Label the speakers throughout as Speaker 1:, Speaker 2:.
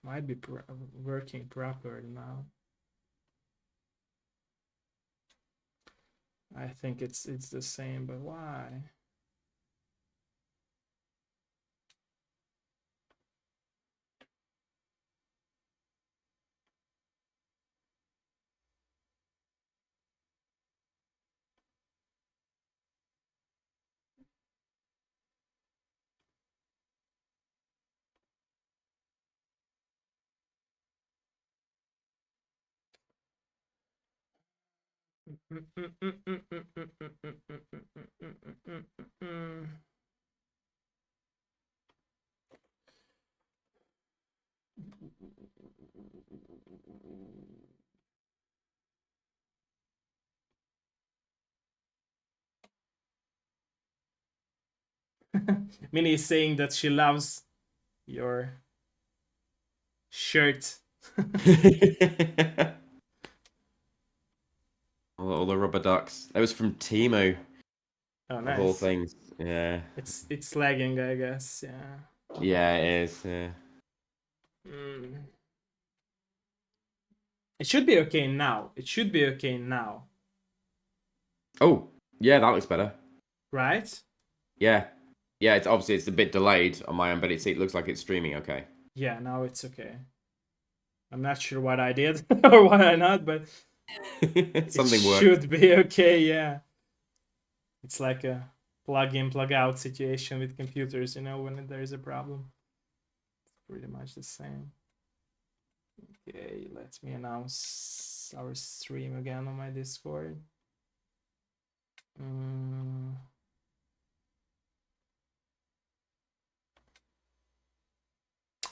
Speaker 1: might be working proper now. I think it's the same, but why? Minnie is saying that she loves your shirt.
Speaker 2: All the rubber ducks. That was from Timo.
Speaker 1: Oh,
Speaker 2: Of all
Speaker 1: nice.
Speaker 2: things. Yeah.
Speaker 1: It's lagging, I guess. Yeah.
Speaker 2: Yeah, it is. Yeah.
Speaker 1: It should be okay now. It should be okay now.
Speaker 2: Oh, yeah, that looks better.
Speaker 1: Right?
Speaker 2: Yeah. Yeah, it's obviously it's a bit delayed on my end, but it looks like it's streaming okay.
Speaker 1: Yeah, now it's okay. I'm not sure what I did or what I not, but it
Speaker 2: Something worked.
Speaker 1: should be okay, yeah. It's like a plug in, plug out situation with computers, when there is a problem. It's pretty much the same. Okay, let me announce our stream again on my Discord.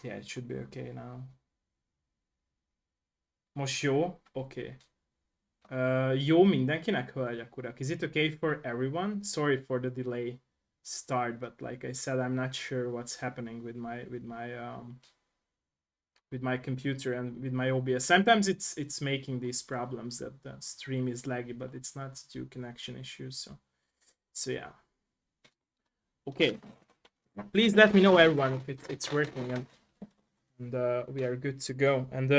Speaker 1: Yeah, it should be okay now. Most jó? Oké. Jó mindenkinek, hölgyek, urak? Is it okay for everyone? Sorry for the delay start, but like I said, I'm not sure what's happening with my computer and with my OBS. Sometimes it's making these problems that the stream is laggy, but it's not due connection issues. So yeah. Okay. Please let me know, everyone, if it's working and we are good to go. And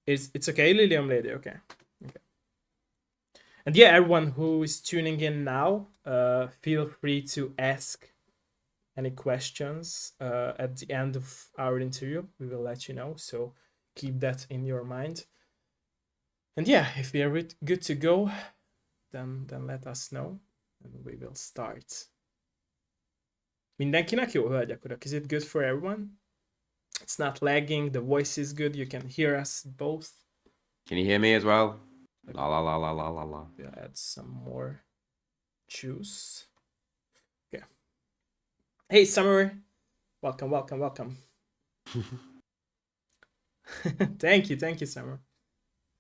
Speaker 1: it's okay, Lilium Lady. Okay. And yeah, everyone who is tuning in now, feel free to ask any questions at the end of our interview. We will let you know, so keep that in your mind. And yeah, if we are good to go, then let us know and we will start. Mindenkinek jó, hölgyek, urak? Is it good for everyone? It's not lagging, the voice is good, you can hear us both.
Speaker 2: Can you hear me as well? La la la la la la la.
Speaker 1: We'll add some more juice. Okay. Hey, Summer. Welcome. Thank you, Summer,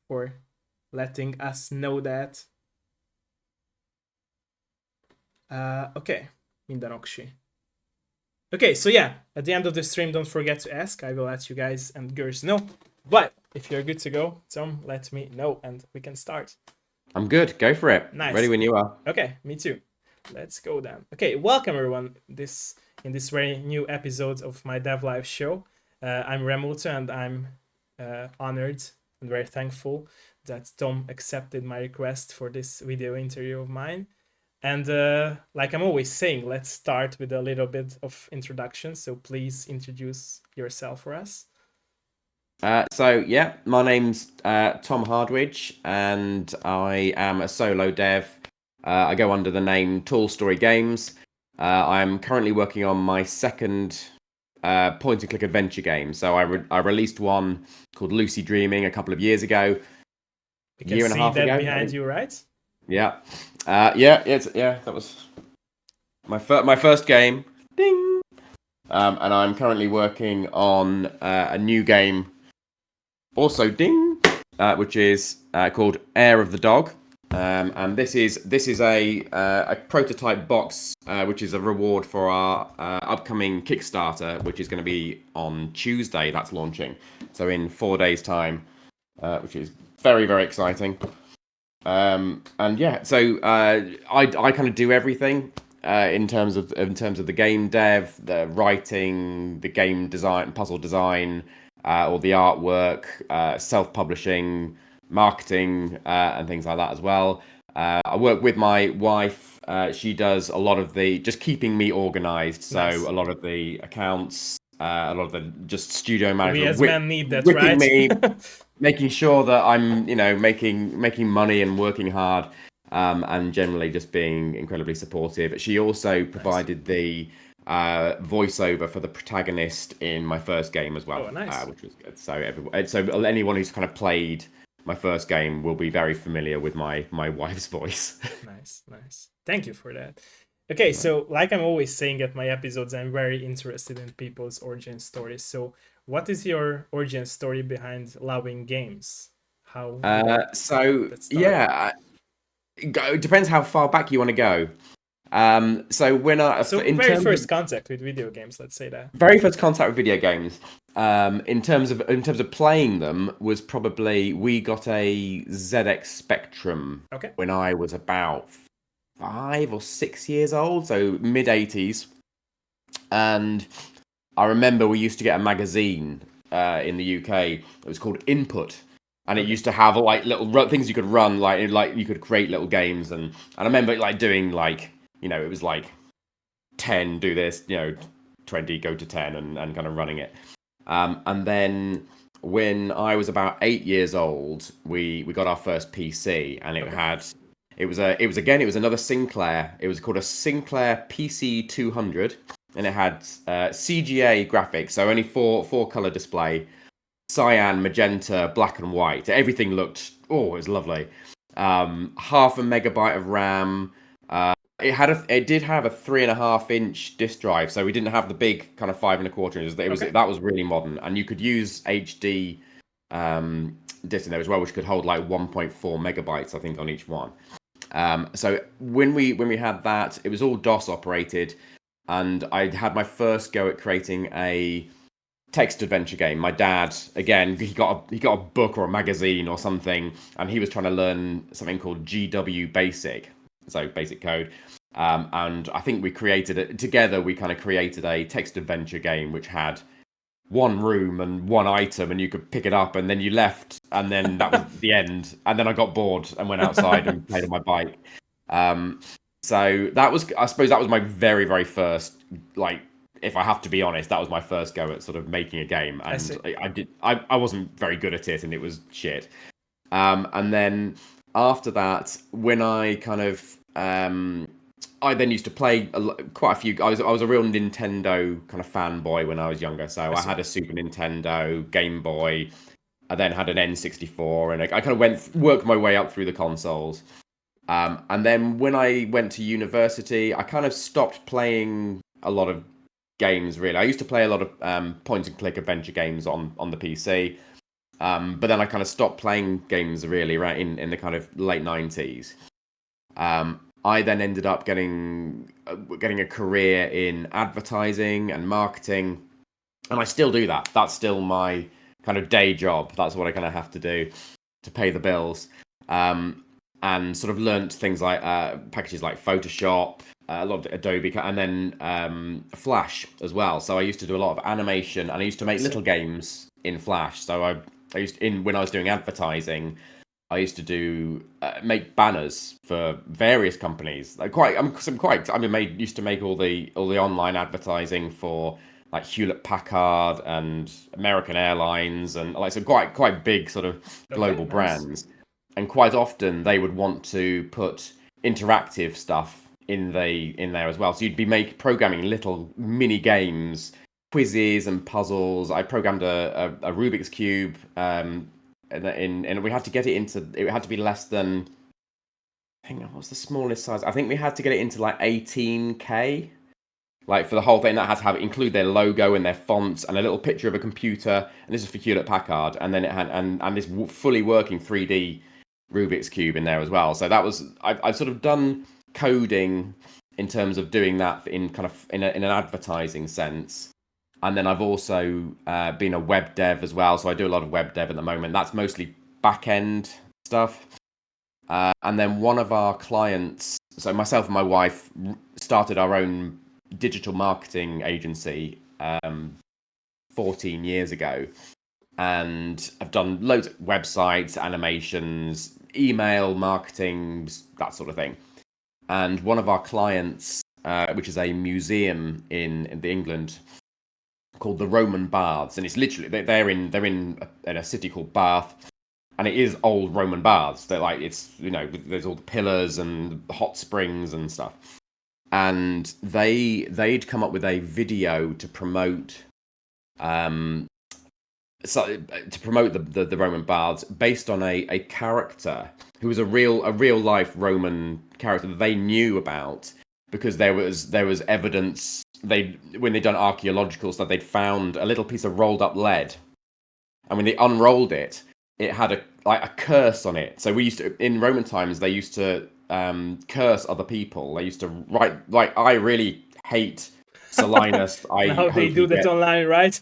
Speaker 1: for letting us know that. Okay, minden oksi. Okay, so yeah, at the end of the stream, don't forget to ask. I will let you guys and girls know. But if you're good to go, Tom, let me know and we can start.
Speaker 2: I'm good. Go for it.
Speaker 1: Nice.
Speaker 2: Ready when you are.
Speaker 1: Okay, me too. Let's go then. Okay, welcome everyone. In this very new episode of my Dev Live show. I'm Remulto and I'm honored and very thankful that Tom accepted my request for this video interview of mine. And like I'm always saying, let's start with a little bit of introduction. So please introduce yourself for us.
Speaker 2: So yeah, my name's Tom Hardwidge, and I am a solo dev. I go under the name Tall Story Games. I'm currently working on my second point-and-click adventure game. So I released one called Lucy Dreaming a couple of years ago.
Speaker 1: You can see that behind you, right?
Speaker 2: Yeah, that was my first game. Ding. And I'm currently working on a new game. Also, ding, which is called Heir of the Dog, and this is a prototype box, which is a reward for our upcoming Kickstarter, which is going to be on Tuesday. That's launching, so in 4 days' time, which is very, very exciting. And yeah, so I kind of do everything in terms of the game dev, the writing, the game design, puzzle design. all the artwork, self-publishing, marketing, and things like that as well. I work with my wife. She does a lot of the just keeping me organized. So
Speaker 1: Nice.
Speaker 2: a lot of the accounts, a lot of the just studio
Speaker 1: We
Speaker 2: management,
Speaker 1: as men need that,
Speaker 2: whipping
Speaker 1: right?
Speaker 2: me, making sure that I'm, making money and working hard, and generally just being incredibly supportive. She also
Speaker 1: Nice.
Speaker 2: provided the voiceover for the protagonist in my first game as well,
Speaker 1: Oh, nice.
Speaker 2: which was good. So anyone who's kind of played my first game will be very familiar with my wife's voice.
Speaker 1: Nice, nice. Thank you for that. Okay, so like I'm always saying at my episodes, I'm very interested in people's origin stories. So, what is your origin story behind loving games? How
Speaker 2: So
Speaker 1: that start?
Speaker 2: yeah, it depends how far back you want to go. So when
Speaker 1: So,
Speaker 2: in
Speaker 1: very
Speaker 2: terms of
Speaker 1: first contact with video games, let's say that.
Speaker 2: very first contact with video games, in terms of playing them, was probably we got a ZX Spectrum
Speaker 1: Okay.
Speaker 2: when I was about 5 or 6 years old, so mid 80s. And I remember we used to get a magazine in the UK. It was called Input, and it
Speaker 1: Okay.
Speaker 2: used to have like little things you could run, like you could create little games. And I remember like doing like, it was like 10 do this, 20 go to 10, and kind of running it. And then when I was about 8 years old, we got our first PC, and
Speaker 1: Okay.
Speaker 2: it was another Sinclair. It was called a Sinclair PC 200, and it had CGA graphics, so only four color display, cyan, magenta, black and white. Everything looked, it was lovely. Half a megabyte of RAM. It did have a 3.5-inch disk drive, so we didn't have the big kind of 5.25 inches.
Speaker 1: Okay.
Speaker 2: That was really modern, and you could use HD disk in there as well, which could hold like 1.4 megabytes, I think, on each one. So when we had that, it was all DOS operated, and I had my first go at creating a text adventure game. My dad, again, he got a book or a magazine or something, and he was trying to learn something called GW Basic, so basic code. And I think we created it together. We kind of created a text adventure game which had one room and one item, and you could pick it up, and then you left, and then that was the end. And then I got bored and went outside and played on my bike. Um, so I suppose that was my very, very first, like, if I have to be honest, that was my first go at sort of making a game,
Speaker 1: I
Speaker 2: and
Speaker 1: see.
Speaker 2: I wasn't very good at it, and it was shit. And then after that, when I kind of I then used to play quite a few. I was a real Nintendo kind of fanboy when I was younger. So
Speaker 1: I
Speaker 2: I
Speaker 1: see.
Speaker 2: had a Super Nintendo, Game Boy. I then had an N64, and I kind of worked my way up through the consoles. And then when I went to university, I kind of stopped playing a lot of games. Really, I used to play a lot of point and click adventure games on the PC. But then I kind of stopped playing games really right in the kind of late 90s. I then ended up getting a career in advertising and marketing, and I still do that. That's still my kind of day job. That's what I kind of have to do to pay the bills. And sort of learnt things like packages like Photoshop, a lot of Adobe, and then Flash as well. So I used to do a lot of animation, and I used to
Speaker 1: I
Speaker 2: make
Speaker 1: see.
Speaker 2: little games in Flash. So I used in when I was doing advertising, I used to do make banners for various companies. Used to make all the online advertising for like Hewlett Packard and American Airlines, and like some quite big sort of
Speaker 1: Okay.
Speaker 2: global
Speaker 1: Nice.
Speaker 2: brands. And quite often they would want to put interactive stuff in there as well. So you'd be programming little mini games, quizzes and puzzles. I programmed a Rubik's cube, and we had to get it had to be less than, I think, what's the smallest size? I think we had to get it into like 18K, like for the whole thing. That had to include their logo and their fonts and a little picture of a computer. And this is for Hewlett Packard. And then it had and this fully working 3D Rubik's cube in there as well. So that was I've sort of done coding in terms of doing that in kind of in an advertising sense. And then I've also been a web dev as well. So I do a lot of web dev at the moment. That's mostly back end stuff. And then one of our clients, so myself and my wife, started our own digital marketing agency 14 years ago. and I've done loads of websites, animations, email marketing, that sort of thing. And one of our clients, which is a museum in the England called the Roman Baths, and it's literally they're in a city called Bath, and it is old Roman baths. They're like, it's, there's all the pillars and the hot springs and stuff. And they'd come up with a video to promote um to promote the Roman baths based on a character who was a real life Roman character that they knew about, because there was evidence, when they'd done archaeological stuff, they'd found a little piece of rolled up lead, and when they unrolled it, it had a curse on it. So we used to, in Roman times, they used to curse other people. They used to write, like, I really hate Solinus. I
Speaker 1: Now they
Speaker 2: hope
Speaker 1: do
Speaker 2: he
Speaker 1: that
Speaker 2: gets.
Speaker 1: online, right?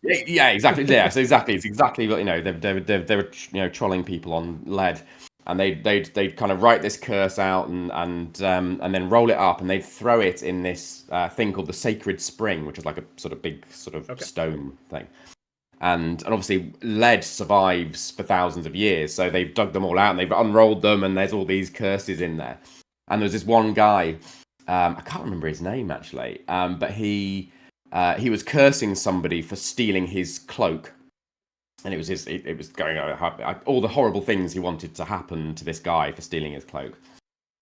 Speaker 2: Yeah, exactly. Yeah, so exactly, it's exactly what, they were trolling people on lead, and they'd kind of write this curse out, and then roll it up, and they'd throw it in this thing called the Sacred Spring, which is like a sort of big sort of
Speaker 1: Okay.
Speaker 2: stone thing. And obviously lead survives for thousands of years, so they've dug them all out and they've unrolled them, and there's all these curses in there. And there's this one guy, I can't remember his name actually, but he was cursing somebody for stealing his cloak, and it was going all the horrible things he wanted to happen to this guy for stealing his cloak.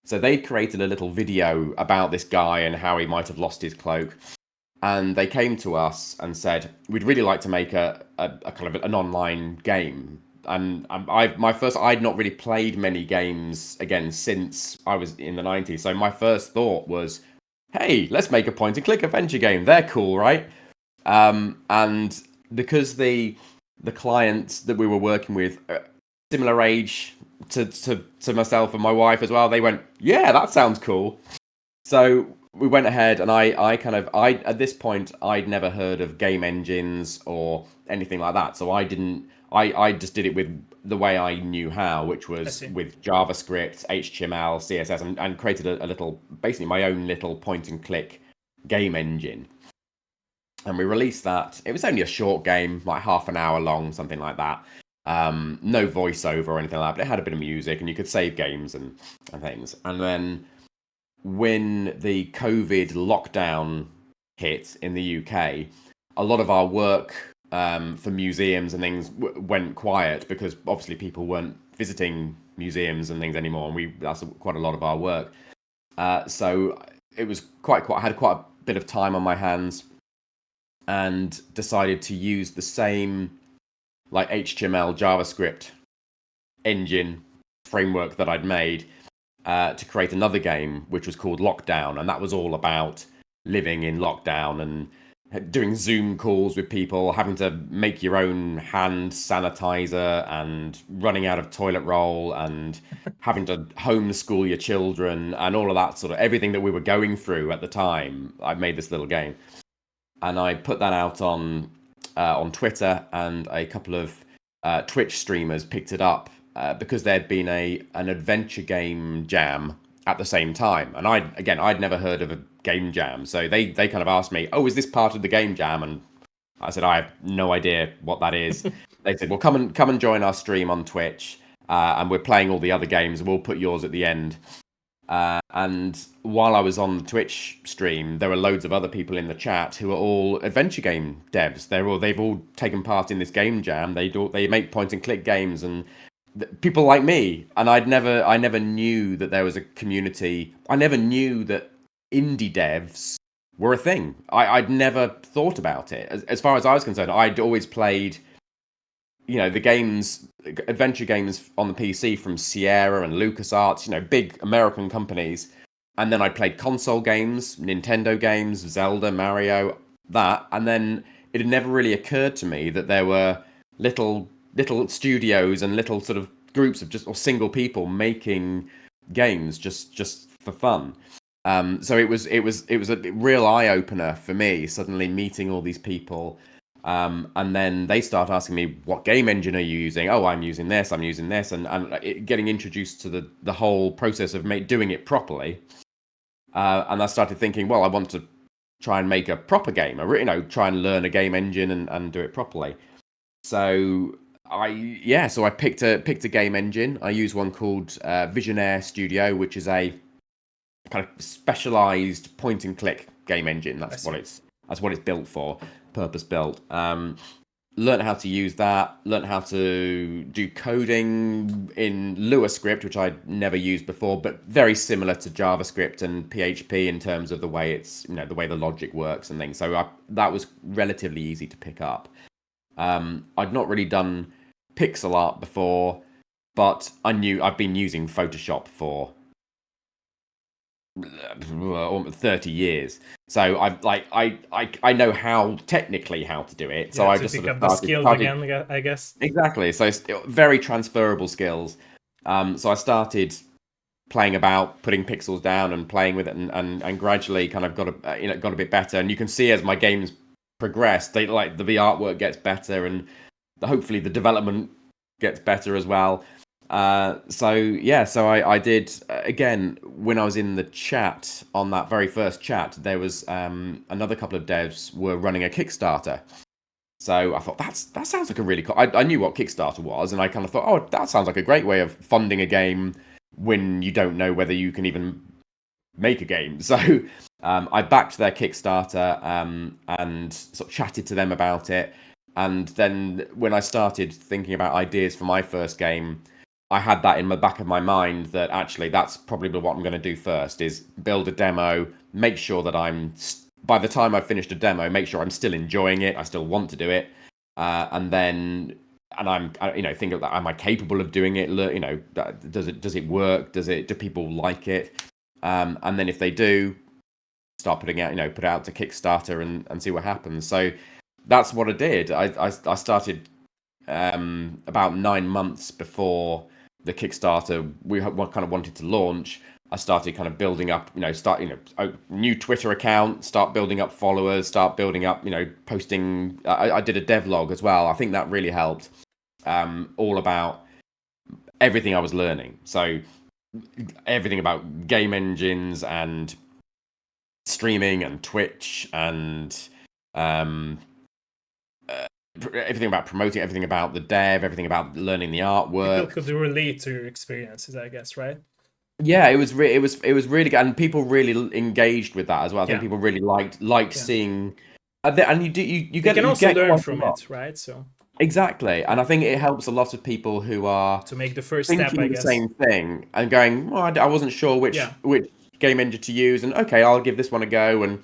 Speaker 2: So they created a little video about this guy and how he might have lost his cloak. And they came to us and said, we'd really like to make a kind of an online game. And I'd not really played many games again since I was in the 90s. So my first thought was, hey, let's make a point and click adventure game. They're cool, right? And because the clients that we were working with, similar age to myself and my wife as well, they went, yeah, that sounds cool. So we went ahead, and I at this point I'd never heard of game engines or anything like that. So I just did it with the way I knew how, which was with JavaScript, HTML, CSS, and created a little, basically my own little point and click game engine. And we released that. It was only a short game, like half an hour long, something like that. No voiceover or anything like that, but it had a bit of music, and you could save games and things. And then when the COVID lockdown hit in the UK, a lot of our work for museums and things went quiet, because obviously people weren't visiting museums and things anymore, and that's quite a lot of our work. So it was I had quite a bit of time on my hands, and decided to use the same like HTML JavaScript engine framework that I'd made to create another game, which was called Lockdown, and that was all about living in lockdown and doing Zoom calls with people, having to make your own hand sanitizer, and running out of toilet roll, and having to homeschool your children, and all of that sort of everything that we were going through at the time. I made this little game, and I put that out on Twitter, and a couple of Twitch streamers picked it up because there'd been an adventure game jam at the same time, and I'd never heard of a game jam, so they kind of asked me, "Oh, is this part of the game jam?" And I said, "I have no idea what that is." They said, "Well, come and join our stream on Twitch, and we're playing all the other games, and we'll put yours at the end." And while I was on the Twitch stream, there were loads of other people in the chat who are all adventure game devs. They've all taken part in this game jam. They make point and click games, and people like me. And I never knew that there was a community. I never knew that indie devs were a thing. I'd never thought about it. As far as I was concerned, I'd always played, the games, adventure games on the PC from Sierra and LucasArts, big American companies. And then I played console games, Nintendo games, Zelda, Mario, that. And then it had never really occurred to me that there were little studios and little sort of groups of or single people making games just for fun. So it was a real eye opener for me, suddenly meeting all these people. And then they start asking me, what game engine are you using? Oh, I'm using this, and getting introduced to the whole process of doing it properly. And I started thinking, well, I want to try and make a proper game, try and learn a game engine and do it properly. So so I picked a game engine. I use one called Visionaire Studio, which is a kind of specialized point and click game engine. That's what it's built for, purpose built. Learned how to use that. Learned how to do coding in Lua script, which I'd never used before, but very similar to JavaScript and PHP in terms of the way the way the logic works and things. So that was relatively easy to pick up. I'd not really done pixel art before, but I've been using Photoshop for 30 years, so I know technically how to do it. So I
Speaker 1: to
Speaker 2: just
Speaker 1: pick
Speaker 2: sort of
Speaker 1: up the skills again, I guess.
Speaker 2: Exactly. So it's very transferable skills. So I started playing about, putting pixels down and playing with it, and gradually kind of got a bit better. And you can see as my games progress, the artwork gets better, and hopefully the development gets better as well. So I did again when I was in the chat on that very first chat. There was another couple of devs were running a Kickstarter. So I thought that sounds like a really cool. I knew what Kickstarter was, and I kind of thought, oh, that sounds like a great way of funding a game when you don't know whether you can even make a game. So I backed their Kickstarter and sort of chatted to them about it. And then when I started thinking about ideas for my first game, I had that in the back of my mind that actually that's probably what I'm going to do first is build a demo, make sure that by the time I've finished a demo, make sure I'm still enjoying it, I still want to do it, and I'm think of that, am I capable of doing it? Does it work? Do people like it? And then if they do, start put it out to Kickstarter and see what happens. So that's what I did. I started about 9 months before the Kickstarter we kind of wanted to launch. I started kind of building up, a new Twitter account, start building up followers, start building up, posting. I did a devlog as well. I think that really helped. All about everything I was learning. So everything about game engines and streaming and Twitch and everything about promoting, everything about the dev, everything about learning the artwork.
Speaker 1: People could relate to your experiences, I guess, right?
Speaker 2: Yeah, it was really good, and people really engaged with that as well. I think people really liked seeing, and you
Speaker 1: can also learn from it, right? So
Speaker 2: exactly, and I think it helps a lot of people who are
Speaker 1: to make the first step, I guess,
Speaker 2: same thing and going, well, I wasn't sure which game engine to use, and okay, I'll give this one a go, and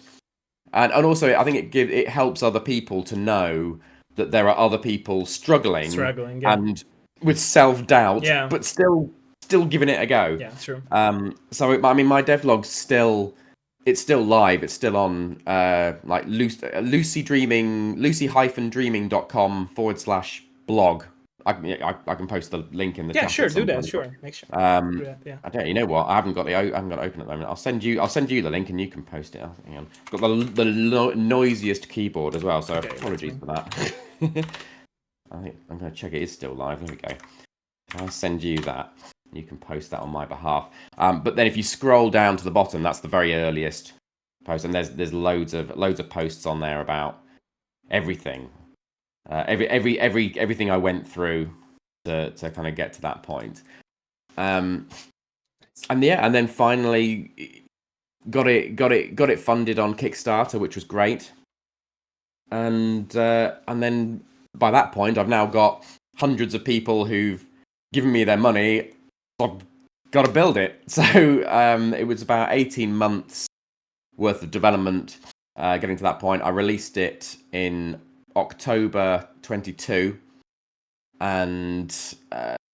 Speaker 2: also I think it helps other people to know that there are other people struggling and with self-doubt, but still giving it a go.
Speaker 1: Yeah, true.
Speaker 2: So I mean, my devlog's still live. It's still on like lucy-dreaming.com/blog. I can post the link in the chat.
Speaker 1: Yeah, sure, do that. Sure, make sure.
Speaker 2: Do that, yeah. I don't. You know what? I haven't got it open at the moment. I'll send you the link and you can post it. Hang on. I've got the noisiest keyboard as well, so apologies for that. I think I'm going to check it is still live. There we go. I'll send you that. You can post that on my behalf. But then if you scroll down to the bottom, that's the very earliest post, and there's loads of posts on there about everything. Everything I went through to kind of get to that point. And then finally got it funded on Kickstarter, which was great. And then by that point, I've now got hundreds of people who've given me their money. I've got to build it. So it was about 18 months worth of development getting to that point. I released it in October 22, and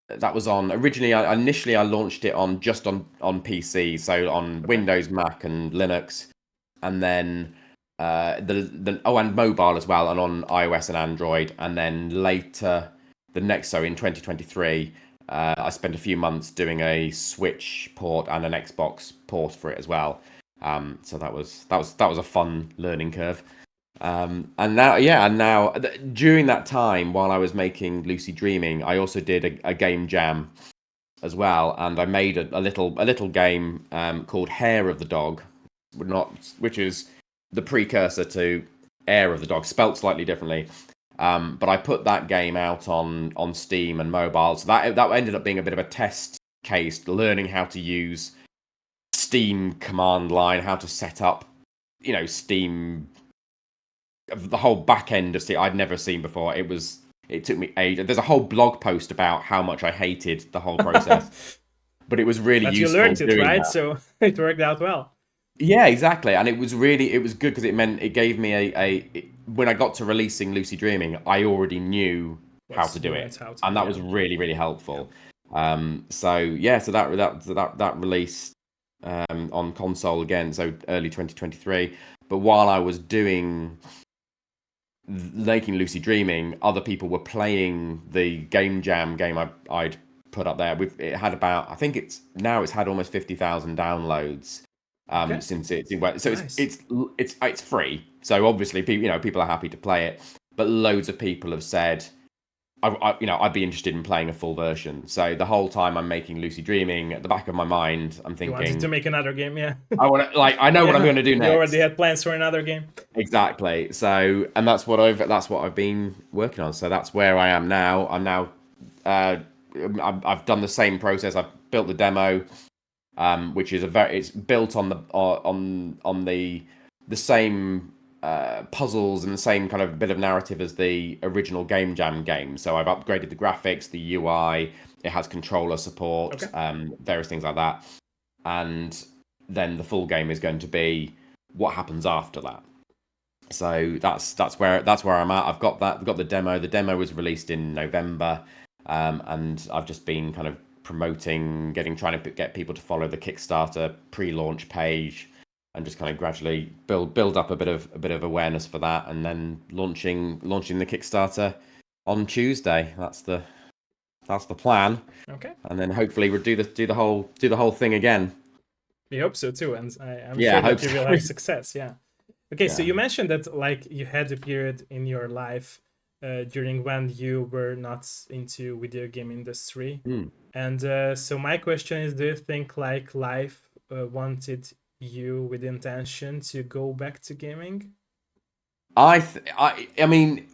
Speaker 2: that was on initially I launched it on PC, so on Windows, Mac, and Linux, and then and mobile as well, and on iOS and Android, and then later in 2023. I spent a few months doing a Switch port and an Xbox port for it as well. So that was a fun learning curve. And now during that time, while I was making Lucy Dreaming, I also did a game jam as well, and I made a little game called Hair of the Dog, which is the precursor to Heir of the Dog, spelt slightly differently. But I put that game out on Steam and mobile, so that ended up being a bit of a test case, learning how to use Steam command line, how to set up, Steam, the whole back end of Steam I'd never seen before. It took me ages. There's a whole blog post about how much I hated the whole process, but it was really
Speaker 1: But you
Speaker 2: useful
Speaker 1: learned it,
Speaker 2: doing
Speaker 1: right?
Speaker 2: that.
Speaker 1: So it worked out well.
Speaker 2: Yeah, exactly, and it was good because it gave me when I got to releasing Lucy Dreaming, I already knew how to do
Speaker 1: You
Speaker 2: it,
Speaker 1: learned how to
Speaker 2: and
Speaker 1: do,
Speaker 2: that
Speaker 1: yeah.
Speaker 2: was really really
Speaker 1: Yeah.
Speaker 2: helpful. So yeah, so that released on console again, so early 2023. But while I was making Lucy Dreaming, other people were playing the Game Jam game I'd put up there. It had about, I think it's had almost 50,000 downloads
Speaker 1: Okay.
Speaker 2: since so
Speaker 1: Nice.
Speaker 2: it's free. So obviously people are happy to play it, but loads of people have said I'd be interested in playing a full version. So the whole time I'm making Lucy Dreaming, at the back of my mind, I'm
Speaker 1: You wanted to
Speaker 2: thinking
Speaker 1: make another game, yeah.
Speaker 2: I know what I'm
Speaker 1: Yeah.
Speaker 2: going to do
Speaker 1: You already
Speaker 2: next.
Speaker 1: had plans for another game.
Speaker 2: Exactly. So, and that's what I've been working on. So that's where I am now. Uh, I've done the same process. I've built the demo, which is it's built on the same puzzles and the same kind of bit of narrative as the original Game Jam game. So I've upgraded the graphics, the UI. It has controller support,
Speaker 1: Okay.
Speaker 2: various things like that, and then the full game is going to be what happens after that. So that's where I'm at. I've got that. I've got the demo. The demo was released in November, and I've just been kind of promoting, trying to get people to follow the Kickstarter pre-launch page, and just kind of gradually build up a bit of awareness for that, and then launching the Kickstarter on Tuesday. That's the plan,
Speaker 1: Okay.
Speaker 2: and then hopefully we'll do the whole thing again.
Speaker 1: We hope so too, and I'm
Speaker 2: Yeah,
Speaker 1: sure
Speaker 2: I hope
Speaker 1: that you
Speaker 2: so.
Speaker 1: will have success. Yeah. Okay, so
Speaker 2: Yeah.
Speaker 1: you mentioned that like you had a period in your life during when you were not into video game industry,
Speaker 2: Hmm.
Speaker 1: and so my question is, do you think like life wanted you with intention to go back to gaming?
Speaker 2: I mean,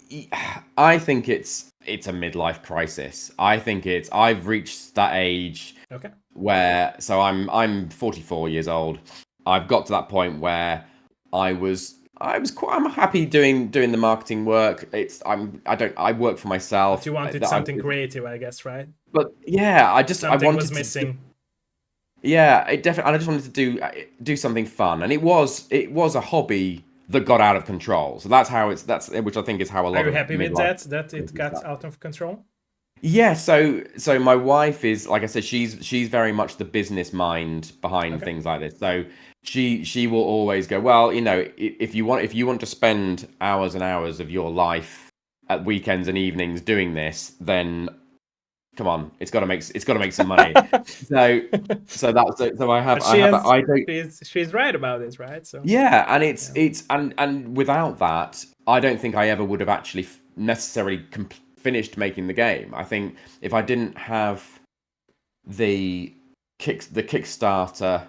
Speaker 2: I think it's a midlife crisis. I think I've reached that age
Speaker 1: Okay.
Speaker 2: where, so I'm 44 years old. I've got to that point where I'm happy doing the marketing work. I work for
Speaker 1: But
Speaker 2: myself.
Speaker 1: you wanted something creative, I guess, right?
Speaker 2: But yeah, I
Speaker 1: Something was
Speaker 2: wanted to.
Speaker 1: missing.
Speaker 2: Yeah, it definitely. I just wanted to do something fun, and it was a hobby that got out of control. So that's which I think is how a
Speaker 1: Are
Speaker 2: lot
Speaker 1: you
Speaker 2: of
Speaker 1: happy with
Speaker 2: midlife
Speaker 1: that? That it
Speaker 2: crises
Speaker 1: got
Speaker 2: start.
Speaker 1: out of control?
Speaker 2: Yeah, so my wife is, like I said, she's very much the business mind behind
Speaker 1: Okay.
Speaker 2: things like this. So she will always go, well, if you want to spend hours and hours of your life at weekends and evenings doing this, then come on, it's got to make some money. So so
Speaker 1: But
Speaker 2: I have that. I don't.
Speaker 1: she's right about this, right? So
Speaker 2: Yeah, and
Speaker 1: yeah.
Speaker 2: and without that, I don't think I ever would have actually necessarily finished making the game. I think if I didn't have the Kickstarter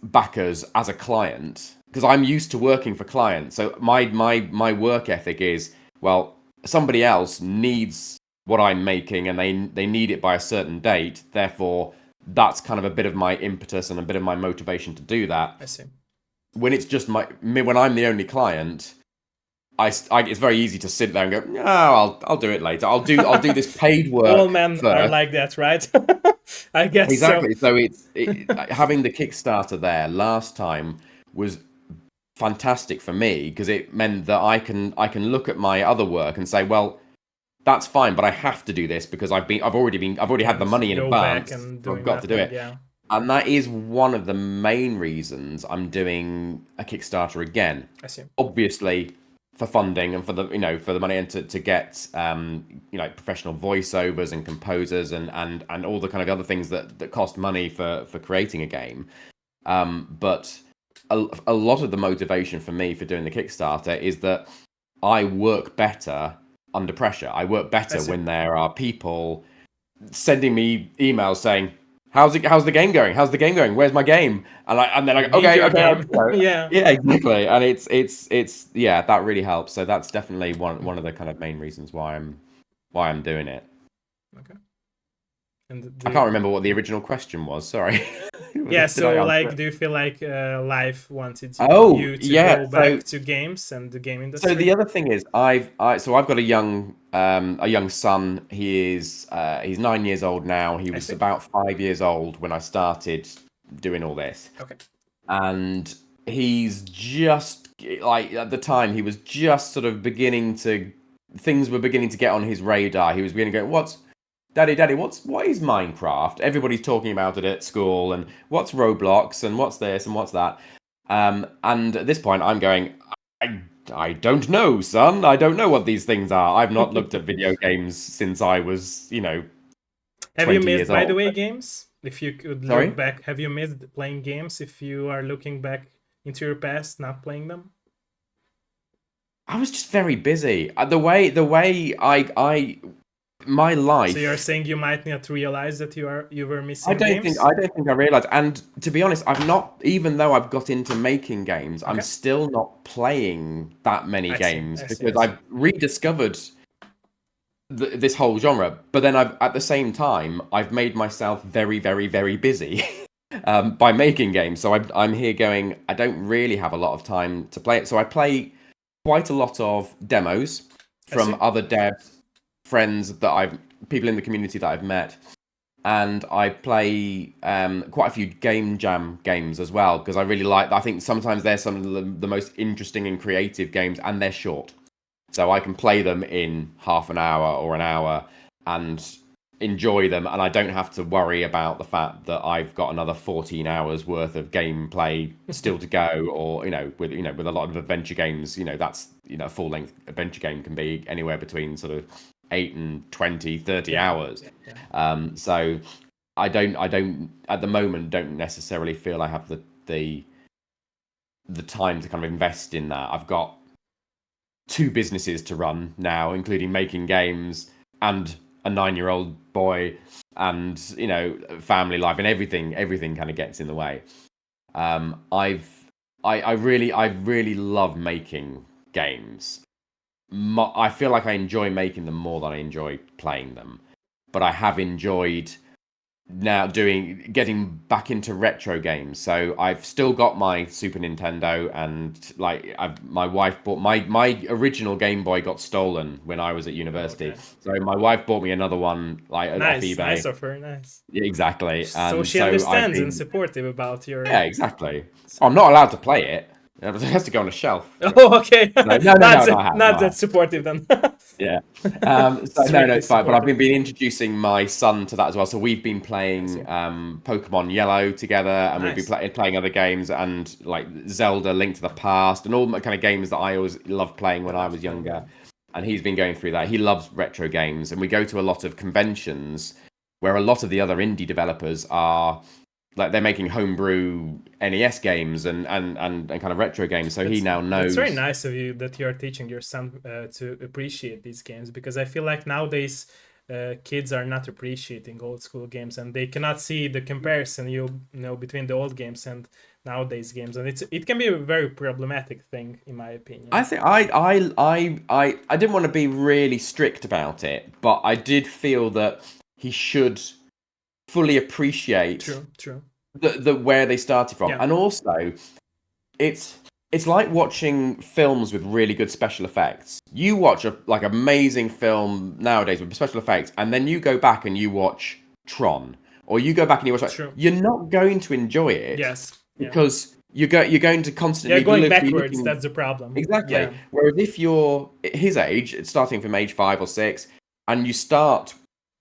Speaker 2: backers as a client, because I'm used to working for clients, so my work ethic is, well, somebody else needs what I'm making, and they need it by a certain date. Therefore, that's kind of a bit of my impetus and a bit of my motivation to do that.
Speaker 1: I see.
Speaker 2: When it's just me, when I'm the only client, it's very easy to sit there and go, no, I'll do it later. I'll do this paid
Speaker 1: All
Speaker 2: work
Speaker 1: men are
Speaker 2: first.
Speaker 1: like that, right? I guess so.
Speaker 2: Exactly. So having the Kickstarter there last time was fantastic for me, because it meant that I can look at my other work and say, well, that's fine, but I have to do this because I've already had the
Speaker 1: Can't
Speaker 2: money in
Speaker 1: go back
Speaker 2: advance,
Speaker 1: and
Speaker 2: so I've
Speaker 1: doing
Speaker 2: got to do
Speaker 1: nothing.
Speaker 2: it.
Speaker 1: Yeah,
Speaker 2: And that is one of the main reasons I'm doing a Kickstarter again.
Speaker 1: I see.
Speaker 2: Obviously, for funding and for the money, and to get professional voiceovers and composers and all the kind of other things that cost money for creating a game. But a lot of the motivation for me for doing the Kickstarter is that I work better under pressure. I work
Speaker 1: I
Speaker 2: better
Speaker 1: see.
Speaker 2: when there are people sending me emails saying, how's the game going? How's the game going? Where's my game? And then I go,
Speaker 1: We need
Speaker 2: okay,
Speaker 1: your
Speaker 2: okay,
Speaker 1: game. Yeah.
Speaker 2: yeah, exactly. And it's yeah, that really helps. So that's definitely one of the kind of main reasons why I'm doing it.
Speaker 1: Okay. And
Speaker 2: I can't remember what the original question was. Sorry.
Speaker 1: yeah,
Speaker 2: Did I
Speaker 1: so
Speaker 2: answer
Speaker 1: like,
Speaker 2: it?
Speaker 1: do you feel like life wanted
Speaker 2: Oh,
Speaker 1: you to
Speaker 2: yeah.
Speaker 1: go back to games and the game
Speaker 2: So the
Speaker 1: industry?
Speaker 2: other thing is, I've got a young son. He's 9 years old now. He
Speaker 1: I
Speaker 2: was
Speaker 1: see.
Speaker 2: about 5 years old when I started doing all this,
Speaker 1: Okay.
Speaker 2: and he's just like at the time he was just sort of beginning to things were beginning to get on his radar. He was beginning to go, "What's Daddy, what is Minecraft? Everybody's talking about it at school, and what's Roblox, and what's this, and what's that." And at this point, I'm going, I, I don't know, son. I don't know what these things are. I've not looked at video games since I was,
Speaker 1: Have you
Speaker 2: 20
Speaker 1: missed,
Speaker 2: years
Speaker 1: by the
Speaker 2: old.
Speaker 1: way, games? If you could look
Speaker 2: Sorry?
Speaker 1: back, have you missed playing games if you are looking back into your past, not playing them?
Speaker 2: I was just very busy. The way my
Speaker 1: So you're
Speaker 2: life.
Speaker 1: saying you might not realize that you were missing games?
Speaker 2: I don't think I realized. And to be honest, I've not. Even though I've got into making games, I'm
Speaker 1: Okay.
Speaker 2: still not playing that many
Speaker 1: I see.
Speaker 2: games
Speaker 1: I see.
Speaker 2: because
Speaker 1: I see.
Speaker 2: I've rediscovered this whole genre. But then at the same time, I've made myself very, very, very busy by making games. So I'm here going. I don't really have a lot of time to play it. So I play quite a lot of demos
Speaker 1: I see.
Speaker 2: from other devs, friends that people in the community that I've met, and I play quite a few game jam games as well because I really like. I think sometimes they're some of the most interesting and creative games, and they're short, so I can play them in half an hour or an hour and enjoy them, and I don't have to worry about the fact that I've got another 14 hours worth of gameplay still to go, or with a lot of adventure games, that's a full length adventure game can be anywhere between sort of 8 and 20, 30
Speaker 1: Yeah.
Speaker 2: hours.
Speaker 1: Yeah.
Speaker 2: So I don't at the moment don't necessarily feel I have the time to kind of invest in that. I've got two businesses to run now, including making games and a 9-year-old boy, and family life, and everything kind of gets in the way. I really love making games. I feel like I enjoy making them more than I enjoy playing them, but I have enjoyed now getting back into retro games. So I've still got my Super Nintendo, and my wife bought my original Game Boy got stolen when I was at university.
Speaker 1: Okay.
Speaker 2: So my wife bought me another one off
Speaker 1: Nice.
Speaker 2: eBay.
Speaker 1: Nice of her. Nice.
Speaker 2: Yeah, exactly.
Speaker 1: So
Speaker 2: And
Speaker 1: she
Speaker 2: so I've
Speaker 1: understands and
Speaker 2: been
Speaker 1: supportive about your.
Speaker 2: yeah, exactly. I'm not allowed to play it. It has to go on a shelf.
Speaker 1: Oh, okay.
Speaker 2: No, no, no,
Speaker 1: not
Speaker 2: no, no, I
Speaker 1: that,
Speaker 2: have, no,
Speaker 1: not
Speaker 2: I
Speaker 1: that
Speaker 2: have.
Speaker 1: supportive then.
Speaker 2: Yeah. So no,
Speaker 1: Strictly
Speaker 2: it's fine. But I've
Speaker 1: supportive.
Speaker 2: been introducing my son to that as well. So we've been
Speaker 1: I
Speaker 2: playing
Speaker 1: see.
Speaker 2: Pokemon Yellow together, and we've been
Speaker 1: Nice.
Speaker 2: playing other games, and like Zelda: Link to the Past, and all the kind of games that I always loved playing
Speaker 1: I
Speaker 2: when I
Speaker 1: love
Speaker 2: was
Speaker 1: playing.
Speaker 2: younger. And he's been going through that. He loves retro games, and we go to a lot of conventions where a lot of the other indie developers are like they're making homebrew NES games and kind of retro games. So he now
Speaker 1: That's very
Speaker 2: knows.
Speaker 1: nice of you that you're teaching your son to appreciate these games, because I feel like nowadays kids are not appreciating old school games, and they cannot see the comparison between the old games and nowadays games, and it can be a very problematic thing in my
Speaker 2: I
Speaker 1: opinion.
Speaker 2: think I didn't want to be really strict about it, but I did feel that he should fully appreciate
Speaker 1: True. True.
Speaker 2: the where they started from,
Speaker 1: Yeah.
Speaker 2: and also it's it's like watching films with really good special effects. You watch a like amazing film nowadays with special effects, and then you go back and you watch Tron, or you go back and you watch
Speaker 1: True.
Speaker 2: you're not going to enjoy it
Speaker 1: Yes. Yeah.
Speaker 2: because you're going to
Speaker 1: Yeah.
Speaker 2: constantly
Speaker 1: Going
Speaker 2: be
Speaker 1: backwards.
Speaker 2: looking.
Speaker 1: That's the problem.
Speaker 2: Exactly.
Speaker 1: Yeah.
Speaker 2: Whereas if you're his age, it's starting from age 5 or 6, and you start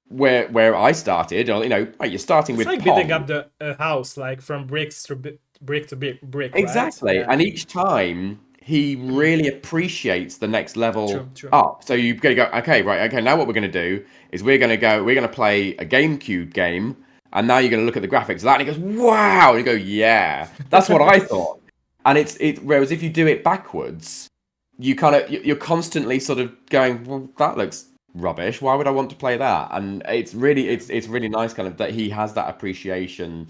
Speaker 2: where I started, or you're starting
Speaker 1: It's
Speaker 2: with
Speaker 1: like building
Speaker 2: Pong.
Speaker 1: up the house, like from bricks to brick to brick, right?
Speaker 2: Exactly.
Speaker 1: Yeah.
Speaker 2: And each time he really appreciates the next level
Speaker 1: True. True.
Speaker 2: up. So you've got to go, okay, right, okay, now what we're going to do is we're going to play a GameCube game, and now you're going to look at the graphics of that, and he goes, wow, and you go, yeah, that's what I thought. And whereas if you do it backwards, you're constantly sort of going, well, that looks rubbish. Why would I want to play that? And it's really nice kind of that he has that appreciation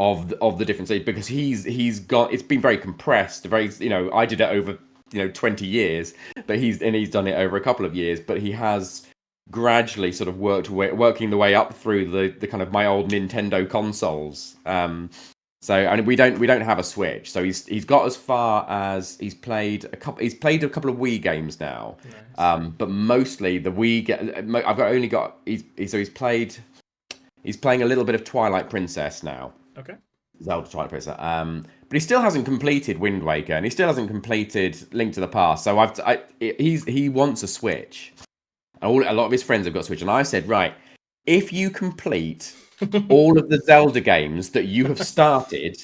Speaker 2: of the different stages, because he's got, it's been very compressed, very, I did it over 20 years, but he's done it over a couple of years, but he has gradually sort of working the way up through the kind of my old Nintendo consoles. So, and we don't have a Switch, so he's got as far as he's played a couple of Wii games now.
Speaker 1: Nice.
Speaker 2: But mostly the Wii he's playing a little bit of Twilight Princess now.
Speaker 1: Okay.
Speaker 2: Zelda Twilight Princess. But he still hasn't completed Wind Waker, and he still hasn't completed Link to the Past. So he wants a Switch. A lot of his friends have got a Switch, and I said, right, if you complete all of the Zelda games that you have started,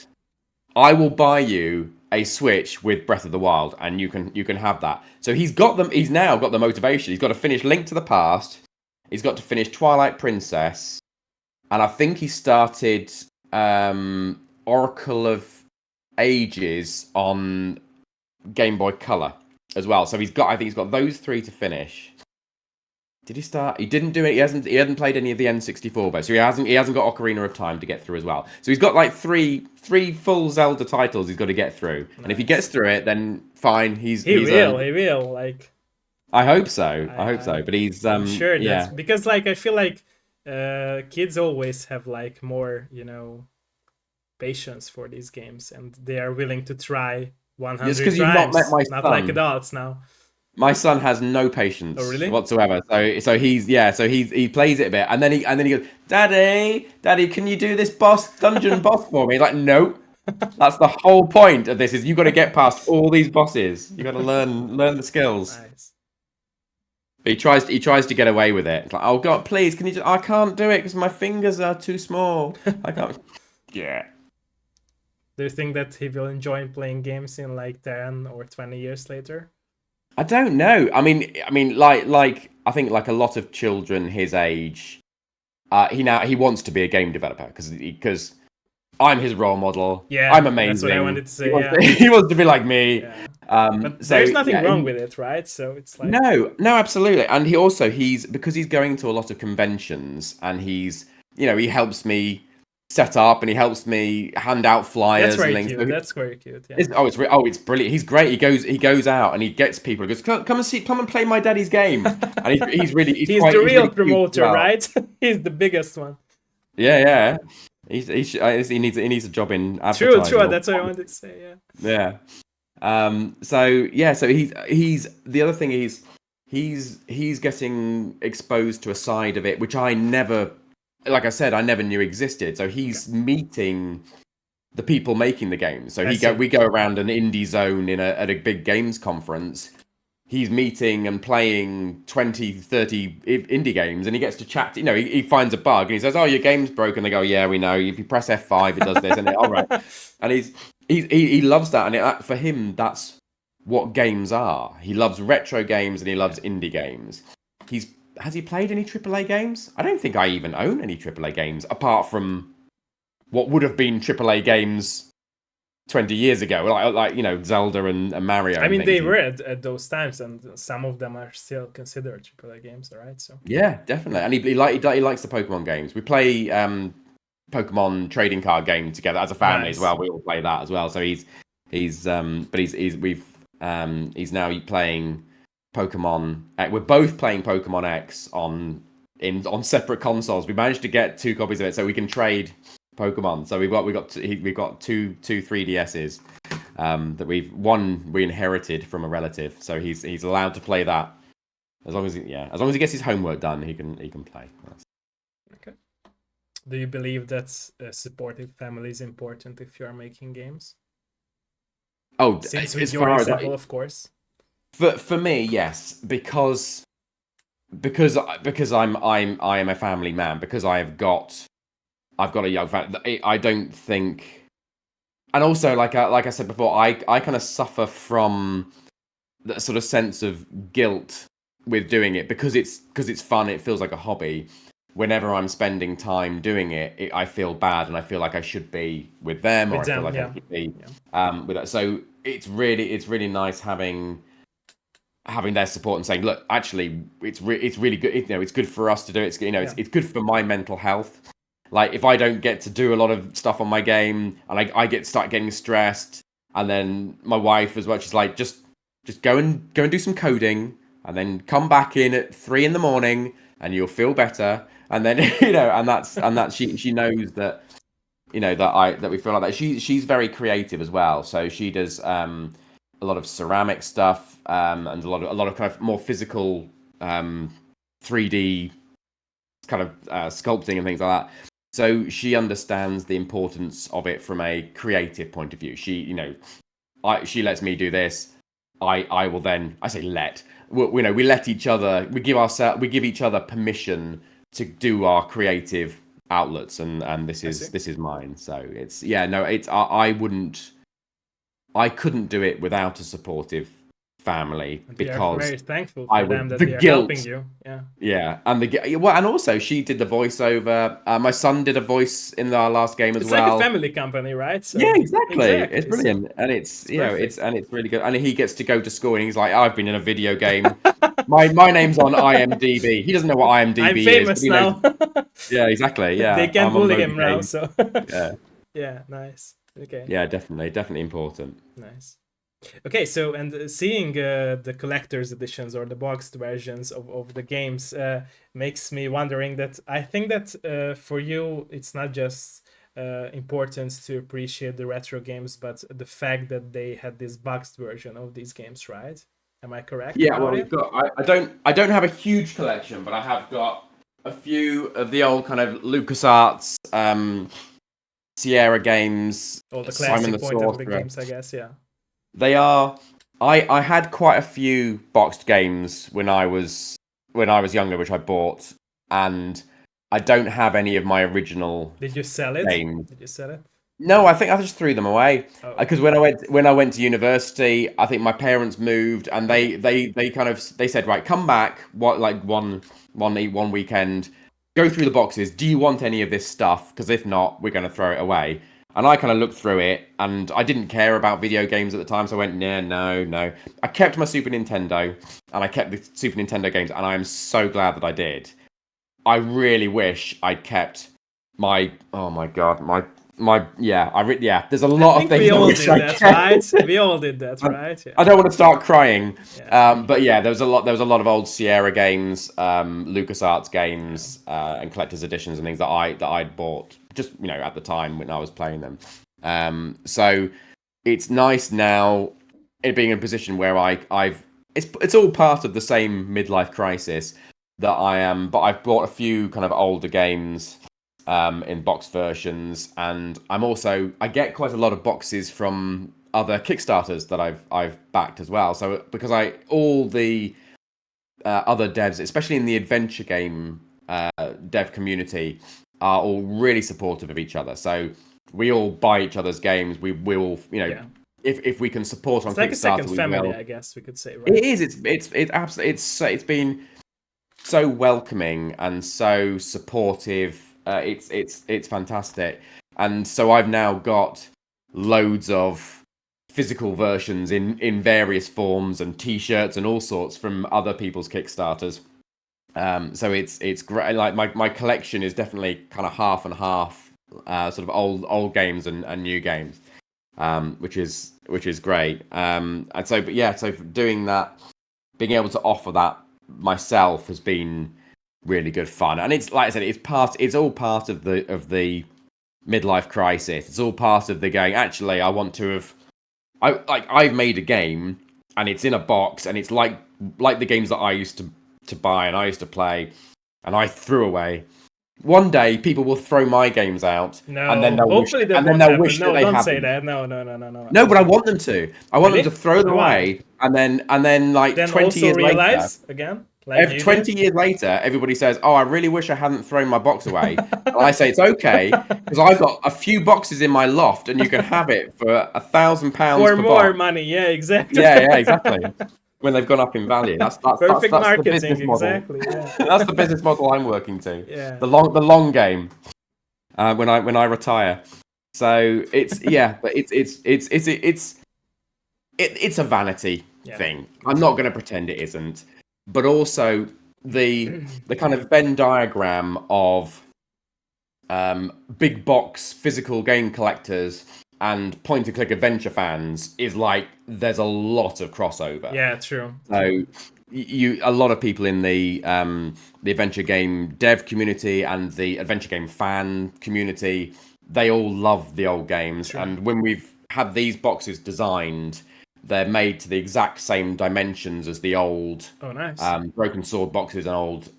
Speaker 2: I will buy you a Switch with Breath of the Wild, and you can have that. So he's got them. He's now got the motivation. He's got to finish Link to the Past. He's got to finish Twilight Princess, and I think he started Oracle of Ages on Game Boy Color as well. So I think he's got those three to finish. Did he start? He didn't do it. He hasn't played any of the N64 bits, so he hasn't got Ocarina of Time to get through as well. So he's got like three full Zelda titles he's got to get through. Nice. And if he gets through it, then fine. He
Speaker 1: will. Like,
Speaker 2: I hope so. I hope so. But
Speaker 1: I'm sure that's because like I feel like kids always have like more patience for these games, and they are willing to try 100 times. Because you've not met my son. Not like adults now.
Speaker 2: My son has no patience whatsoever. So he plays it a bit, and then he goes, Daddy, can you do this dungeon boss for me? Like, no. That's the whole point of this, is you got to get past all these bosses. You got to learn the skills.
Speaker 1: Nice.
Speaker 2: But he tries to get away with it. It's like, oh God, please, can you I can't do it because my fingers are too small. I can't. Yeah.
Speaker 1: Do you think that he will enjoy playing games in like 10 or 20 years later?
Speaker 2: I don't know. I mean, like I think like a lot of children his age, he wants to be a game developer because I'm his role model.
Speaker 1: Yeah,
Speaker 2: I'm amazing.
Speaker 1: That's what I wanted to say.
Speaker 2: He wants to be like me.
Speaker 1: Yeah. But there's nothing wrong with it, right? So it's like
Speaker 2: no, absolutely. And because he's going to a lot of conventions, and he helps me set up, and he helps me hand out flyers.
Speaker 1: That's very
Speaker 2: and
Speaker 1: cute. That's very cute. Yeah.
Speaker 2: It's brilliant. He's great. He goes out and he gets people. He goes, come and play my daddy's game. And he's
Speaker 1: the real promoter, right? He's the biggest one.
Speaker 2: Yeah. He needs a job in advertising.
Speaker 1: True. That's what I wanted to say.
Speaker 2: Yeah. So he's the other thing is he's getting exposed to a side of it which I never. Like I said, I never knew existed. So he's meeting the people making the games. So we go around an indie zone at a big games conference. He's meeting and playing 20, 30 indie games, and he gets to chat. He finds a bug and he says, "Oh, your game's broken." They go, "Yeah, we know. If you press F5, it does this." And all right. And he loves that, and for him, that's what games are. He loves retro games and he loves indie games. Has he played any AAA games? I don't think I even own any AAA games, apart from what would have been AAA games 20 years ago, like Zelda and Mario.
Speaker 1: I mean, they were at those times, and some of them are still considered AAA games, right? So
Speaker 2: yeah, definitely. And he likes the Pokemon games. We play Pokemon trading card game together as a family as well. We all play that as well. So he's now playing Pokemon. We're both playing Pokemon X on separate consoles. We managed to get 2 copies of it so we can trade Pokemon. So we've got two 3DSs that we inherited from a relative. So he's allowed to play that as long as he gets his homework done. He can play.
Speaker 1: Okay. Do you believe that a supportive family is important if you are making games?
Speaker 2: Oh,
Speaker 1: since with your example, of course.
Speaker 2: For me, yes, because I am a family man, because I've got a young family. I don't think, and also like I said before, I kind of suffer from that sort of sense of guilt with doing it because it's fun. It feels like a hobby. Whenever I'm spending time doing it, I feel bad, and I feel like I should be with them, or I feel like I should be with that. So it's really nice having having their support and saying, look, actually, it's really good. It's good for us to do it. It's
Speaker 1: Yeah.
Speaker 2: it's good for my mental health. Like if I don't get to do a lot of stuff on my game and I start getting stressed, and then my wife as well, she's like, just go and do some coding, and then come back in at 3 a.m. and you'll feel better. And then and that's she knows that that we feel like that. She's very creative as well, so she does a lot of ceramic stuff and a lot of kind of more physical 3D kind of sculpting and things like that. So she understands the importance of it from a creative point of view. She she lets me do this. I will then, I say let, we let each other, we give each other permission to do our creative outlets, and this is mine. So it's I couldn't do it without a supportive family, because
Speaker 1: we are very thankful for them that they are
Speaker 2: guilt,
Speaker 1: helping you.
Speaker 2: And also she did the voiceover. My son did a voice in our last game as well.
Speaker 1: It's like a family company, right?
Speaker 2: So, yeah, exactly. It's brilliant, so and it's it's really good. And he gets to go to school, and he's like, I've been in a video game. my name's on IMDb. He doesn't know what IMDb
Speaker 1: I'm famous
Speaker 2: is.
Speaker 1: now.
Speaker 2: Yeah, exactly. Yeah,
Speaker 1: they can't bully him now. So
Speaker 2: yeah,
Speaker 1: nice. Okay.
Speaker 2: Yeah, definitely important.
Speaker 1: Nice. Okay, so and seeing the collector's editions or the boxed versions of the games makes me wondering that I think that for you it's not just important to appreciate the retro games, but the fact that they had this boxed version of these games, right? Am I correct?
Speaker 2: Yeah, well, I don't have a huge collection, but I have got a few of the old kind of LucasArts, Sierra games,
Speaker 1: all the classic point of the games, I guess. Yeah.
Speaker 2: They are. I had quite a few boxed games when I was younger, which I bought, and I don't have any of my original.
Speaker 1: Did you sell it?
Speaker 2: Games.
Speaker 1: Did you sell it?
Speaker 2: No, I think I just threw them away because when I went to university, I think my parents moved, and they said, right, come back, one weekend, go through the boxes. Do you want any of this stuff? Because if not, we're going to throw it away. And I kind of looked through it, and I didn't care about video games at the time, so I went, no. I kept my Super Nintendo, and I kept the Super Nintendo games, and I am so glad that I did. I really wish I'd kept my, oh my god, there's a lot of things
Speaker 1: we all did that, right? We all did that, right?
Speaker 2: Yeah. I don't want to start crying, but yeah, there was a lot of old Sierra games, LucasArts games, and collector's editions and things that I'd bought just at the time when I was playing them. So it's nice now it being in a position where it's all part of the same midlife crisis that I am, but I've bought a few kind of older games in box versions, and I get quite a lot of boxes from other Kickstarters that I've backed as well. So because all the other devs, especially in the adventure game dev community, are all really supportive of each other. So we all buy each other's games. We will, if we can support on Kickstarter,
Speaker 1: like a second family, I guess we could say. Right?
Speaker 2: It is. It's absolutely. It's been so welcoming and so supportive. It's fantastic. And so I've now got loads of physical versions in various forms and T-shirts and all sorts from other people's Kickstarters. So it's great. Like my collection is definitely kind of half and half, sort of old games and new games, which is great. And so doing that, being able to offer that myself has been really good fun. And it's like I said, it's all part of the midlife crisis. It's all part of the going, actually, I want to have I've made a game and it's in a box and it's like the games that I used to buy and I used to play and I threw away. One day people will throw my games out, and then they'll wish that they hadn't.
Speaker 1: Don't say that. No.
Speaker 2: No, but I want them to. I want them to throw them away, and then like
Speaker 1: then
Speaker 2: 20 years later,
Speaker 1: again.
Speaker 2: 20 years later, everybody says, "Oh, I really wish I hadn't thrown my box away." And I say it's okay because I've got a few boxes in my loft, and you can have it for £1,000
Speaker 1: for more money. Yeah, exactly.
Speaker 2: Yeah, exactly. When they've gone up in value, that's
Speaker 1: perfect marketing.
Speaker 2: The business model.
Speaker 1: Exactly. Yeah.
Speaker 2: That's the business model I'm working to.
Speaker 1: Yeah.
Speaker 2: The long game. When I retire, so it's but it's a vanity. thing. I'm not going to pretend it isn't. But also the kind of Venn diagram of big box physical game collectors and point and click adventure fans is like there's a lot of crossover.
Speaker 1: Yeah, true.
Speaker 2: So a lot of people in the adventure game dev community and the adventure game fan community, they all love the old games.
Speaker 1: True.
Speaker 2: And when we've had these boxes designed, they're made to the exact same dimensions as the old Broken Sword boxes and old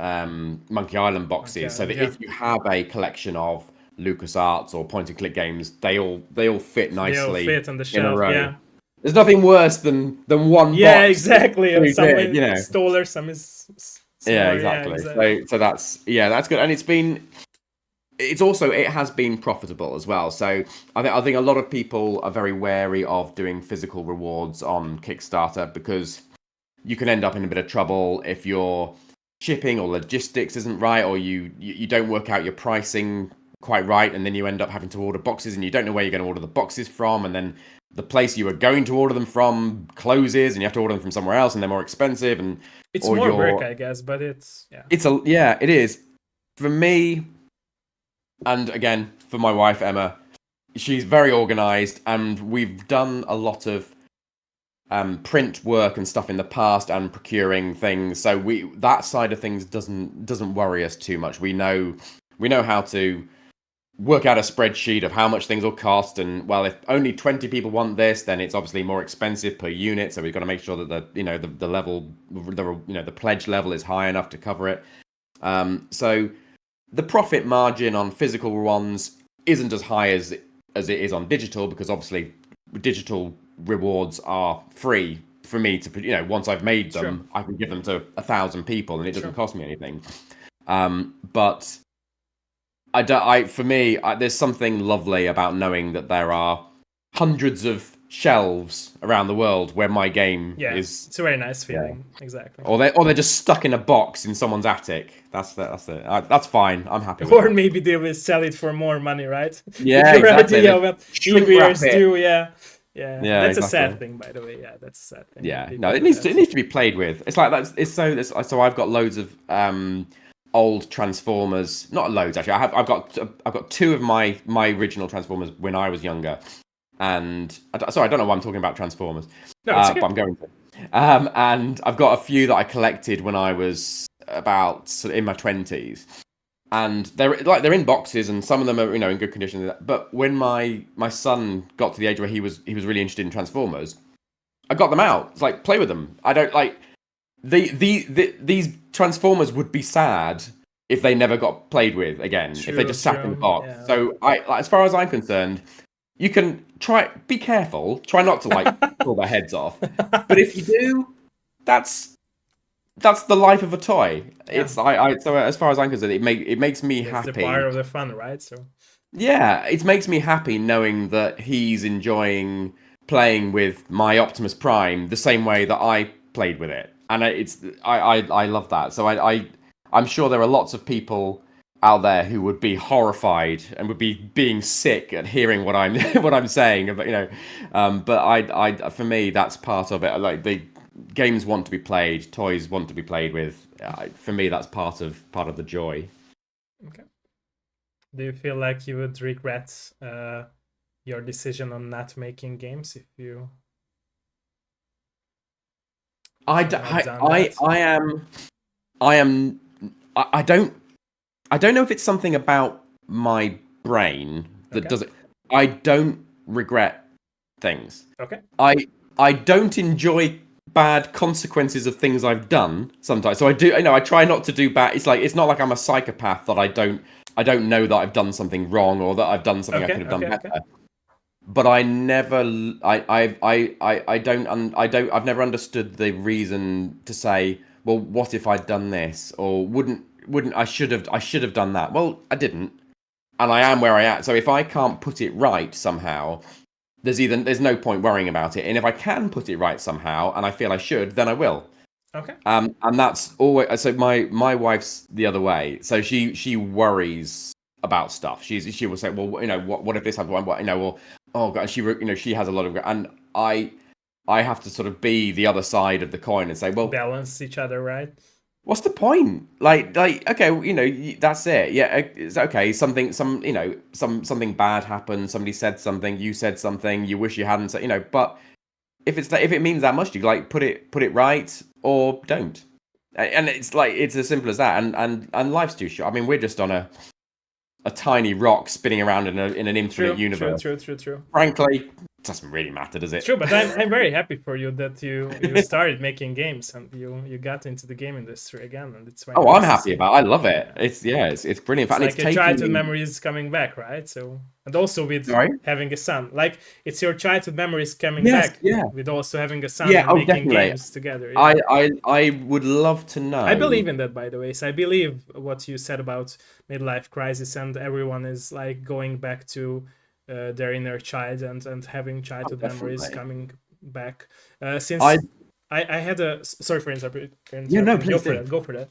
Speaker 2: Monkey Island boxes. So that if you have a collection of LucasArts or point and click games, they all fit nicely.
Speaker 1: They all fit on the shelf. Yeah.
Speaker 2: There's nothing worse than one box.
Speaker 1: Yeah, exactly. Some is taller, some is smaller.
Speaker 2: Yeah, exactly. So that's good, and it has been profitable as well. So I think a lot of people are very wary of doing physical rewards on Kickstarter because you can end up in a bit of trouble if your shipping or logistics isn't right, or you don't work out your pricing quite right, and then you end up having to order boxes and you don't know where you're going to order the boxes from, and then the place you were going to order them from closes and you have to order them from somewhere else and they're more expensive, and
Speaker 1: it's more work, I guess, but it
Speaker 2: is for me. And again, for my wife Emma, she's very organized, and we've done a lot of print work and stuff in the past and procuring things, so that side of things doesn't worry us too much. We know how to work out a spreadsheet of how much things will cost, and well, if only 20 people want this, then it's obviously more expensive per unit, so we've got to make sure that the level, the pledge level is high enough to cover it. So the profit margin on physical ones isn't as high as it is on digital, because obviously digital rewards are free for me to once I've made them, I can give them to 1,000 people and it doesn't cost me anything. But for me, there's something lovely about knowing that there are hundreds of shelves around the world where my game is.
Speaker 1: It's a very nice feeling. Exactly.
Speaker 2: Or they're just stuck in a box in someone's attic. That's it. That's fine. I'm happy with
Speaker 1: or
Speaker 2: that.
Speaker 1: Maybe they will sell it for more money, right?
Speaker 2: Yeah, exactly.
Speaker 1: Idea of what figures do, yeah. That's a sad thing, by the way. Yeah, that's a sad thing.
Speaker 2: Yeah, no, it needs to be played with. It's like that. So I've got loads of old Transformers. Not loads actually. I've got two of my original Transformers when I was younger. And sorry, I don't know why I'm talking about Transformers.
Speaker 1: No, it's okay.
Speaker 2: But I'm going to. And I've got a few that I collected when I was about in my 20s. And they're in boxes, and some of them are in good condition. But when my son got to the age where he was really interested in Transformers, I got them out. It's like, play with them. I don't like these Transformers would be sad if they never got played with again. If they just sat in the box. Yeah. So as far as I'm concerned, you can be careful. Try not to pull their heads off. But if you do, that's the life of a toy. Yeah. So as far as I'm concerned, it makes me happy.
Speaker 1: It's the part of the fun, right? So
Speaker 2: yeah, it makes me happy knowing that he's enjoying playing with my Optimus Prime the same way that I played with it, and I love that. So I'm sure there are lots of people out there who would be horrified and would be being sick at hearing what I'm saying. But but for me, that's part of it. Like the games want to be played, toys want to be played with. For me, that's part of the joy.
Speaker 1: Okay. Do you feel like you would regret your decision on not making games if you? I
Speaker 2: don't know if it's something about my brain that does it. I don't regret things.
Speaker 1: Okay.
Speaker 2: I don't enjoy bad consequences of things I've done sometimes. So I try not to do bad. It's not like I'm a psychopath that I don't know that I've done something wrong or that I've done something I could have done better. Okay. But I've never understood the reason to say, well, what if I'd done this, or wouldn't I should have done that. Well, I didn't, and I am where I am. So if I can't put it right somehow, there's no point worrying about it. And if I can put it right somehow, and I feel I should, then I will.
Speaker 1: Okay.
Speaker 2: And that's always so. My wife's the other way. So she worries about stuff. She will say, well, what if this happened? What, or oh god, she has a lot of, and I have to sort of be the other side of the coin and say, well,
Speaker 1: balance each other, right?
Speaker 2: what's the point? Like, okay, that's it. Yeah, it's okay. Something bad happened. Somebody said something. You said something. You wish you hadn't said, But if if it means that much, you like put it right or don't. And it's like it's as simple as that. And life's too short. I mean, we're just on a tiny rock spinning around in an infinite universe.
Speaker 1: True.
Speaker 2: Frankly, it doesn't really matter, does it?
Speaker 1: True, but I'm very happy for you that you started making games and you got into the game industry again, and it's
Speaker 2: nice. I'm happy about it. I love it. It's brilliant.
Speaker 1: It's like your childhood memories coming back, right? So, and also with having a son, like it's your childhood memories coming back.
Speaker 2: Yeah.
Speaker 1: With also having a son and making games together.
Speaker 2: Yeah. I would love to know.
Speaker 1: I believe in that, by the way. So I believe what you said about midlife crisis, and everyone is like going back to their inner child and having childhood memories coming back. Since I had a sorry for interrupting.
Speaker 2: Yeah, no, please
Speaker 1: go for that.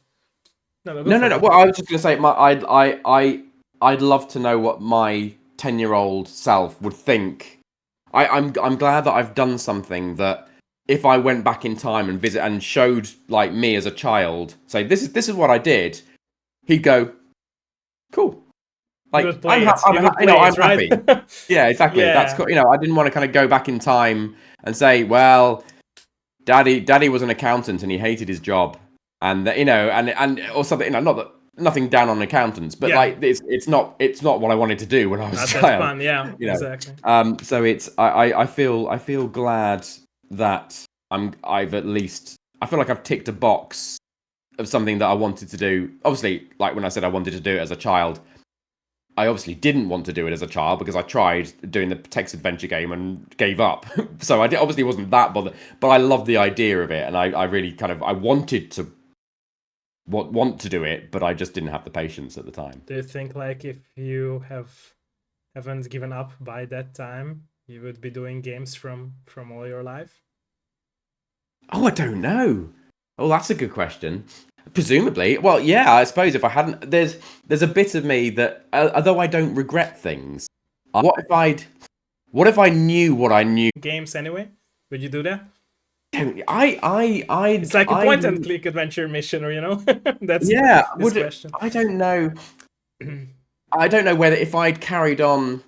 Speaker 2: No. Well, I was just gonna say, I'd love to know what my 10-year-old self would think. I'm glad that I've done something that if I went back in time and visit and showed like me as a child, say this is what I did, he'd go, cool. Like I'm happy. Yeah, exactly. Yeah. That's cool. I didn't want to kind of go back in time and say, well, Daddy was an accountant and he hated his job, and and or something. Not that nothing down on accountants, but like it's not what I wanted to do when I was a child.
Speaker 1: That's fun, yeah, exactly.
Speaker 2: So it's I feel glad that I've at least I feel like I've ticked a box of something that I wanted to do. Obviously, like when I said I wanted to do it as a child, I obviously didn't want to do it as a child because I tried doing the text adventure game and gave up. So obviously wasn't that bothered, but I loved the idea of it, and I really I wanted to want to do it, but I just didn't have the patience at the time.
Speaker 1: Do you think like if you haven't given up by that time, you would be doing games from all your life?
Speaker 2: Oh, I don't know. Oh, that's a good question. Presumably. Well, yeah, I suppose if I hadn't... There's a bit of me that, although I don't regret things, what if I knew what I knew?
Speaker 1: Games anyway? Would you do that?
Speaker 2: It's
Speaker 1: like a point and click adventure mission, or that's this question.
Speaker 2: I don't know. I don't know whether if I'd carried on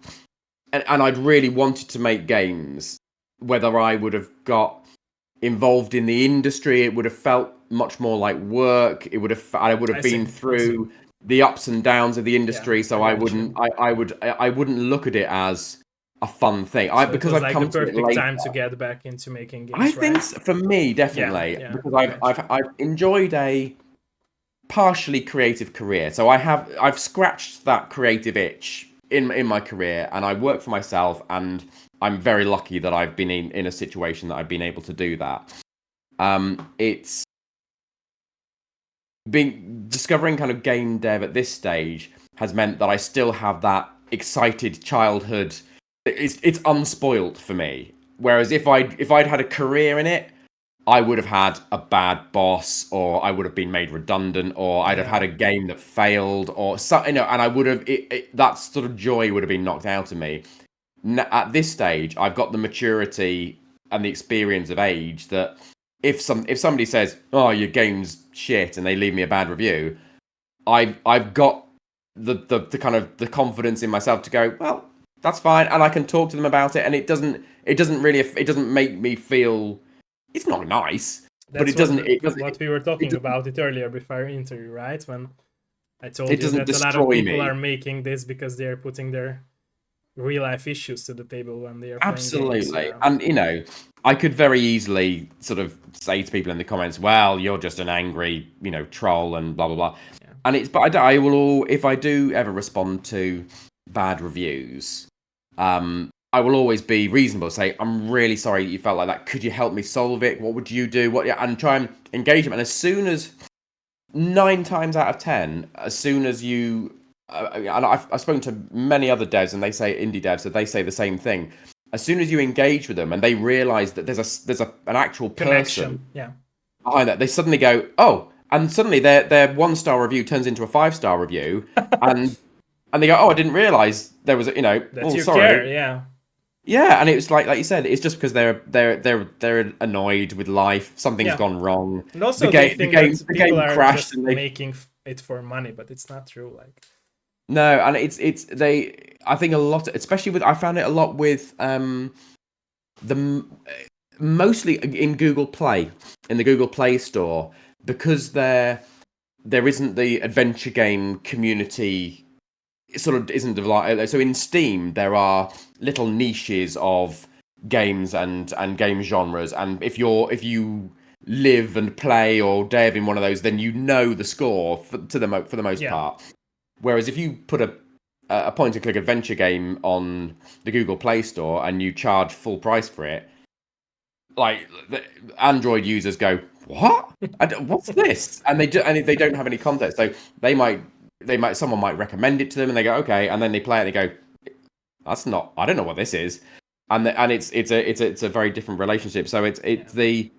Speaker 2: and I'd really wanted to make games, whether I would have got involved in the industry. It would have felt much more like work. I would have been through the ups and downs of the industry, so I wouldn't look at it as a fun thing. Because I've come to it later.
Speaker 1: Perfect time to get back into making games.
Speaker 2: I think for me, definitely, because I've enjoyed a partially creative career. So I've scratched that creative itch in my career, and I work for myself, and I'm very lucky that I've been in a situation that I've been able to do that. It's discovering kind of game dev at this stage has meant that I still have that excited childhood. It's unspoilt for me. Whereas if I'd had a career in it, I would have had a bad boss, or I would have been made redundant, or I'd have had a game that failed, or and I would have that sort of joy would have been knocked out of me. At this stage, I've got the maturity and the experience of age that if somebody says, "Oh, your game's shit," and they leave me a bad review, I've got the kind of the confidence in myself to go, well, that's fine, and I can talk to them about it, and it doesn't make me feel. It's not nice, but it doesn't.
Speaker 1: What we were talking about it earlier before our interview, right? When I told you that a lot of people are making this because they're putting their real life issues to the table when they are
Speaker 2: absolutely
Speaker 1: playing games,
Speaker 2: and I could very easily sort of say to people in the comments, well, you're just an angry troll and blah blah blah, but I will if I do ever respond to bad reviews, I will always be reasonable, say, I'm really sorry you felt like that, could you help me solve it, what would you do, and try and engage them. And as soon as 9 times out of 10, as soon as you and I've spoken to many other devs, and they say indie devs, so they say the same thing. As soon as you engage with them and they realize that there's an actual person behind that, they suddenly go, oh, and suddenly their 1-star review turns into a 5-star review, and they go, oh, I didn't realize there was
Speaker 1: that you
Speaker 2: sorry.
Speaker 1: care,
Speaker 2: Yeah, and it was like you said, it's just because they're annoyed with life. Something's
Speaker 1: Yeah,
Speaker 2: gone wrong.
Speaker 1: and also they think that
Speaker 2: The
Speaker 1: people
Speaker 2: game
Speaker 1: are
Speaker 2: crashed,
Speaker 1: just
Speaker 2: and they
Speaker 1: making it for money, but it's not true. Like,
Speaker 2: no, and it's they. I think a lot, especially with I found it a lot with the mostly in Google Play, in the Google Play Store, because there isn't the adventure game community. It sort of isn't like so in Steam there are little niches of games and game genres, and if you live and play or dev in one of those, then you know the score for the most
Speaker 1: yeah,
Speaker 2: part. Whereas if you put a point and click adventure game on the Google Play Store and you charge full price for it, like the Android users go, "What? What's this?" And and they don't have any context. So they might someone might recommend it to them, and they go, "Okay," and then they play it, and they go, "That's not. I don't know what this is." And it's a very different relationship. So
Speaker 1: yeah.
Speaker 2: it's the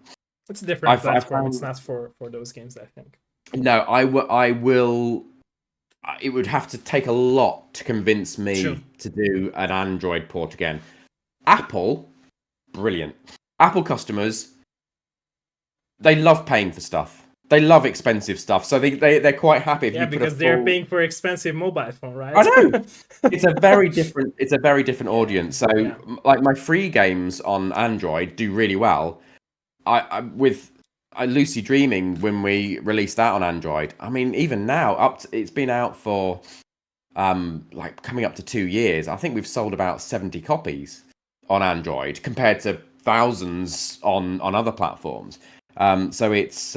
Speaker 1: It's a different
Speaker 2: I
Speaker 1: platform. It's
Speaker 2: found
Speaker 1: not for those games, I think.
Speaker 2: no, I will. It would have to take a lot to convince
Speaker 1: True.
Speaker 2: me to do an Android port again. Apple, brilliant. Apple customers, they love paying for stuff. They love expensive stuff, so they're quite happy if
Speaker 1: Yeah,
Speaker 2: you put a
Speaker 1: because they're
Speaker 2: full.
Speaker 1: paying for expensive mobile phone,
Speaker 2: I
Speaker 1: right?
Speaker 2: know it's a very different
Speaker 1: Yeah,
Speaker 2: audience. So,
Speaker 1: yeah.
Speaker 2: like my free games on Android do really well. I with Lucy Dreaming when we released that on Android. I mean, even now, it's been out for like coming up to 2 years. I think we've sold about 70 copies on Android compared to thousands on other platforms. So it's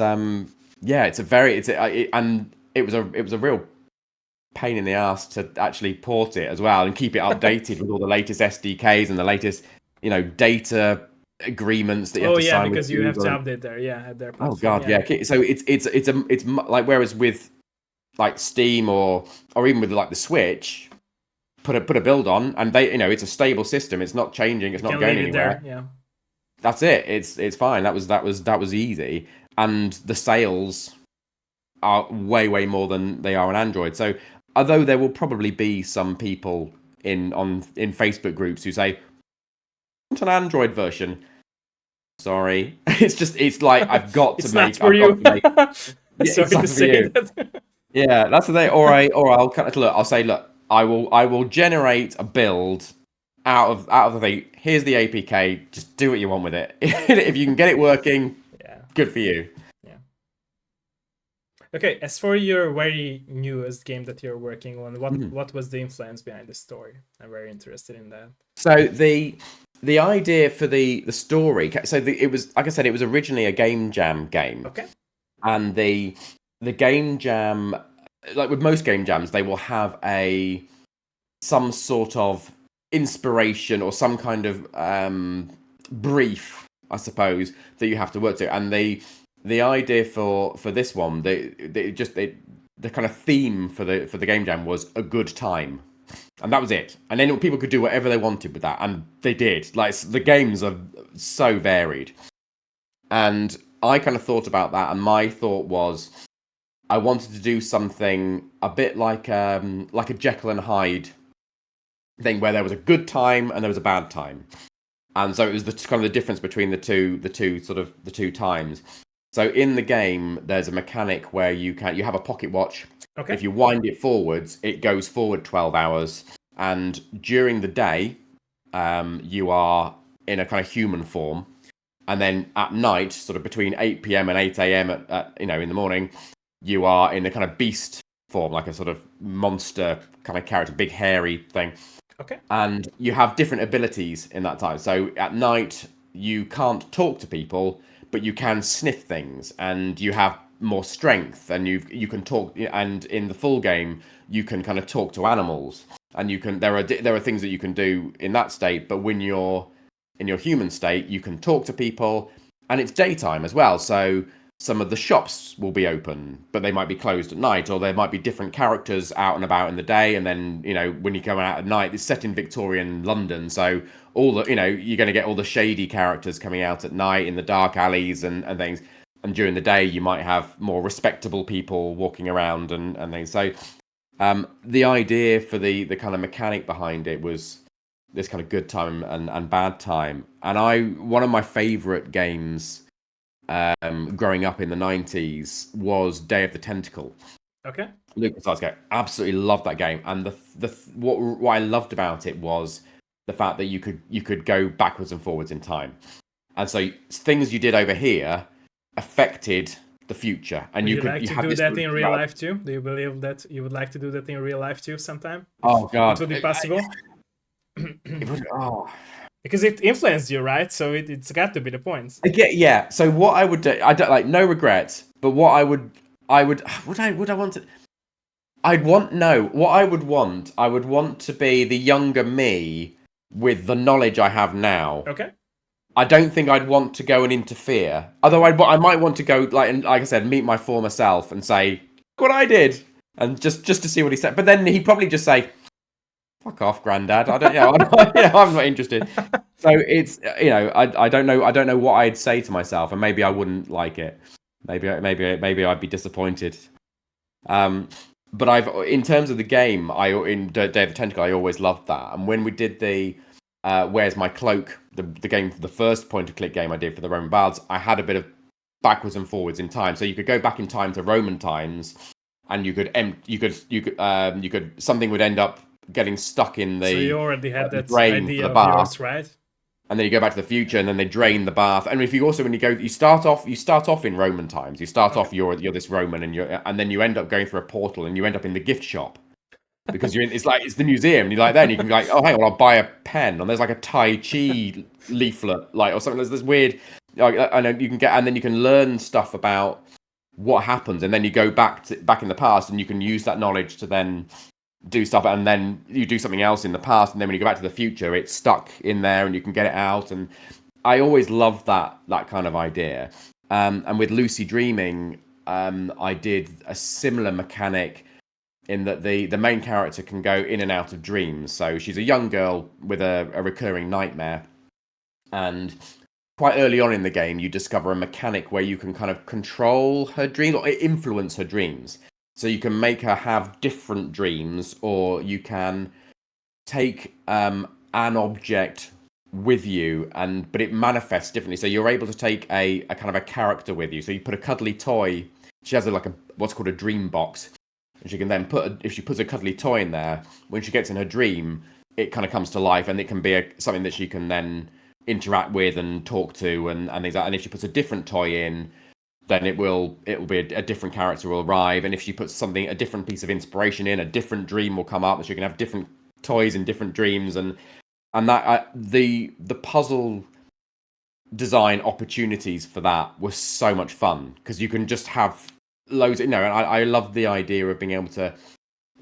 Speaker 2: yeah, it's a very and it was a real pain in the ass to actually port it as well and keep it updated with all the latest SDKs and the latest data agreements that you have
Speaker 1: Oh
Speaker 2: to
Speaker 1: yeah,
Speaker 2: sign with
Speaker 1: because you have to
Speaker 2: Google. And,
Speaker 1: update there. Yeah, at their
Speaker 2: oh
Speaker 1: platform.
Speaker 2: god,
Speaker 1: Yeah,
Speaker 2: yeah. So like whereas with like Steam or even with like the Switch, put a build on, and they it's a stable system. It's not changing.
Speaker 1: you
Speaker 2: It's not
Speaker 1: can
Speaker 2: going
Speaker 1: leave it
Speaker 2: anywhere.
Speaker 1: there. Yeah,
Speaker 2: That's it. It's fine. That was easy, and the sales are way more than they are on Android. So although there will probably be some people in Facebook groups who say want an Android version, sorry, it's like
Speaker 1: it's not for
Speaker 2: I've got
Speaker 1: you.
Speaker 2: to make yeah,
Speaker 1: Sorry to
Speaker 2: exactly for
Speaker 1: say
Speaker 2: you.
Speaker 1: that.
Speaker 2: Yeah, that's the thing. Or I'll kind of look. I'll say, look, I will generate a build out of the thing. Here's the APK. Just do what you want with it. If you can get it working,
Speaker 1: Yeah,
Speaker 2: good for you.
Speaker 1: yeah. Okay, as for your very newest game that you're working on,
Speaker 2: Mhm.
Speaker 1: what was the influence behind the story? I'm very interested in that.
Speaker 2: So the idea for the story. So it was like I said, it was originally a game jam game,
Speaker 1: Okay.
Speaker 2: and the game jam, like with most game jams, they will have a some sort of inspiration or some kind of brief, I suppose, that you have to work to. And the idea for this one, the kind of theme for the game jam was a good time, and that was it. And then people could do whatever they wanted with that, and they did. Like the games are so varied, and I kind of thought about that, and my thought was I wanted to do something a bit like a Jekyll and Hyde thing where there was a good time and there was a bad time, and so it was the kind of the difference between the two times. So in the game, there's a mechanic where you have a pocket watch.
Speaker 1: Okay.
Speaker 2: If you wind it forwards, it goes forward 12 hours, and during the day, you are in a kind of human form, and then at night, sort of between 8 p.m. and 8 a.m. In the morning, you are in a kind of beast form, like a sort of monster kind of character, big hairy thing,
Speaker 1: Okay.
Speaker 2: and you have different abilities in that time. So at night you can't talk to people, but you can sniff things, and you have more strength, and you can talk. And in the full game, you can kind of talk to animals, and you can there are things that you can do in that state. But when you're in your human state, you can talk to people, and it's daytime as well. So some of the shops will be open, but they might be closed at night, or there might be different characters out and about in the day. And then, when you go out at night, it's set in Victorian London. So you're going to get all the shady characters coming out at night in the dark alleys and things. And during the day, you might have more respectable people walking around and things. So the idea for the kind of mechanic behind it was this kind of good time and bad time. And one of my favorite games growing up in the 90s was Day of the Tentacle.
Speaker 1: Okay.
Speaker 2: LucasArts game. Absolutely loved that game. And what I loved about it was the fact that you could go backwards and forwards in time. And so things you did over here affected the future. And
Speaker 1: Would
Speaker 2: you
Speaker 1: you
Speaker 2: could
Speaker 1: like
Speaker 2: you
Speaker 1: to
Speaker 2: have
Speaker 1: do
Speaker 2: this
Speaker 1: that in real life too? Do you believe that you would like to do that in real life too sometime?
Speaker 2: Oh God.
Speaker 1: It would be possible.
Speaker 2: It would, oh.
Speaker 1: Because it influenced you, right? So it's got to be the point.
Speaker 2: Yeah. So what I would do, I don't like no regrets, but what I would I want to I'd want no. What I would want to be the younger me with the knowledge I have now.
Speaker 1: Okay.
Speaker 2: I don't think I'd want to go and interfere. Although I might want to go, like I said, meet my former self and say, "Look what I did," and just to see what he said. But then he'd probably just say, "Fuck off, Granddad. I don't, I'm not interested." So it's, I don't know what I'd say to myself, and maybe I wouldn't like it. Maybe I'd be disappointed. But in terms of the game, in Day of the Tentacle, I always loved that. And when we did the Where's My Cloak, the game, the first point-and-click game I did for the Roman Ballads, I had a bit of backwards and forwards in time. So you could go back in time to Roman times, and you could something would end up getting stuck in the.
Speaker 1: So you already had that
Speaker 2: drain
Speaker 1: idea
Speaker 2: of
Speaker 1: of
Speaker 2: the bath,
Speaker 1: yours, right?
Speaker 2: and then you go back to the future, and then they drain the bath. And if you also, when you start off in Roman times. You start off you're this Roman, and then you end up going through a portal, and you end up in the gift shop. Because it's the museum, and you're like there, and you can be like, oh, hang on, I'll buy a pen, and there's like a Tai Chi leaflet, like, or something. There's this weird, like, I know you can get, and then you can learn stuff about what happens, and then you go back in the past, and you can use that knowledge to then do stuff, and then you do something else in the past, and then when you go back to the future, it's stuck in there, and you can get it out. And I always loved that kind of idea. And with Lucid Dreaming, I did a similar mechanic, in that the main character can go in and out of dreams. So she's a young girl with a recurring nightmare, and quite early on in the game, you discover a mechanic where you can kind of control her dreams or influence her dreams. So you can make her have different dreams, or you can take an object with you, but it manifests differently. So you're able to take a kind of a character with you. So you put a cuddly toy. She has what's called a dream box. And she can then if she puts a cuddly toy in there, when she gets in her dream, it kind of comes to life, and it can be something that she can then interact with and talk to, and things like that. And if she puts a different toy in, then it will be a different character will arrive. And if she puts a different piece of inspiration in, a different dream will come up, and she can have different toys in different dreams. And that the puzzle design opportunities for that were so much fun, because you can just have loads. And I love the idea of being able to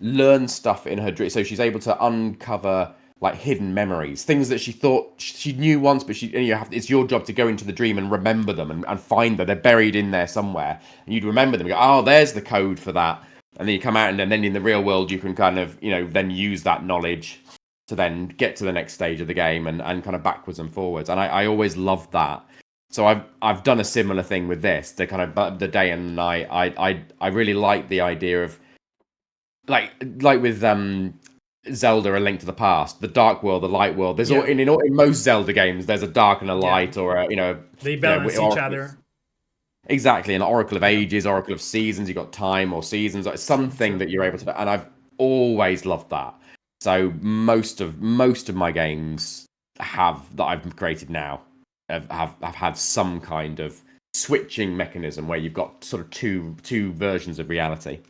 Speaker 2: learn stuff in her dream. So she's able to uncover like hidden memories, things that she thought she knew once, but it's your job to go into the dream and remember them and find them. They're buried in there somewhere, and you'd remember them. You go, oh, there's the code for that. And then you come out, and then in the real world, you can kind of, then use that knowledge to then get to the next stage of the game, and kind of backwards and forwards. And I always loved that. So I've done a similar thing with this, the kind of the day and night. I really like the idea of like with Zelda: A Link to the Past, the dark world, the light world. There's in most Zelda games, there's a dark and a light, or
Speaker 1: they balance each other.
Speaker 2: Exactly, an Oracle of Ages, Oracle of Seasons. You got time or seasons, like something that you're able to. And I've always loved that. So most of my games that I've created now have had some kind of switching mechanism where you've got sort of two versions of reality.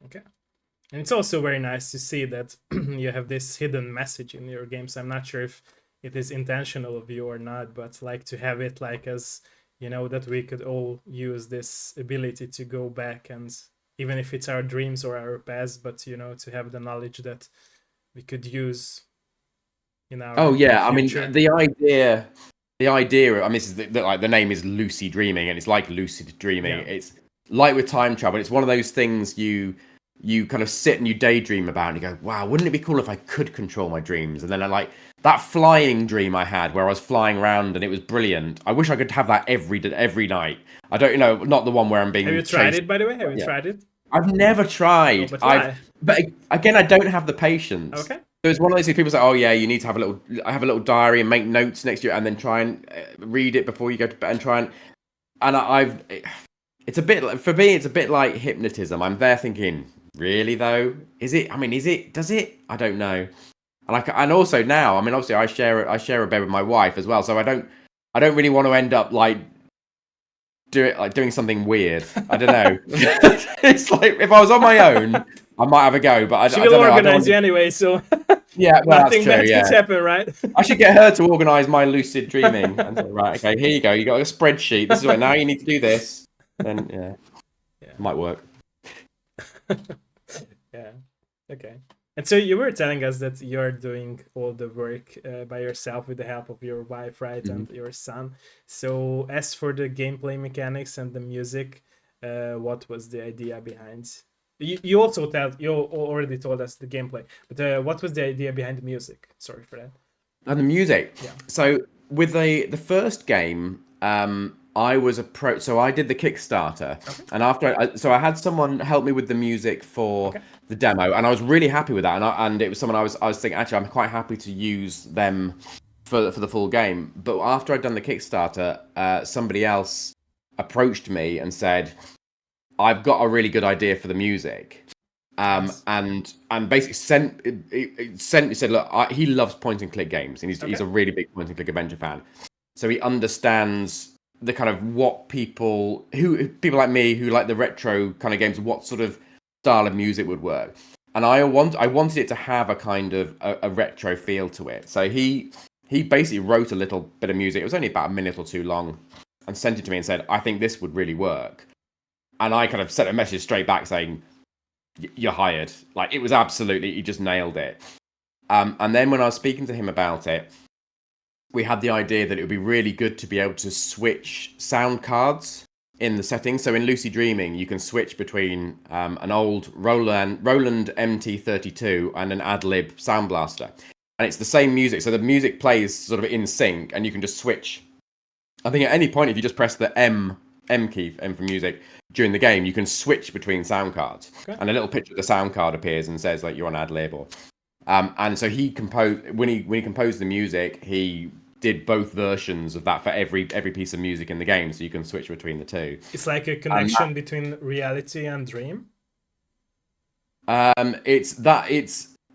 Speaker 1: Okay. And it's also very nice to see that you have this hidden message in your games. I'm not sure if it is intentional of you or not, but like to have it like as, that we could all use this ability to go back, and even if it's our dreams or our past, but, to have the knowledge that we could use in our future.
Speaker 2: I mean, the idea, I mean, this is like the name is Lucid Dreaming, and it's like lucid dreaming. Yeah. It's like with time travel. It's one of those things you kind of sit and you daydream about, and you go, wow, wouldn't it be cool if I could control my dreams? And then I like that flying dream I had where I was flying around and it was brilliant. I wish I could have that every night. I don't, not the one where I'm being
Speaker 1: Have you tried it, by the way? Have you tried it?
Speaker 2: I've never tried.
Speaker 1: Oh,
Speaker 2: but again, I don't have the patience.
Speaker 1: Okay.
Speaker 2: So it's one of those things people say, "Oh yeah, you need to have a little diary and make notes next to it, and then try and read it before you go to bed and try and I've it's a bit like, for me, it's a bit like hypnotism. I'm there thinking, really though, is it? I mean, is it? Does it? I don't know. And also now, I mean, obviously, I share a bed with my wife as well, so I don't really want to end up like doing something weird. I don't know. It's like if I was on my own, I might have a go, but
Speaker 1: She
Speaker 2: I
Speaker 1: will
Speaker 2: don't know. I don't
Speaker 1: organize
Speaker 2: want
Speaker 1: you
Speaker 2: to.
Speaker 1: anyway, so
Speaker 2: Yeah, well, that's
Speaker 1: nothing
Speaker 2: true.
Speaker 1: bad
Speaker 2: Yeah,
Speaker 1: could happen, right?
Speaker 2: I should get her to organise my lucid dreaming and say, right, okay, here you go. You got a spreadsheet. This is what now you need to do this. Then yeah,
Speaker 1: Yeah.
Speaker 2: might work.
Speaker 1: Yeah. Okay. And so you were telling us that you're doing all the work by yourself with the help of your wife, right,
Speaker 2: Mm-hmm.
Speaker 1: and your son. So as for the gameplay mechanics and the music, what was the idea behind? You also you already told us the gameplay, but what was the idea behind the music? Sorry for that.
Speaker 2: And the music.
Speaker 1: Yeah.
Speaker 2: So with the first game, I was so I did the Kickstarter,
Speaker 1: Okay.
Speaker 2: and so I had someone help me with the music for
Speaker 1: Okay.
Speaker 2: the demo, and I was really happy with that. And it was someone I was thinking actually I'm quite happy to use them for the full game. But after I'd done the Kickstarter, somebody else approached me and said, "I've got a really good idea for the music."
Speaker 1: Nice.
Speaker 2: And basically said, look, he loves point and click games, and he's
Speaker 1: Okay.
Speaker 2: a really big point and click adventure fan. So he understands the kind of what people like me who like the retro kind of games, what sort of style of music would work. And I wanted it to have a kind of a retro feel to it. So he basically wrote a little bit of music. It was only about a minute or two long, and sent it to me and said, I think this would really work. And I kind of sent a message straight back saying, you're hired. Like, it was absolutely, he just nailed it. And then when I was speaking to him about it, we had the idea that it would be really good to be able to switch sound cards in the settings. So in Lucid Dreaming, you can switch between an old Roland MT32 and an Adlib Sound Blaster. And it's the same music. So the music plays sort of in sync, and you can just switch. I think at any point, if you just press the M key, M for music, during the game, you can switch between sound cards.
Speaker 1: Okay.
Speaker 2: And a little picture of the sound card appears and says like you're on Adlib or and so he composed when he composed the music, he did both versions of that for every piece of music in the game, so you can switch between the two.
Speaker 1: It's like a connection between reality and dream.
Speaker 2: It's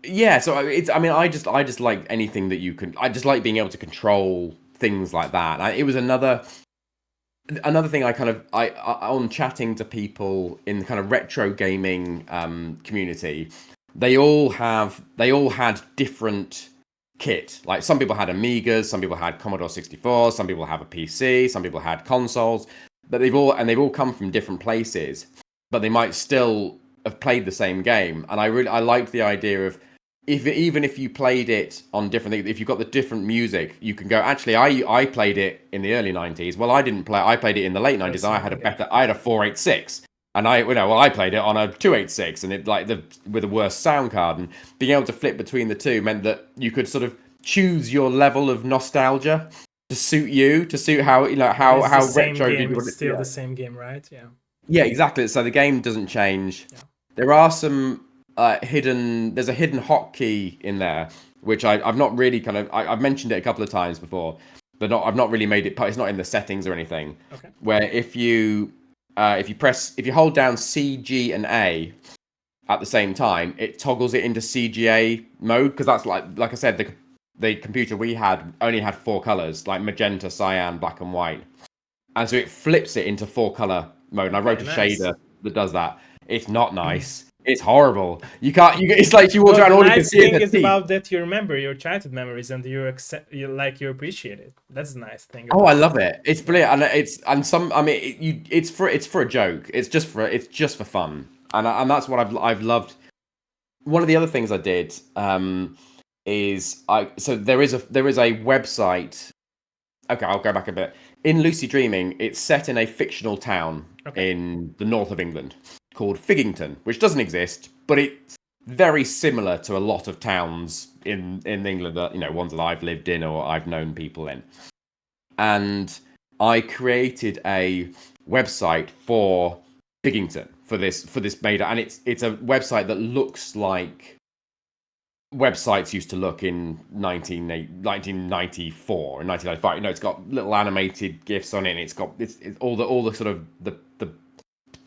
Speaker 2: yeah. So it's I mean I just like anything that you can. I just like being able to control things like that. It was another thing I kind of I on chatting to people in the kind of retro gaming community. They all had different kit. Like some people had Amigas, some people had Commodore 64, some people have a PC, some people had consoles, but they've all come from different places, but they might still have played the same game. And I liked the idea of even if you played it on different things, if you've got the different music, you can go, actually, I played it in the early 90s. Well, I played it in the late 90s. I had a 486. And I played it on a 286, and it with a worse sound card, and being able to flip between the two meant that you could sort of choose your level of nostalgia to suit how how retro
Speaker 1: game.
Speaker 2: you want
Speaker 1: It's
Speaker 2: it.
Speaker 1: still the same game, right? Yeah.
Speaker 2: Yeah, exactly. So the game doesn't change.
Speaker 1: Yeah.
Speaker 2: There are some there's a hidden hotkey in there, which I've not really I've mentioned it a couple of times before, but I've not really made it. It's not in the settings or anything.
Speaker 1: Okay.
Speaker 2: Where if you hold down C, G, and A at the same time, it toggles it into CGA mode, because that's like I said, the computer we had only had 4 colors, like magenta, cyan, black, and white, and so it flips it into 4 color mode. And I wrote a shader that does that. It's not nice. It's horrible. It's like you walk around, all you can see is the
Speaker 1: thing is
Speaker 2: teeth.
Speaker 1: about that you remember your childhood memories and you appreciate it. That's the nice thing.
Speaker 2: Oh, I love it. It's brilliant, and it's for a joke. It's just for fun, and that's what I've loved. One of the other things I did is there is a website. Okay, I'll go back a bit. In Lucid Dreaming, it's set in a fictional town in the north of England called Figgington, which doesn't exist, but it's very similar to a lot of towns in England that, ones that I've lived in or I've known people in. And I created a website for Figgington for this made, and it's a website that looks like websites used to look in 1994 and 1995. You know, it's got little animated GIFs on it, and it's all the sort of the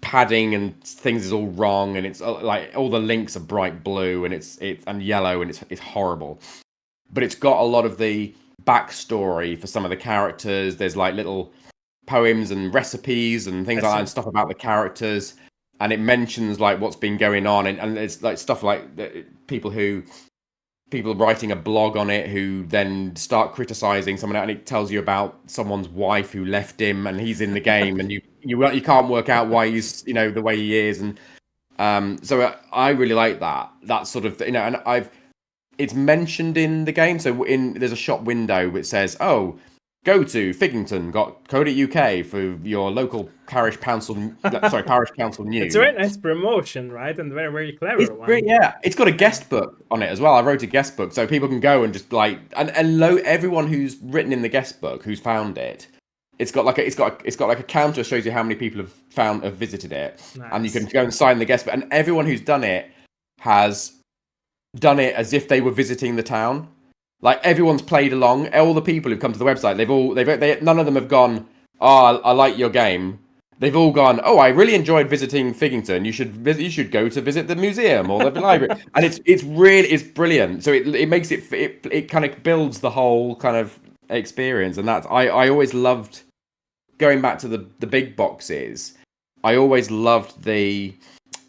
Speaker 2: padding and things is all wrong, and it's like all the links are bright blue and it's and yellow, and it's horrible. But it's got a lot of the backstory for some of the characters. There's like little poems and recipes and things like that, and stuff about the characters, and it mentions like what's been going on, and it's like stuff like people writing a blog on it who then start criticizing someone, and it tells you about someone's wife who left him, and he's in the game, and you can't work out why he's, you know, the way he is. And so I really like that sort of, you know, and it's mentioned in the game. So there's a shop window which says, oh, go to figington.co.uk for your local parish council news.
Speaker 1: It's a very nice promotion, right? And very, very clever
Speaker 2: It's
Speaker 1: one.
Speaker 2: great, yeah. It's got a guest book on it as well. I wrote a guest book, so people can go and just like everyone who's written in the guest book who's found it. It's got like a counter that shows you how many people have visited it,
Speaker 1: Nice.
Speaker 2: and you can go and sign the guest book. And everyone who's done it has done it as if they were visiting the town. Like everyone's played along. All the people who've come to the website, none of them have gone, oh, I like your game. They've all gone, oh, I really enjoyed visiting Figington. You should go to visit the museum or the library. And it's brilliant. So it makes it kind of builds the whole kind of experience. And that's I always loved going back to the big boxes. I always loved the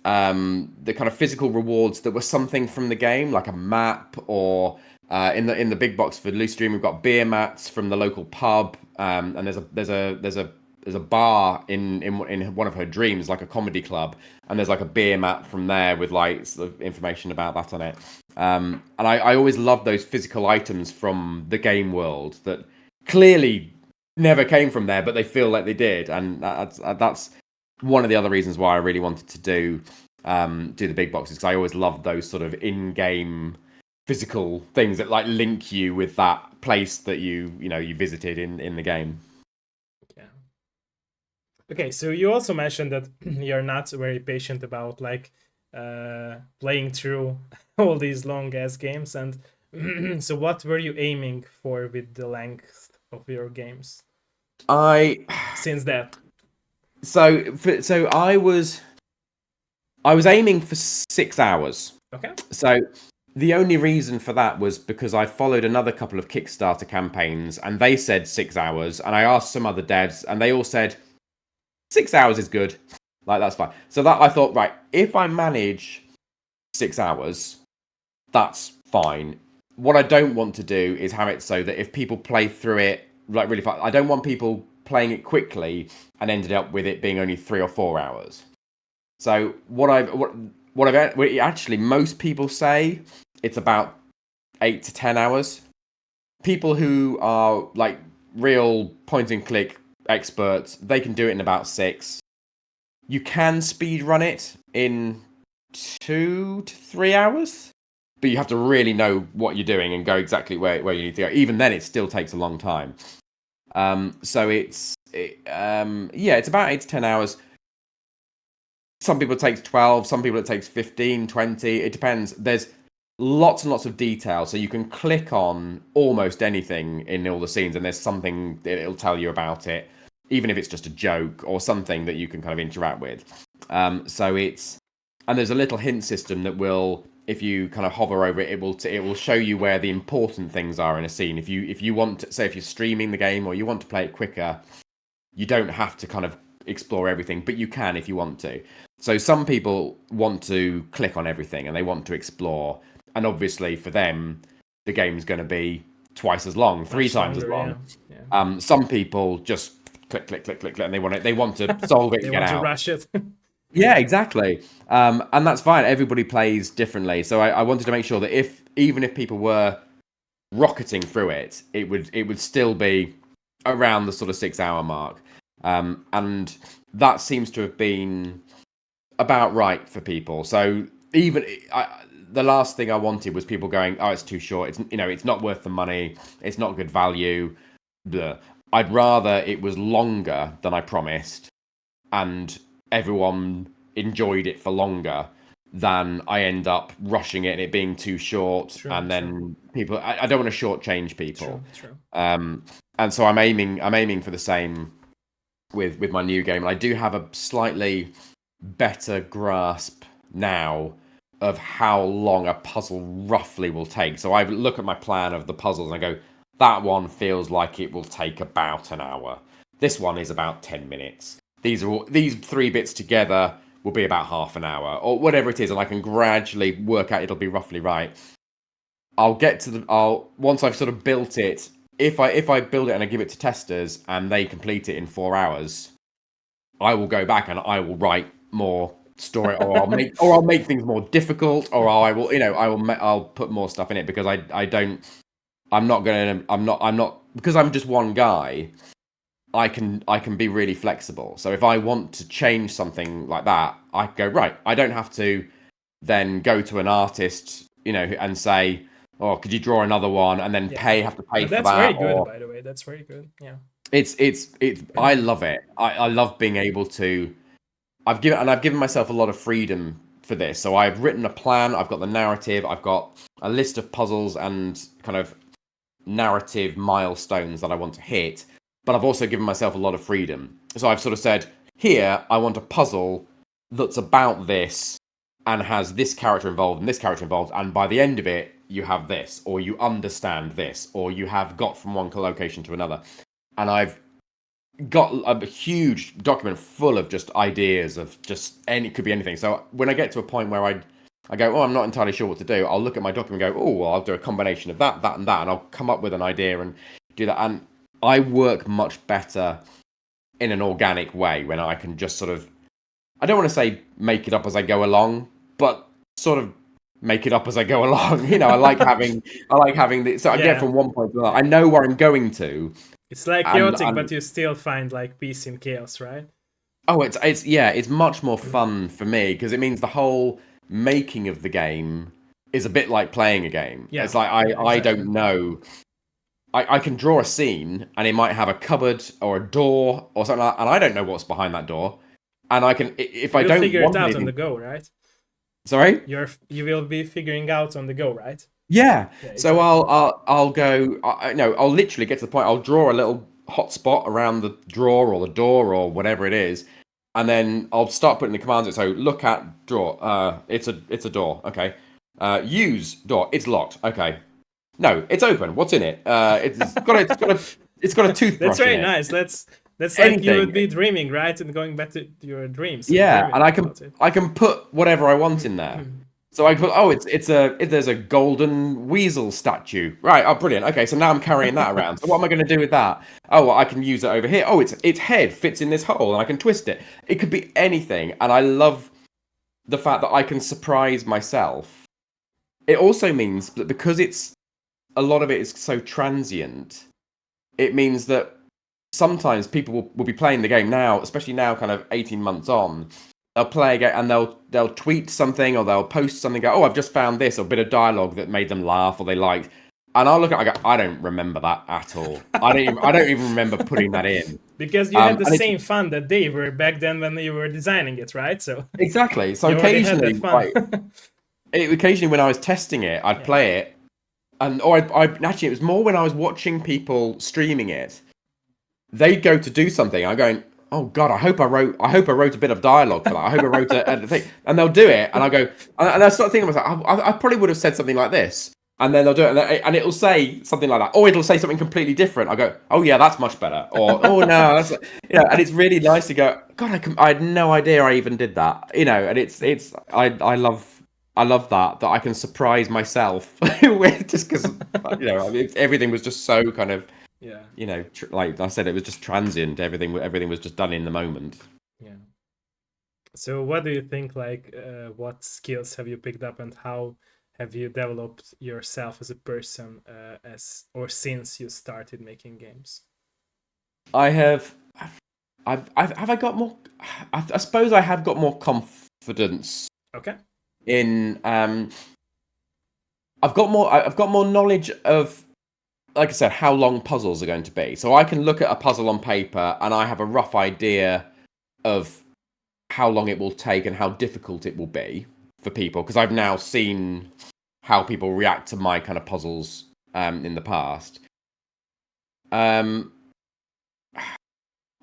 Speaker 2: kind of physical rewards that were something from the game, like a map, or in the big box for Loose Stream, we've got beer mats from the local pub, and there's a bar in one of her dreams, like a comedy club, and there's like a beer mat from there with like sort of information about that on it. And I always loved those physical items from the game world that clearly never came from there, but they feel like they did, and that's one of the other reasons why I really wanted to do the big boxes, because I always loved those sort of in-game physical things that like link you with that place that you visited in the game.
Speaker 1: Yeah. Okay, so you also mentioned that you're not very patient about like playing through all these long ass games, and so what were you aiming for with the length of your games? Since that.
Speaker 2: So I was aiming for 6 hours.
Speaker 1: Okay.
Speaker 2: So the only reason for that was because I followed another couple of Kickstarter campaigns, and they said 6 hours, and I asked some other devs, and they all said 6 hours is good. Like, that's fine. So that I thought, right, if I manage 6 hours, that's fine. What I don't want to do is have it so that if people play through it like really fast, I don't want people playing it quickly and ended up with it being only 3 or 4 hours. So what actually most people say it's about 8 to 10 hours. People who are like real point and click experts, they can do it in about 6. You can speed run it in 2 to 3 hours, but you have to really know what you're doing and go exactly where you need to go. Even then, it still takes a long time. So it's about 8 to 10 hours. Some people it takes 12, some people it takes 15, 20. It depends. There's lots and lots of detail, so you can click on almost anything in all the scenes, and there's something that it'll tell you about it, even if it's just a joke or something that you can kind of interact with. And there's a little hint system that will, if you kind of hover over it, it will show you where the important things are in a scene. If you want to, say if you're streaming the game or you want to play it quicker, you don't have to kind of explore everything, but you can if you want to. So some people want to click on everything and they want to explore, and obviously for them the game's going to be twice as long, 3 times as long. Yeah. Some people just click, and they want to solve it
Speaker 1: they
Speaker 2: and get
Speaker 1: want
Speaker 2: out.
Speaker 1: To rush it.
Speaker 2: Yeah, exactly. And that's fine. Everybody plays differently. So I wanted to make sure that even if people were rocketing through it, it would still be around the sort of 6 hour mark. And that seems to have been about right for people. So even the last thing I wanted was people going, oh, it's too short. It's not worth the money. It's not good value. Blah. I'd rather it was longer than I promised, and everyone enjoyed it for longer, than I end up rushing it and it being too short,
Speaker 1: True,
Speaker 2: and
Speaker 1: true.
Speaker 2: then people. I don't want to shortchange people.
Speaker 1: True.
Speaker 2: And so I'm aiming for the same with my new game. And I do have a slightly better grasp now of how long a puzzle roughly will take. So I look at my plan of the puzzles and I go, that one feels like it will take about an hour. This one is about 10 minutes. These 3 bits together will be about half an hour, or whatever it is, and I can gradually work out it'll be roughly right. Once I've sort of built it, if I build it and I give it to testers and they complete it in 4 hours, I will go back and I will write more story, or I'll make things more difficult, or I'll put more stuff in it, because I'm not because I'm just one guy. I can be really flexible. So if I want to change something like that, I go, right, I don't have to then go to an artist, and say, oh, could you draw another one, and then have to pay for that.
Speaker 1: That's very good, by the way. That's very good. Yeah.
Speaker 2: It's I love it. I love being able to. I've given myself a lot of freedom for this. So I've written a plan. I've got the narrative. I've got a list of puzzles and kind of narrative milestones that I want to hit. But I've also given myself a lot of freedom. So I've sort of said, here, I want a puzzle that's about this and has this character involved and this character involved. And by the end of it, you have this, or you understand this, or you have got from one location to another. And I've got a huge document full of just ideas of it could be anything. So when I get to a point where I go, oh, I'm not entirely sure what to do, I'll look at my document and go, oh, well, I'll do a combination of that, and that, and I'll come up with an idea and do that. And I work much better in an organic way when I can just sort of, I don't want to say make it up as I go along, but sort of make it up as I go along. I like having the, so I get from one point to another. I know where I'm going to.
Speaker 1: It's like chaotic, but you still find like peace in chaos, right?
Speaker 2: Oh, it's much more fun for me, because it means the whole making of the game is a bit like playing a game. Yeah, it's like I don't know. I can draw a scene and it might have a cupboard or a door or something like that, and I don't know what's behind that door. And I can, if I don't
Speaker 1: figure it out on the go, right?
Speaker 2: Sorry?
Speaker 1: You will be figuring out on the go, right?
Speaker 2: Yeah. Exactly. So I'll go. I'll literally get to the point. I'll draw a little hotspot around the drawer or the door or whatever it is, and then I'll start putting the commands in. So look at drawer. It's a door. Okay. Use door. It's locked. Okay. No, it's open. What's in it? It's got a toothbrush.
Speaker 1: That's very nice. That's like you would be dreaming, right? And going back to your dreams.
Speaker 2: Yeah, and I can put whatever I want in there. So I put, there's a golden weasel statue. Right, oh, brilliant. Okay, so now I'm carrying that around. So what am I going to do with that? Oh, well, I can use it over here. Oh, its head fits in this hole and I can twist it. It could be anything. And I love the fact that I can surprise myself. It also means that because a lot of it is so transient, it means that sometimes people will be playing the game now, especially now kind of 18 months on, they'll play a game and they'll tweet something or they'll post something, go, oh, I've just found this, or a bit of dialogue that made them laugh or they liked. And I'll look at it, I go, I don't remember that at all. I don't even remember putting that in.
Speaker 1: Because you had the same fun that they were back then when you were designing it, right? So
Speaker 2: exactly. So occasionally, occasionally when I was testing it, I'd play it, or actually it was more when I was watching people streaming it. They'd go to do something. I'm going, oh God, I hope I wrote a bit of dialogue for that. I hope I wrote a thing, and they'll do it, and I go, and I start thinking to myself, I probably would have said something like this, and then they'll do it, and it'll say something like that, or it'll say something completely different. I go, oh yeah, that's much better, or oh no, that's and it's really nice to go, God, I had no idea I even did that, and I love that I can surprise myself with, just because everything was just so kind of. Yeah. Like I said, it was just transient. Everything was just done in the moment.
Speaker 1: Yeah. So what do you think, like, what skills have you picked up and how have you developed yourself as a person since you started making games?
Speaker 2: I got more, I suppose I have got more confidence.
Speaker 1: Okay.
Speaker 2: In I've got more knowledge of, like I said, how long puzzles are going to be. So I can look at a puzzle on paper and I have a rough idea of how long it will take and how difficult it will be for people because I've now seen how people react to my kind of puzzles in the past.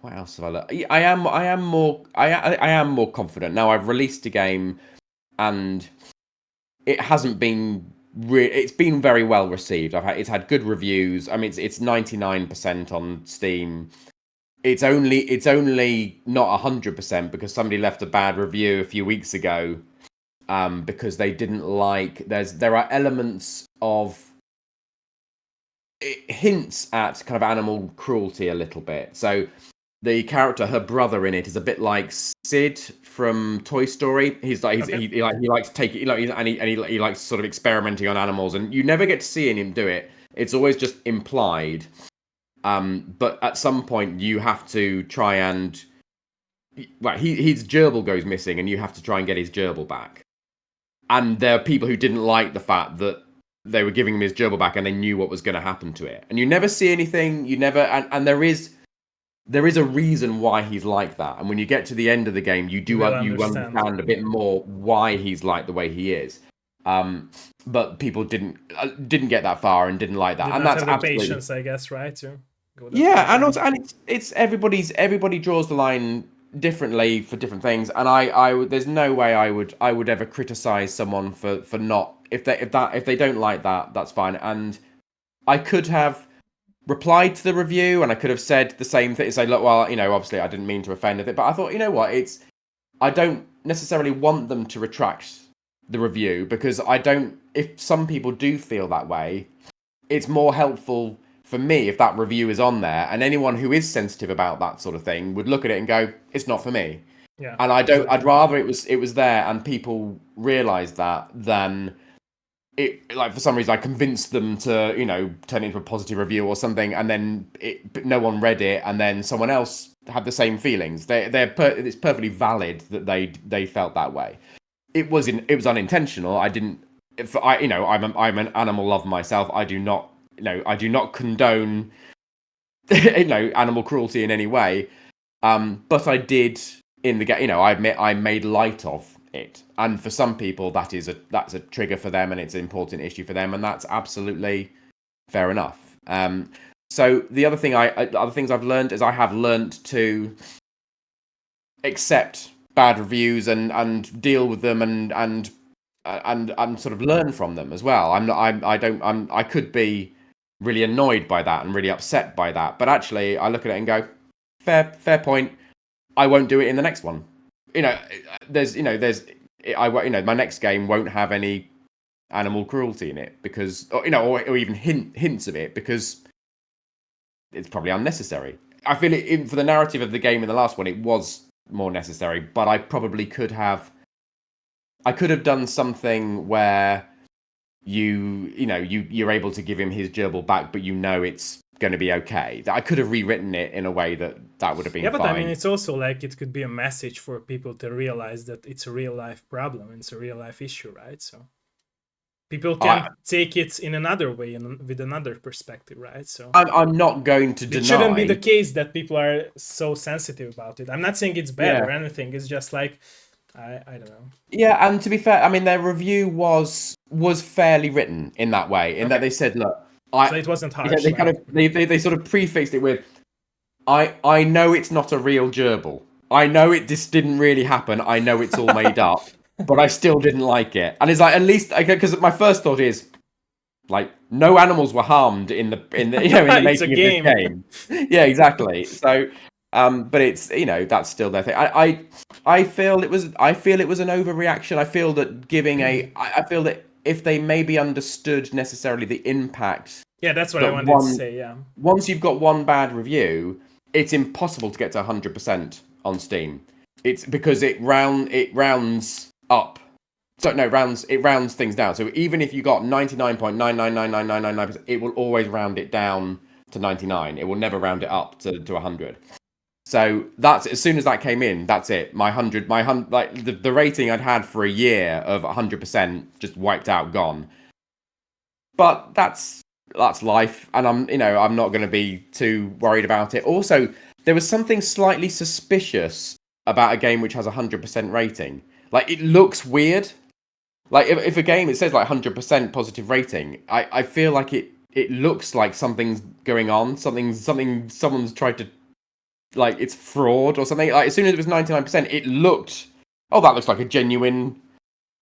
Speaker 2: What else have I learned? I am more confident now. I've released a game, and it hasn't been. It's been very well received. It's had good reviews. I mean, it's 99% on Steam. It's only not 100% because somebody left a bad review a few weeks ago, because they didn't like. There are elements of. It hints at kind of animal cruelty a little bit. So the character, her brother in it, is a bit like Sid from Toy Story. He's like he likes to take it, he likes sort of experimenting on animals, and you never get to see him do it. It's always just implied. But at some point you have to try and his gerbil goes missing, and you have to try and get his gerbil back. And there are people who didn't like the fact that they were giving him his gerbil back, and they knew what was going to happen to it. And you never see anything. You never, and there is a reason why he's like that. And when you get to the end of the game, you understand a bit more why he's like the way he is. But people didn't get that far and didn't like that.
Speaker 1: And that's absolutely patience, I guess, right?
Speaker 2: And everybody draws the line differently for different things. And I there's no way I would ever criticize someone for not if they don't like that, that's fine. And I could have replied to the review, and I could have said the same thing. Say, look, well, obviously I didn't mean to offend with it, but I thought, I don't necessarily want them to retract the review, because if some people do feel that way, it's more helpful for me if that review is on there, and anyone who is sensitive about that sort of thing would look at it and go, it's not for me.
Speaker 1: Yeah.
Speaker 2: And I'd rather it was there and people realize that than it, like, for some reason I convinced them to, turn it into a positive review or something, and then no one read it, and then someone else had the same feelings. It's perfectly valid that they felt that way. It was unintentional. I'm an animal lover myself. I do not condone animal cruelty in any way. But I did in the game. I admit I made light of it, and for some people that's a trigger for them, and it's an important issue for them, and that's absolutely fair enough. So the other things I've learned is I have learned to accept bad reviews and deal with them and sort of learn from them as well. I could be really annoyed by that and really upset by that, but actually I look at it and go, fair point. I won't do it in the next one. My next game won't have any animal cruelty in it because, or even hints of it, because it's probably unnecessary. I feel it for the narrative of the game in the last one, it was more necessary, but I probably could have done something where you're able to give him his gerbil back, but it's going to be okay. I could have rewritten it in a way that would have been fine.
Speaker 1: But I mean, it's also like it could be a message for people to realize that it's a real life problem, it's a real life issue, right? So people can take it in another way and with another perspective, right? So
Speaker 2: I'm not going to deny.
Speaker 1: It shouldn't be the case that people are so sensitive about it. I'm not saying it's bad or anything. It's just like, I don't know. Yeah,
Speaker 2: and to be fair, I mean, their review was fairly written in that way, in that they said, look,
Speaker 1: so it wasn't harsh.
Speaker 2: They sort of prefixed it with, I know it's not a real gerbil. I know this didn't really happen. I know it's all made up, but I still didn't like it. And it's like, at least, because my first thought is, like, no animals were harmed in the making of this game. Yeah, exactly. So, but it's that's still their thing. I feel it was an overreaction. I feel that I feel that if they maybe understood necessarily the impact.
Speaker 1: Yeah, that's what I wanted to say. Yeah.
Speaker 2: Once you've got one bad review, it's impossible to get to 100% on Steam. It's because it rounds up. So no, it rounds things down. So even if you got 99.9999999%, it will always round it down to 99. It will never round it up to 100. So that's, as soon as that came in, that's it. My 100, like the rating I'd had for a year of 100% just wiped out, gone. But that's life, and I'm not going to be too worried about it. Also, there was something slightly suspicious about a game which has 100% rating. Like, it looks weird. Like if a game, it says like 100% positive rating, I feel like it looks like something's going on, someone's tried to, like, it's fraud or something. Like as soon as it was 99%, it looked, oh, that looks like a genuine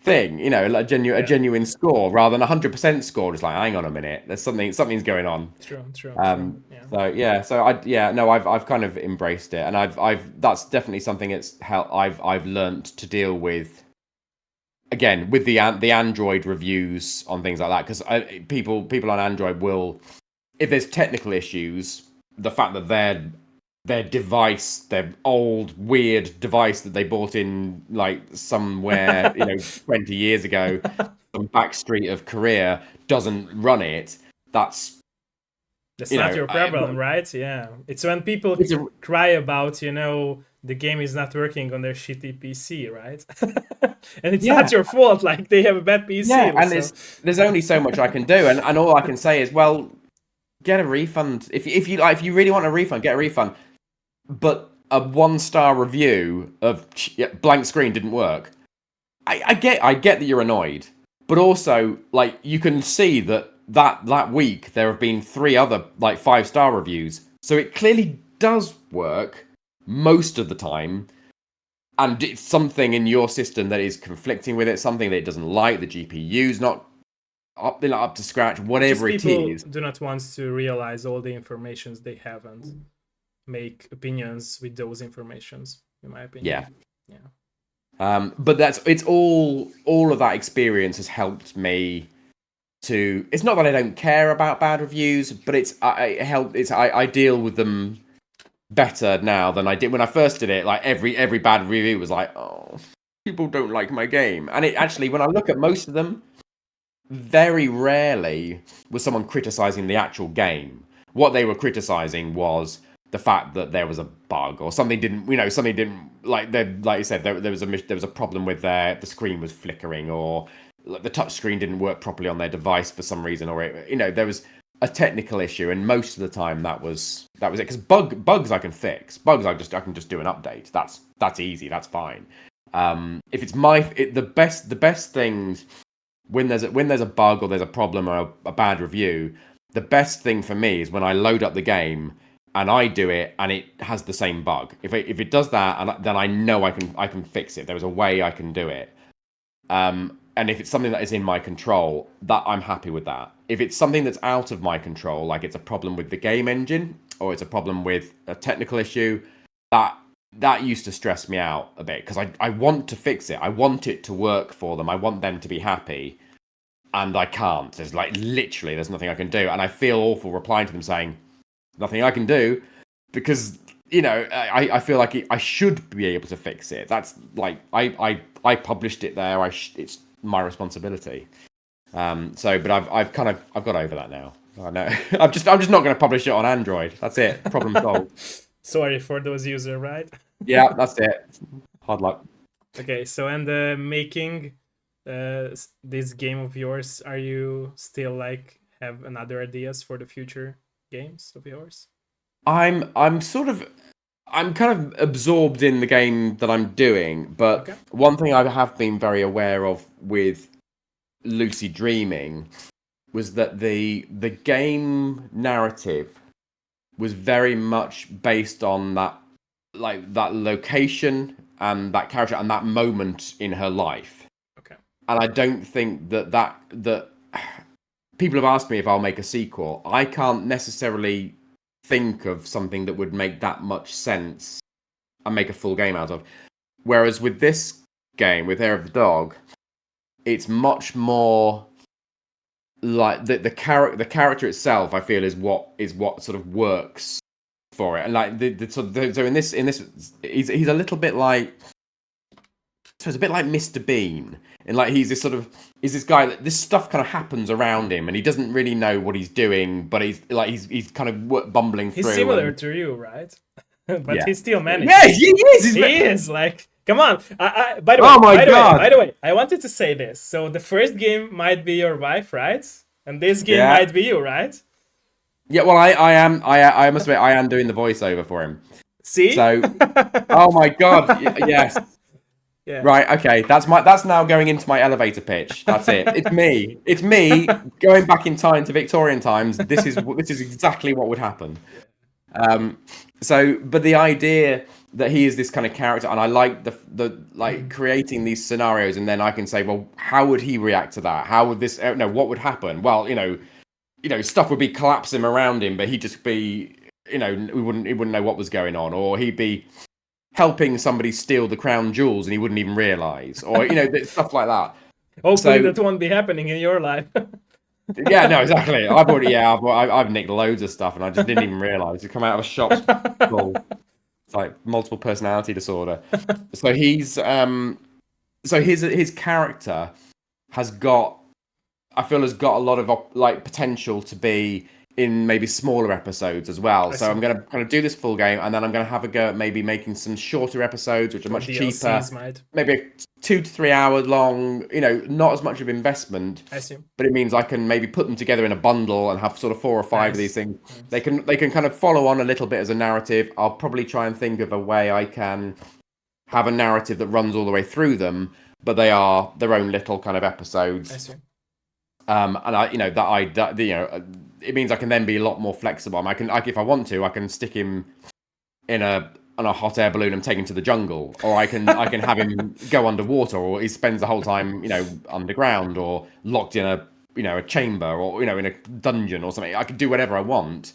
Speaker 2: thing, like a genuine score, rather than 100% score. It's like, hang on a minute, there's something's going on.
Speaker 1: True.
Speaker 2: Yeah. I've kind of embraced it, and I've that's definitely something I've learnt to deal with. Again, with the Android reviews on things like that, because people on Android will, if there's technical issues, the fact that their device, their old weird device that they bought in like somewhere 20 years ago, some back street of Korea, doesn't run it. That's
Speaker 1: not your problem, right? Yeah, it's when people cry about the game is not working on their shitty PC, right? And it's not your fault. Like, they have a bad PC.
Speaker 2: Yeah, and there's only so much I can do, and all I can say is, well, get a refund. If you really want a refund, get a refund. But a 1-star review of blank screen didn't work. I get that you're annoyed, but also, like, you can see that week there have been 3 other like 5-star reviews, so it clearly does work most of the time. And it's something in your system that is conflicting with it, something that it doesn't like. The GPU's not up to scratch, whatever it is.
Speaker 1: People do not want to realize all the informations they have and make opinions with those informations, in my opinion.
Speaker 2: Yeah. But it's all of that experience has helped me to. It's not that I don't care about bad reviews, but I deal with them better now than I did when I first did it. Like every bad review was like, oh, people don't like my game. And it actually, when I look at most of them, very rarely was someone criticizing the actual game. What they were criticizing was the fact that there was a bug or something didn't like you said, there was a problem with the screen was flickering, or the touch screen didn't work properly on their device for some reason, or there was a technical issue, and most of the time that was it. Because bugs I can fix. Bugs I can just do an update. That's easy. That's fine. If it's the best things when there's a bug or there's a problem or a bad review, the best thing for me is when I load up the game and I do it and it has the same bug. If it does that, then I know I can fix it. There's a way I can do it. And if it's something that is in my control, that I'm happy with that. If it's something that's out of my control, like it's a problem with the game engine or it's a problem with a technical issue, that used to stress me out a bit, because I want to fix it. I want it to work for them. I want them to be happy, and I can't. There's nothing I can do, and I feel awful replying to them saying nothing I can do, because I feel like I should be able to fix it. That's like I published it there. It's my responsibility. But I've got over that now. I know. I'm just not going to publish it on Android. That's it. Problem solved.
Speaker 1: Sorry for those users, right?
Speaker 2: Yeah, that's it. Hard luck.
Speaker 1: Okay, so and making this game of yours, are you still like have another ideas for the future games of yours?
Speaker 2: I'm kind of absorbed in the game that I'm doing, but one thing I have been very aware of with Lucid Dreaming was that the game narrative was very much based on that location and that character and that moment in her life.
Speaker 1: Okay.
Speaker 2: And I don't think that people have asked me if I'll make a sequel. I can't necessarily think of something that would make that much sense and make a full game out of. Whereas with this game, with Hair of the Dog, it's much more like the character itself, I feel, is what sort of works for it. And like so in this he's a little bit like, so it's a bit like Mr. Bean, and like he's this guy that this stuff kind of happens around him and he doesn't really know what he's doing, but he's kind of bumbling through.
Speaker 1: He's similar to you, right? But
Speaker 2: yeah.
Speaker 1: He's still managing.
Speaker 2: Yeah, he is.
Speaker 1: He is like, come on. By the way, I wanted to say this. So the first game might be your wife, right? And this game might be you, right?
Speaker 2: Yeah. Well, I must admit, I am doing the voiceover for him.
Speaker 1: See?
Speaker 2: So, oh my god, yes.
Speaker 1: Yeah.
Speaker 2: Right, okay. That's now going into my elevator pitch. That's it. It's me. It's me going back in time to Victorian times. This is exactly what would happen. Um, but the idea that he is this kind of character, and I like the like creating these scenarios, and then I can say, well, how would he react to that? How would this? No, what would happen? Well, stuff would be collapsing around him, but he'd just be, he wouldn't know what was going on, or he'd be helping somebody steal the crown jewels and he wouldn't even realize, or stuff like that.
Speaker 1: Hopefully
Speaker 2: So
Speaker 1: that won't be happening in your life.
Speaker 2: yeah, no, exactly. I've nicked loads of stuff and I just didn't even realize. You come out of a shop full. It's like multiple personality disorder. So his character has got, I feel, has got a lot of like potential to be in maybe smaller episodes as well. So I'm going to kind of do this full game, and then I'm going to have a go at maybe making some shorter episodes, which are much cheaper. Maybe a 2 to 3 hour long. Not as much of investment.
Speaker 1: I see.
Speaker 2: But it means I can maybe put them together in a bundle and have sort of 4 or 5 of these things. Nice. They can kind of follow on a little bit as a narrative. I'll probably try and think of a way I can have a narrative that runs all the way through them, but they are their own little kind of episodes.
Speaker 1: I see.
Speaker 2: And it means I can then be a lot more flexible. If I want to, I can stick him on a hot air balloon and take him to the jungle, or I can have him go underwater, or he spends the whole time underground, or locked in a chamber, or in a dungeon or something. I can do whatever I want,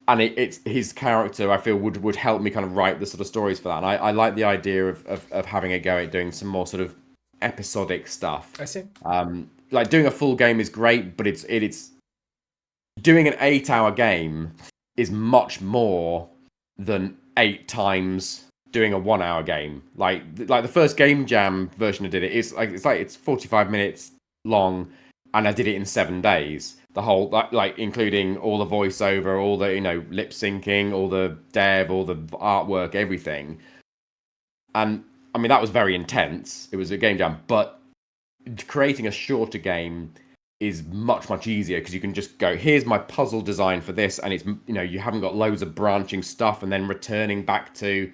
Speaker 2: and it's his character, I feel, would help me kind of write the sort of stories for that. And I like the idea of having a go at doing some more sort of episodic stuff.
Speaker 1: I see.
Speaker 2: Like doing a full game is great, but it's doing an 8-hour game is much more than 8 times doing a 1-hour game. Like the first Game Jam version I did it's 45 minutes long, and I did it in 7 days. The whole like including all the voiceover, all the lip syncing, all the dev, all the artwork, everything. And I mean that was very intense. It was a Game Jam, but creating a shorter game is much easier because you can just go, here's my puzzle design for this, and it's you haven't got loads of branching stuff and then returning back to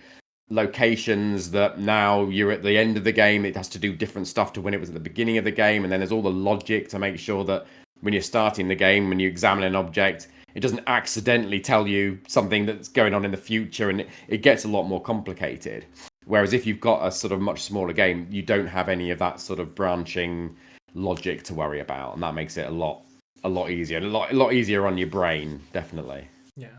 Speaker 2: locations that now you're at the end of the game. It has to do different stuff to when it was at the beginning of the game, and then there's all the logic to make sure that when you're starting the game, when you examine an object, it doesn't accidentally tell you something that's going on in the future, and it gets a lot more complicated. Whereas if you've got a sort of much smaller game, you don't have any of that sort of branching logic to worry about, and that makes it a lot easier, a lot easier on your brain, definitely.
Speaker 1: Yeah.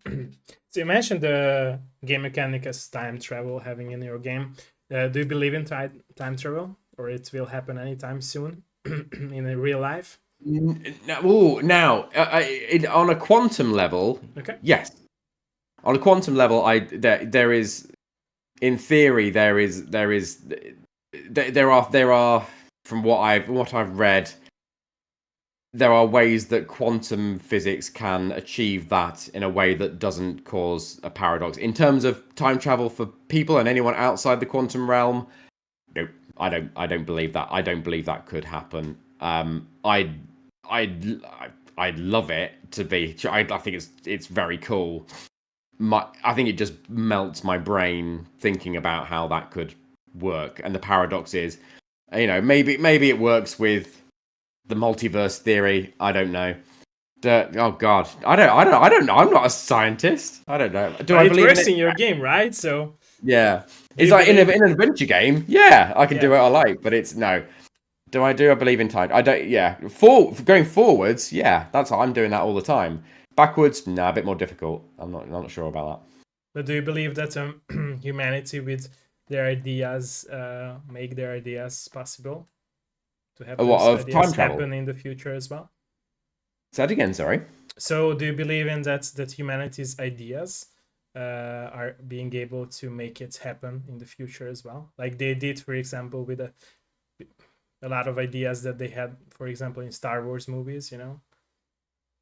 Speaker 1: So you mentioned the game mechanic as time travel having in your game. Do you believe in time travel, or it will happen anytime soon in real life?
Speaker 2: Now, on a quantum level,
Speaker 1: okay.
Speaker 2: Yes. On a quantum level, there is. In theory, there are from what I've read, there are ways that quantum physics can achieve that in a way that doesn't cause a paradox. In terms of time travel for people and anyone outside the quantum realm, no, I don't believe that. I don't believe that could happen. I'd love it to be. I think it's very cool. I think it just melts my brain thinking about how that could work. And the paradox is, maybe it works with the multiverse theory. I don't know. Oh God, I don't know. I'm not a scientist. I don't know.
Speaker 1: I believe it works in your game, right? So
Speaker 2: yeah, it's like in an adventure game. Yeah, I can do what I like, but it's no. Do I believe in time? I don't. Yeah, going forwards. Yeah, I'm doing that all the time. Backwards, a bit more difficult. I'm not sure about that.
Speaker 1: But do you believe that humanity with their ideas make their ideas possible to have those ideas time travel happen in the future as well?
Speaker 2: Say that again, sorry.
Speaker 1: So do you believe in that humanity's ideas are being able to make it happen in the future as well? Like they did, for example, with a lot of ideas that they had, for example, in Star Wars movies,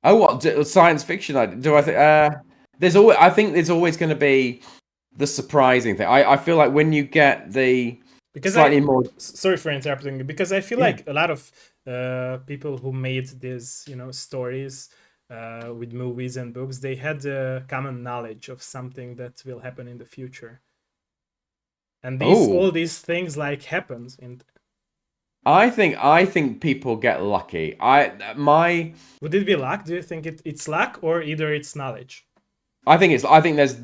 Speaker 2: Oh, what science fiction? Do I think I think there's always going to be the surprising thing. I feel like when you get the slightly more.
Speaker 1: Sorry for interrupting, because I feel like a lot of people who made these stories with movies and books, they had the common knowledge of something that will happen in the future. and
Speaker 2: Oh,
Speaker 1: all these things like happens in.
Speaker 2: I think people get lucky.
Speaker 1: Would it be luck? Do you think it's luck, or either it's knowledge?
Speaker 2: I think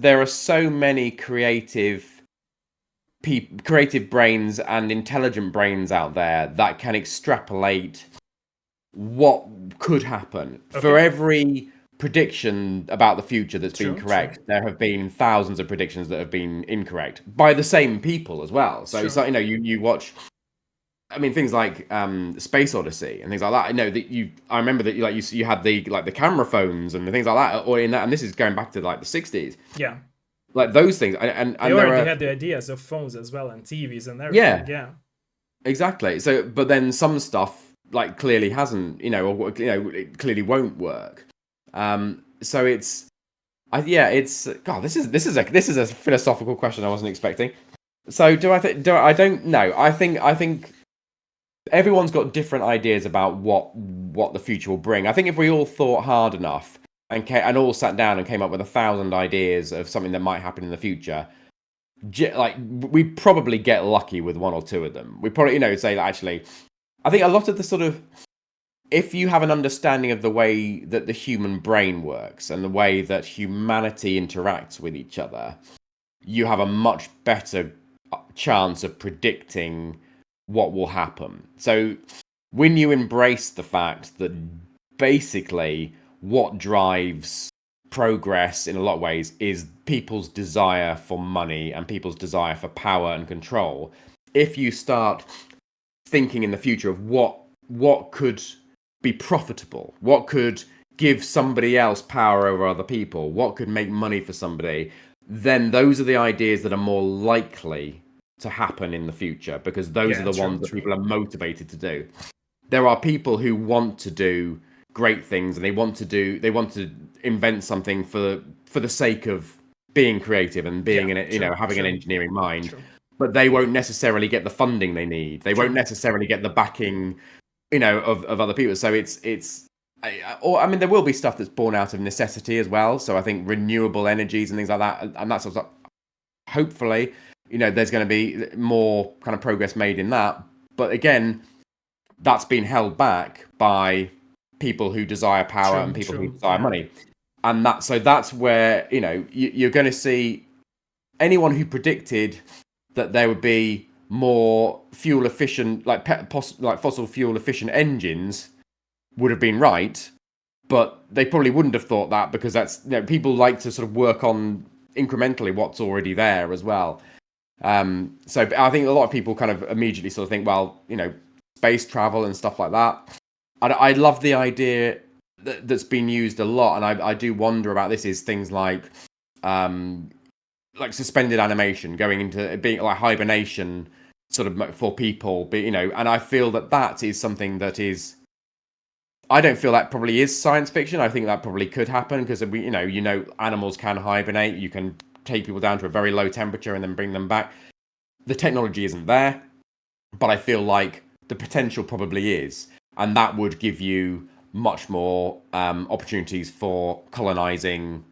Speaker 2: there are so many creative brains and intelligent brains out there that can extrapolate what could happen. For
Speaker 1: Okay.
Speaker 2: every prediction about the future that's been
Speaker 1: True.
Speaker 2: correct, there have been thousands of predictions that have been incorrect by the same people as well. So it's
Speaker 1: True.
Speaker 2: like, you watch, I mean, things like Space Odyssey and things like that. I know that I remember that you had the camera phones and the things like that, or in that, and this is going back to like the 60s,
Speaker 1: Yeah.
Speaker 2: like those things,
Speaker 1: They
Speaker 2: and there
Speaker 1: already
Speaker 2: are,
Speaker 1: had the ideas of phones as well, and TVs and everything.
Speaker 2: yeah,
Speaker 1: Yeah.
Speaker 2: exactly. So, but then some stuff like clearly hasn't, or it clearly won't work. So yeah, it's God. This is a philosophical question I wasn't expecting. So do I think? Do I don't know. I think everyone's got different ideas about what the future will bring. I think if we all thought hard enough and all sat down and came up with 1,000 ideas of something that might happen in the future, like we'd probably get lucky with one or two of them. We probably say that actually. I think a lot of the sort of, if you have an understanding of the way that the human brain works and the way that humanity interacts with each other, you have a much better chance of predicting what will happen. So when you embrace the fact that basically what drives progress in a lot of ways is people's desire for money and people's desire for power and control, if you start thinking in the future of what could be profitable, what could give somebody else power over other people, what could make money for somebody, then those are the ideas that are more likely to happen in the future, because those are
Speaker 1: Yeah.
Speaker 2: the
Speaker 1: True.
Speaker 2: ones that people are motivated to do. There are people who want to do great things and they want to invent something for the sake of being creative and being
Speaker 1: Yeah.
Speaker 2: having an engineering mind,
Speaker 1: True.
Speaker 2: but they won't necessarily get the funding they need. They won't
Speaker 1: True.
Speaker 2: necessarily get the backing, of other people. So I mean, there will be stuff that's born out of necessity as well. So I think renewable energies and things like that, and that sort of stuff, hopefully, there's going to be more kind of progress made in that. But again, that's been held back by people who desire power and people who desire
Speaker 1: Yeah.
Speaker 2: money. And that's where, you're going to see anyone who predicted that there would be more fuel efficient, like fossil fuel efficient engines, would have been right, but they probably wouldn't have thought that, because that's, people like to sort of work on incrementally what's already there as well. So I think a lot of people kind of immediately sort of think, well, space travel and stuff like that. I love the idea that's been used a lot, and I do wonder about this, is things like suspended animation, going into being like hibernation sort of for people, but and I feel that is something that is, I don't feel that probably is science fiction. I think that probably could happen, because animals can hibernate. You can take people down to a very low temperature and then bring them back. The technology isn't there, but I feel like the potential probably is, and that would give you much more opportunities for colonizing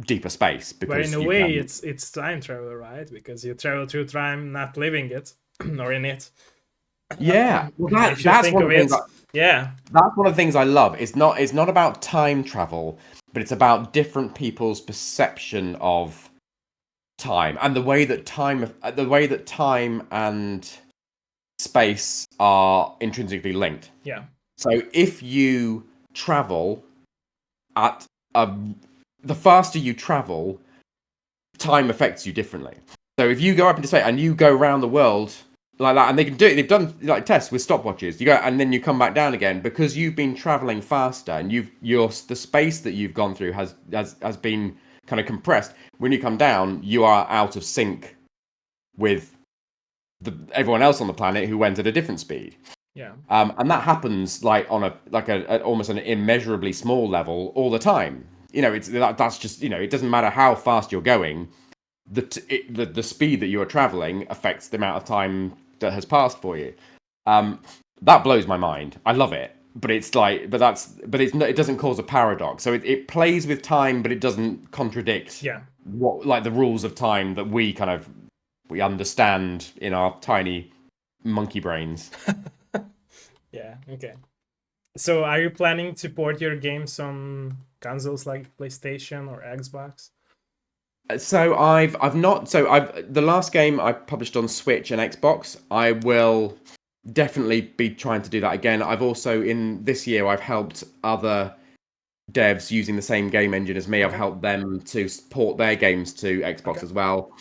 Speaker 2: deeper space,
Speaker 1: But in
Speaker 2: because
Speaker 1: a
Speaker 2: you
Speaker 1: way,
Speaker 2: can.
Speaker 1: it's time travel, right? Because you travel through time, not living it or in it.
Speaker 2: Yeah, well,
Speaker 1: If you
Speaker 2: that's
Speaker 1: think
Speaker 2: one
Speaker 1: of
Speaker 2: of the things.
Speaker 1: it, yeah,
Speaker 2: That's one of the things I love. It's not about time travel, but it's about different people's perception of time, and the way that time and space are intrinsically linked.
Speaker 1: yeah,
Speaker 2: So if you travel at a, the faster you travel, time affects you differently. So if you go up into space and you go around the world like that, and they can do it, they've done like tests with stopwatches. You go and then you come back down again, because you've been traveling faster, and the space that you've gone through has been kind of compressed. When you come down, you are out of sync with everyone else on the planet who went at a different speed.
Speaker 1: yeah,
Speaker 2: And that happens like on a almost an immeasurably small level all the time. That's just, it doesn't matter how fast you're going. The speed that you are traveling affects the amount of time that has passed for you. That blows my mind. I love it, but it doesn't cause a paradox. So it plays with time, but it doesn't contradict
Speaker 1: yeah,
Speaker 2: what, like, the rules of time that we kind of we understand in our tiny monkey brains.
Speaker 1: Yeah, okay. So are you planning to port your games on consoles like PlayStation or Xbox?
Speaker 2: So I've not so I've the last game I published on Switch and Xbox. I will definitely be trying to do that again. I've also in this year I've helped other devs using the same game engine as me. I've
Speaker 1: Okay.
Speaker 2: helped them to port their games to Xbox
Speaker 1: Okay.
Speaker 2: as well.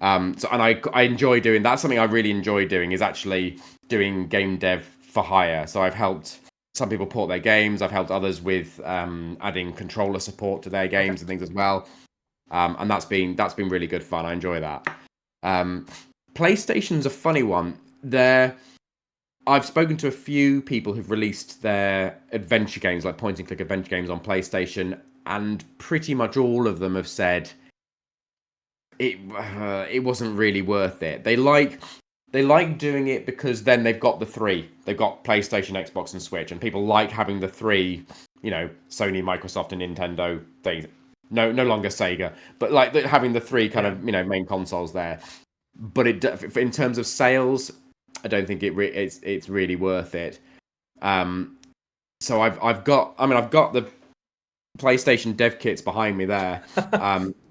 Speaker 2: So and I enjoy doing that's something I really enjoy doing is actually doing game dev for hire. So I've helped some people port their games. I've helped others with adding controller support to their games and things as well. And that's been really good fun. I enjoy that. PlayStation's a funny one. I've spoken to a few people who've released their adventure games, like point and click adventure games on PlayStation, and pretty much all of them have said it wasn't really worth it. They like doing it because then they've got the three. They've got PlayStation, Xbox, and Switch, and people like having the three. Sony, Microsoft, and Nintendo things. No longer Sega, but like having the three kind of main consoles there. But in terms of sales, I don't think it's really worth it. So I've got the PlayStation dev kits behind me there,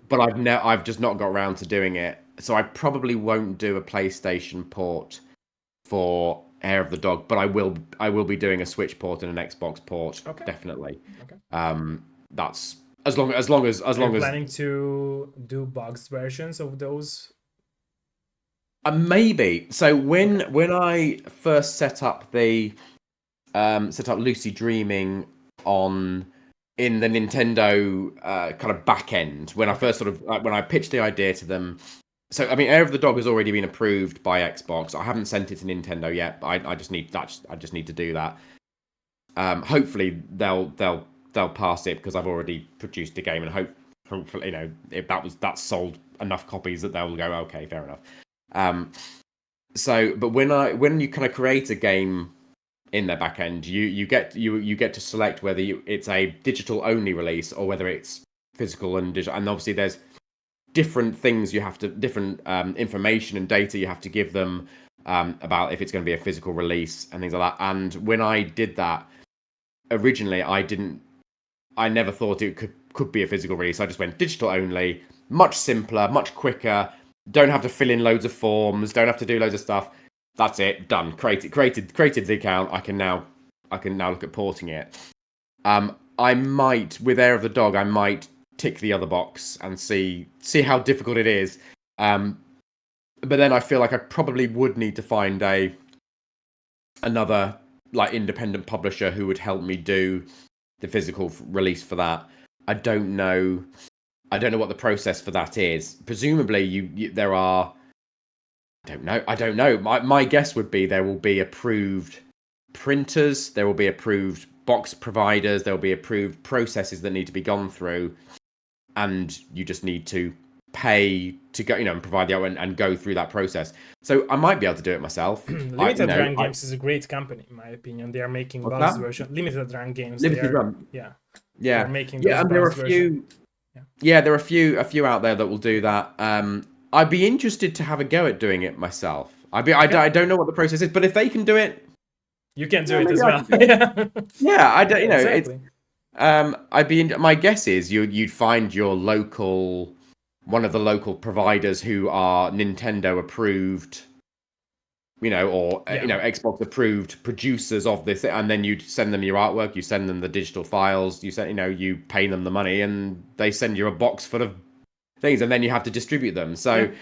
Speaker 2: but I've just not got around to doing it. So I probably won't do a PlayStation port for Hair of the Dog, but I will be doing a Switch port and an Xbox port, definitely.
Speaker 1: Okay.
Speaker 2: That's as long as
Speaker 1: Are you planning to do boxed versions of those?
Speaker 2: Maybe. So when I first set up Lucy Dreaming in the Nintendo kind of back end, when I first when I pitched the idea to them. So I mean, Air of the Dog has already been approved by Xbox. I haven't sent it to Nintendo yet. I just need to do that. Hopefully they'll pass it because I've already produced a game, and hopefully if that's sold enough copies that they'll go, okay, fair enough. But when you kind of create a game in their back end, you get to select whether it's a digital only release or whether it's physical and digital. And obviously there's different things different information and data you have to give them about if it's going to be a physical release and things like that. And when I did that originally, I never thought it could be a physical release. I just went digital only, much simpler, much quicker. Don't have to fill in loads of forms. Don't have to do loads of stuff. That's it. Done. Created the account. I can now look at porting it. I might, with Air of the Dog, I might tick the other box and see how difficult it is. But then I feel like I probably would need to find another like independent publisher who would help me do the physical release for that. I don't know what the process for that is. Presumably, there are. I don't know. My guess would be there will be approved printers, there will be approved box providers, there will be approved processes that need to be gone through, and you just need to pay to go, and provide the output and go through that process. So I might be able to do it myself.
Speaker 1: Limited Run Games is a great company, in my opinion. They are making box version. Limited Run Games.
Speaker 2: Limited Run.
Speaker 1: Yeah.
Speaker 2: They're
Speaker 1: making those
Speaker 2: and there are a few. There are a few out there that will do that. I'd be interested to have a go at doing it myself. I don't know what the process is, but if they can do it,
Speaker 1: you can do it as well.
Speaker 2: I don't.
Speaker 1: Exactly.
Speaker 2: My guess is you'd find your one of the local providers who are Nintendo approved, or Xbox approved producers of this, and then you'd send them your artwork, you send them the digital files, you pay them the money, and they send you a box full of things, and then you have to distribute them. So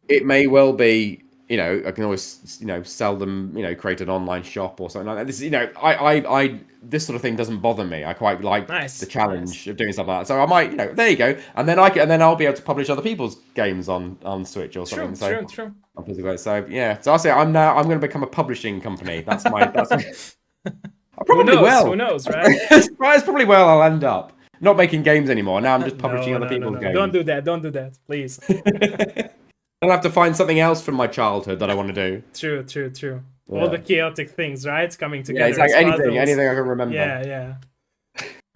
Speaker 2: it may well be, I can always, sell them, create an online shop or something like that. This, I this sort of thing doesn't bother me. I quite like the challenge of doing stuff like that. So I might, there you go, and then I'll be able to publish other people's games on Switch or something.
Speaker 1: True.
Speaker 2: So yeah, so I'll say I'm going to become a publishing company. That's my. I probably
Speaker 1: Who knows, right?
Speaker 2: That's probably where I'll end up. Not making games anymore. Now I'm just publishing other people's games.
Speaker 1: Don't do that, please.
Speaker 2: I'll have to find something else from my childhood that I want to
Speaker 1: do. True. Yeah. All the chaotic things, right? Coming together.
Speaker 2: Yeah, it's like anything I can remember.
Speaker 1: Yeah.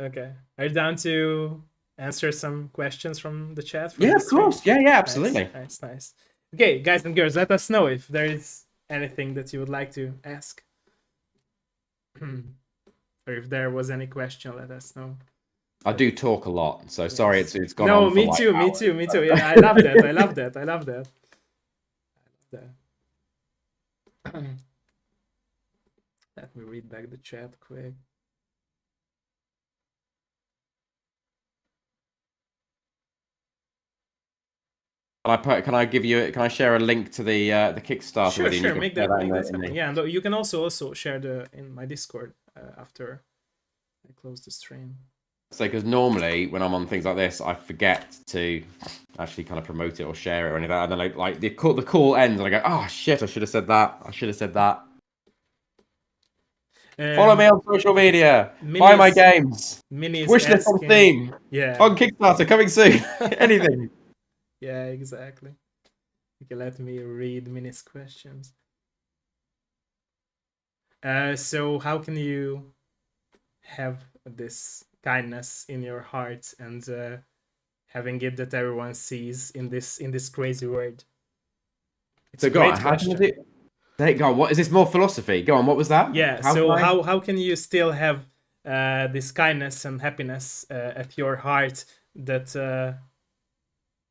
Speaker 1: Okay. Are you down to answer some questions from the chat?
Speaker 2: Yeah, of course. Yeah, absolutely.
Speaker 1: Nice. Okay, guys and girls, let us know if there is anything that you would like to ask. Or if there was any question, let us know.
Speaker 2: I do talk a lot, so sorry it's gone
Speaker 1: No,
Speaker 2: on for
Speaker 1: me
Speaker 2: like
Speaker 1: too, me
Speaker 2: hours.
Speaker 1: too, me too. Yeah, I love that. I love that. I love that. Let me read back the chat quick.
Speaker 2: Can I share a link to the Kickstarter
Speaker 1: Sure,
Speaker 2: with you? And you
Speaker 1: sure.
Speaker 2: can
Speaker 1: Make
Speaker 2: share
Speaker 1: that
Speaker 2: in
Speaker 1: happen. Yeah, and you can also share in my Discord after I close the stream.
Speaker 2: So, because normally when I'm on things like this, I forget to actually kind of promote it or share it or anything, and then like the call ends, and I go, oh shit, I should have said that. I should have said that. Follow me on social media. Buy my games.
Speaker 1: Minnie is
Speaker 2: Wishlist on
Speaker 1: asking.
Speaker 2: Steam.
Speaker 1: Yeah.
Speaker 2: On Kickstarter coming soon. Anything.
Speaker 1: Yeah, exactly. Okay, let me read Minnie's questions. So how can you have this kindness in your heart and having it that everyone sees in this crazy world? It's
Speaker 2: So
Speaker 1: a
Speaker 2: go on.
Speaker 1: great
Speaker 2: How can
Speaker 1: question.
Speaker 2: you do? Go on. What is this? More philosophy? Go on. What was that?
Speaker 1: Yeah.
Speaker 2: How
Speaker 1: So
Speaker 2: can I?
Speaker 1: how can you still have this kindness and happiness at your heart that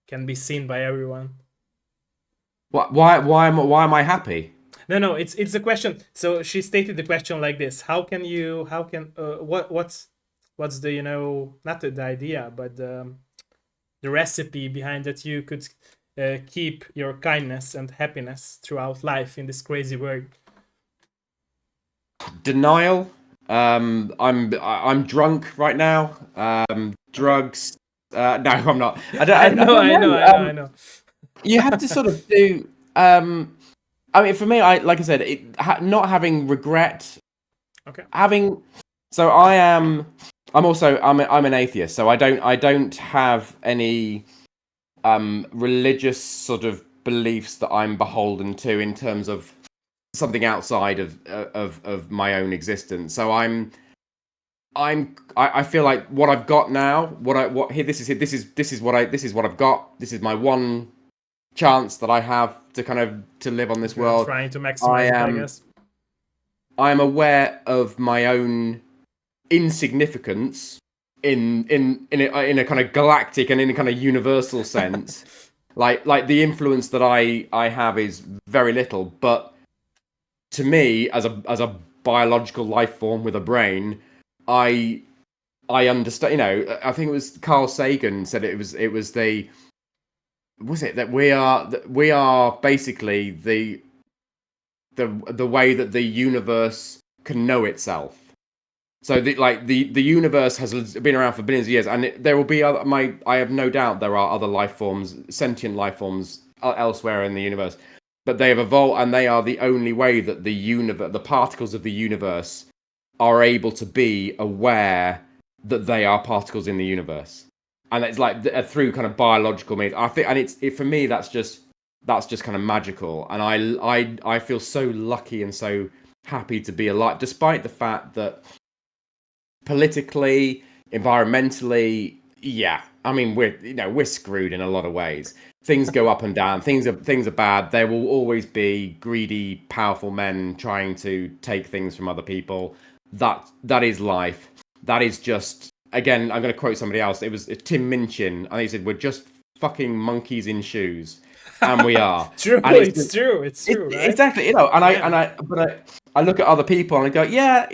Speaker 1: can be seen by everyone?
Speaker 2: Why am I happy?
Speaker 1: No, it's a question. So she stated the question like this: what's the not the idea, but the recipe behind that you could keep your kindness and happiness throughout life in this crazy world?
Speaker 2: Denial. I'm drunk right now.
Speaker 1: Okay.
Speaker 2: Drugs. No, I'm not. I
Speaker 1: I
Speaker 2: don't
Speaker 1: know,
Speaker 2: know.
Speaker 1: I know, I know.
Speaker 2: You have to sort of do. I mean, for me, like I said, not having regret,
Speaker 1: Okay.
Speaker 2: having. So I am. I'm an atheist, so I don't have any religious sort of beliefs that I'm beholden to in terms of something outside of my own existence. So I feel like what I've got now, what here this is what I've got. This is my one chance that I have to kind of to live on this
Speaker 1: You're
Speaker 2: world.
Speaker 1: trying to
Speaker 2: I
Speaker 1: maximize it, I
Speaker 2: am
Speaker 1: guess.
Speaker 2: I'm aware of my own insignificance in a kind of galactic and in a kind of universal sense. Like the influence that I have is very little, but to me as a biological life form with a brain, I I understand. I think it was Carl Sagan said it was the was it that we are basically the way that the universe can know itself. So the universe has been around for billions of years, and there will be other. I have no doubt there are other life forms, sentient life forms elsewhere in the universe, but they have evolved, and they are the only way that the particles of the universe, are able to be aware that they are particles in the universe, and it's like through kind of biological means. I think, and for me that's just kind of magical, and I feel so lucky and so happy to be alive, despite the fact that politically, environmentally, yeah. I mean, we're screwed in a lot of ways. Things go up and down. Things are bad. There will always be greedy, powerful men trying to take things from other people. That is life. That is just, again. I'm going to quote somebody else. It was Tim Minchin. I think he said, "We're just fucking monkeys in shoes," and we are.
Speaker 1: True,
Speaker 2: And it's
Speaker 1: it's true, it's true, right?
Speaker 2: exactly, and
Speaker 1: Yeah.
Speaker 2: I look at other people and I go, yeah,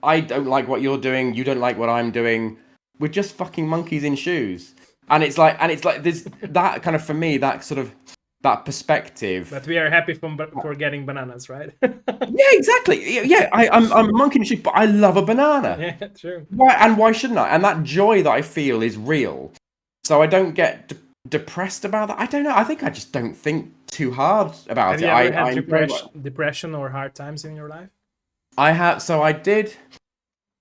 Speaker 2: I don't like what you're doing. You don't like what I'm doing. We're just fucking monkeys in shoes. And it's like there's that kind of, for me, that sort of that perspective.
Speaker 1: But we are happy for getting bananas, right?
Speaker 2: Yeah, exactly. Yeah, I'm a monkey in shoes, but I love a banana.
Speaker 1: Yeah, true.
Speaker 2: Why shouldn't I? And that joy that I feel is real. So I don't get depressed about that. I don't know. I think I just don't think too hard about
Speaker 1: Have
Speaker 2: it.
Speaker 1: you ever had
Speaker 2: I enjoy what
Speaker 1: depression or hard times in your life?
Speaker 2: I have. So I did.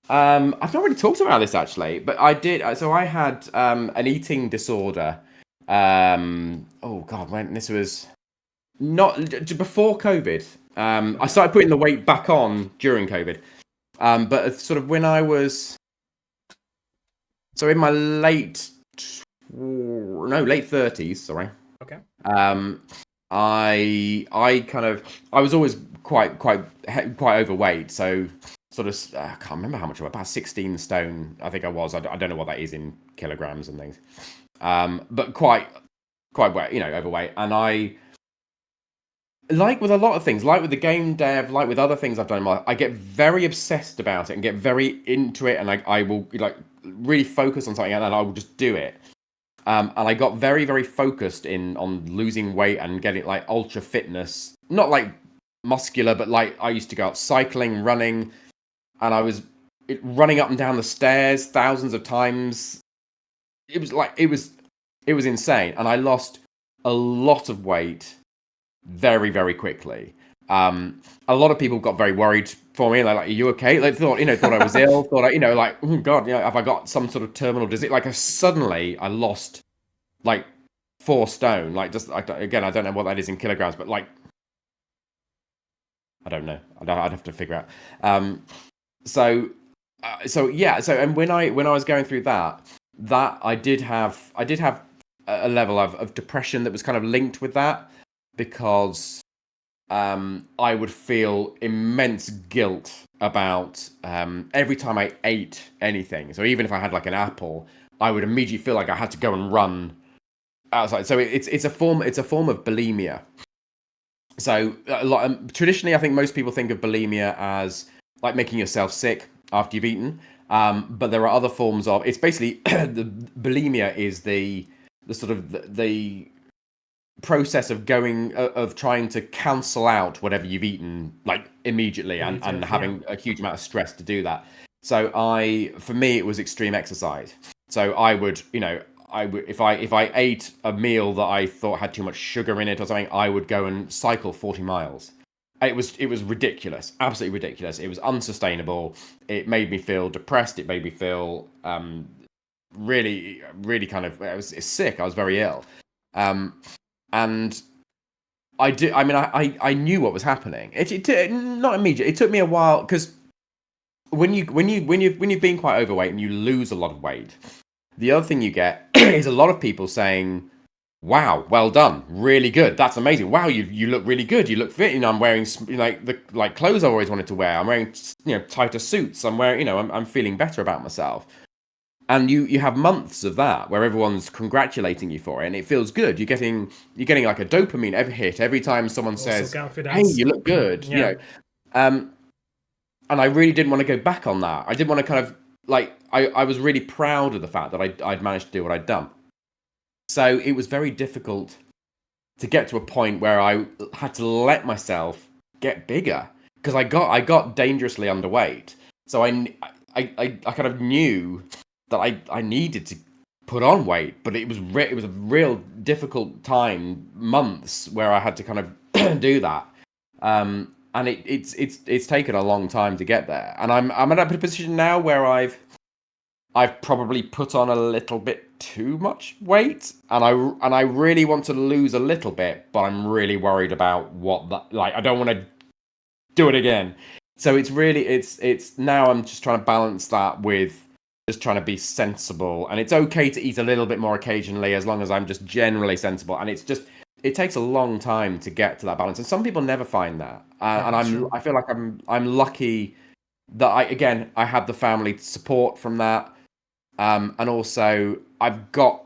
Speaker 2: I've not really talked about this actually, but I did. So I had an eating disorder. Oh God, when this was not before COVID. I
Speaker 1: Okay.
Speaker 2: started putting the weight back on during COVID. But sort of when I was in my late 30s. Sorry.
Speaker 1: Okay.
Speaker 2: Um, I was always quite overweight, so sort of I can't remember how much I was, about 16 stone I think I was. I don't know what that is in kilograms and things, but quite overweight. And I, like with a lot of things, like with the game dev, like with other things I've done in my life, I get very obsessed about it and get very into it, and I will like really focus on something, and I will just do it. And I got very, very focused in on losing weight and getting like ultra fitness, not like muscular, but like I used to go out cycling, running, and I was running up and down the stairs thousands of times. It was insane, and I lost a lot of weight very, very quickly. A lot of people got very worried for me, like, "Are you okay?" Like, thought I was ill, thought like, "Oh God, have I got some sort of terminal disease?" Like, suddenly I lost like 4 stone. Like, just again, I don't know what that is in kilograms, but like, I don't know. I'd have to figure out. So, yeah. So, and when I was going through that I did have a level of depression that was kind of linked with that, because I would feel immense guilt about every time I ate anything. So even if I had like an apple, I would immediately feel like I had to go and run outside. So it's a form of bulimia. So traditionally, I think most people think of bulimia as like making yourself sick after you've eaten. But there are other forms of. It's basically the bulimia is the sort of the process of trying to cancel out whatever you've eaten like immediately, and having a huge amount of stress to do that. So for me it was extreme exercise. So if I ate a meal that I thought had too much sugar in it or something, I would go and cycle 40 miles. It was ridiculous, absolutely ridiculous. It was unsustainable. It made me feel depressed. It made me feel really, really kind of, I was sick. I was very ill. And I mean, I knew what was happening. Not immediate. It took me a while, because when you've been quite overweight and you lose a lot of weight, the other thing you get is a lot of people saying, "Wow, well done, really good. That's amazing. Wow, you look really good. You look fit. I'm wearing like the clothes I always wanted to wear. I'm wearing tighter suits. I'm wearing I'm feeling better about myself." And you have months of that where everyone's congratulating you for it, and it feels good. You're getting like a dopamine hit every time someone
Speaker 1: Also
Speaker 2: says, "Hey,
Speaker 1: confidence.
Speaker 2: you look good."
Speaker 1: Yeah.
Speaker 2: And I really didn't want to go back on that. I didn't want to kind of like I was really proud of the fact that I'd managed to do what I'd done. So it was very difficult to get to a point where I had to let myself get bigger, because I got dangerously underweight. So I kind of knew that I needed to put on weight, but it was a real difficult time, months, where I had to kind of do that. And it's taken a long time to get there. And I'm at a position now where I've probably put on a little bit too much weight, and I really want to lose a little bit, but I'm really worried about what that, like, I don't want to do it again. So it's now I'm just trying to balance that with just trying to be sensible, and it's okay to eat a little bit more occasionally as long as I'm just generally sensible. And it takes a long time to get to that balance, and some people never find that. And I feel like I'm lucky that I had the family support from that. And also I've got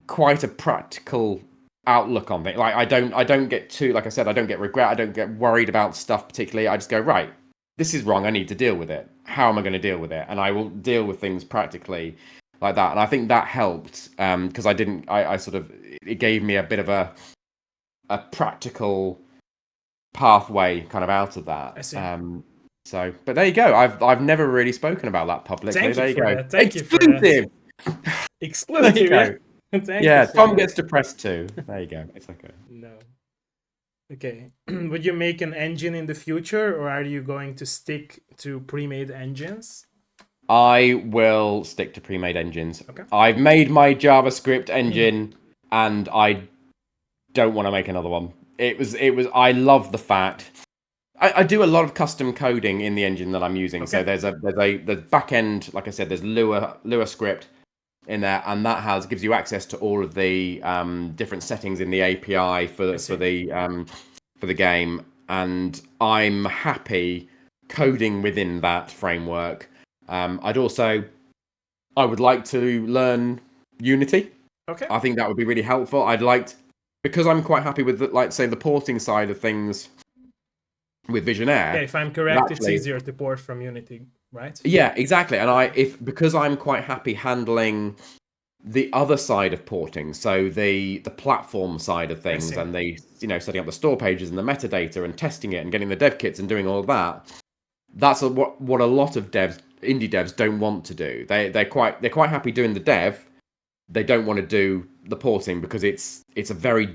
Speaker 2: quite a practical outlook on it. Like, I don't get too, like I said, I don't get regret. I don't get worried about stuff particularly. I just go, right, this is wrong. I need to deal with it. How am I going to deal with it? And I will deal with things practically like that. And I think that helped, because I sort of, it gave me a bit of a practical pathway kind of out of that.
Speaker 1: I see.
Speaker 2: So, but there you go. I've never really spoken about that publicly.
Speaker 1: Thank
Speaker 2: There
Speaker 1: you
Speaker 2: you
Speaker 1: for
Speaker 2: go.
Speaker 1: that. Thank you for
Speaker 2: Exclusive.
Speaker 1: that.
Speaker 2: There
Speaker 1: Exclusive.
Speaker 2: you
Speaker 1: Yeah.
Speaker 2: go.
Speaker 1: Thank
Speaker 2: Yeah,
Speaker 1: you so
Speaker 2: Tom
Speaker 1: much.
Speaker 2: gets depressed too. There you go. It's okay.
Speaker 1: No. Okay. Would you make an engine in the future, or are you going to stick to pre-made engines?
Speaker 2: I will stick to pre-made engines.
Speaker 1: Okay.
Speaker 2: I've made my JavaScript engine, and I don't want to make another one. It was. I love the fact. I do a lot of custom coding in the engine that I'm using.
Speaker 1: Okay.
Speaker 2: So there's the back end, like I said, there's Lua script. in there, and that gives you access to all of the different settings in the API for the game. And I'm happy coding within that framework. I would like to learn Unity.
Speaker 1: Okay.
Speaker 2: I think that would be really helpful. Because I'm quite happy with the porting side of things with Visionaire.
Speaker 1: Yeah, if I'm correct, it's easier to port from Unity, right?
Speaker 2: Yeah, exactly. And because I'm quite happy handling the other side of porting, so the platform side of things, and setting up the store pages and the metadata and testing it and getting the dev kits and doing all of that. That's what a lot of indie devs don't want to do. They're quite happy doing the dev. They don't want to do the porting because it's a very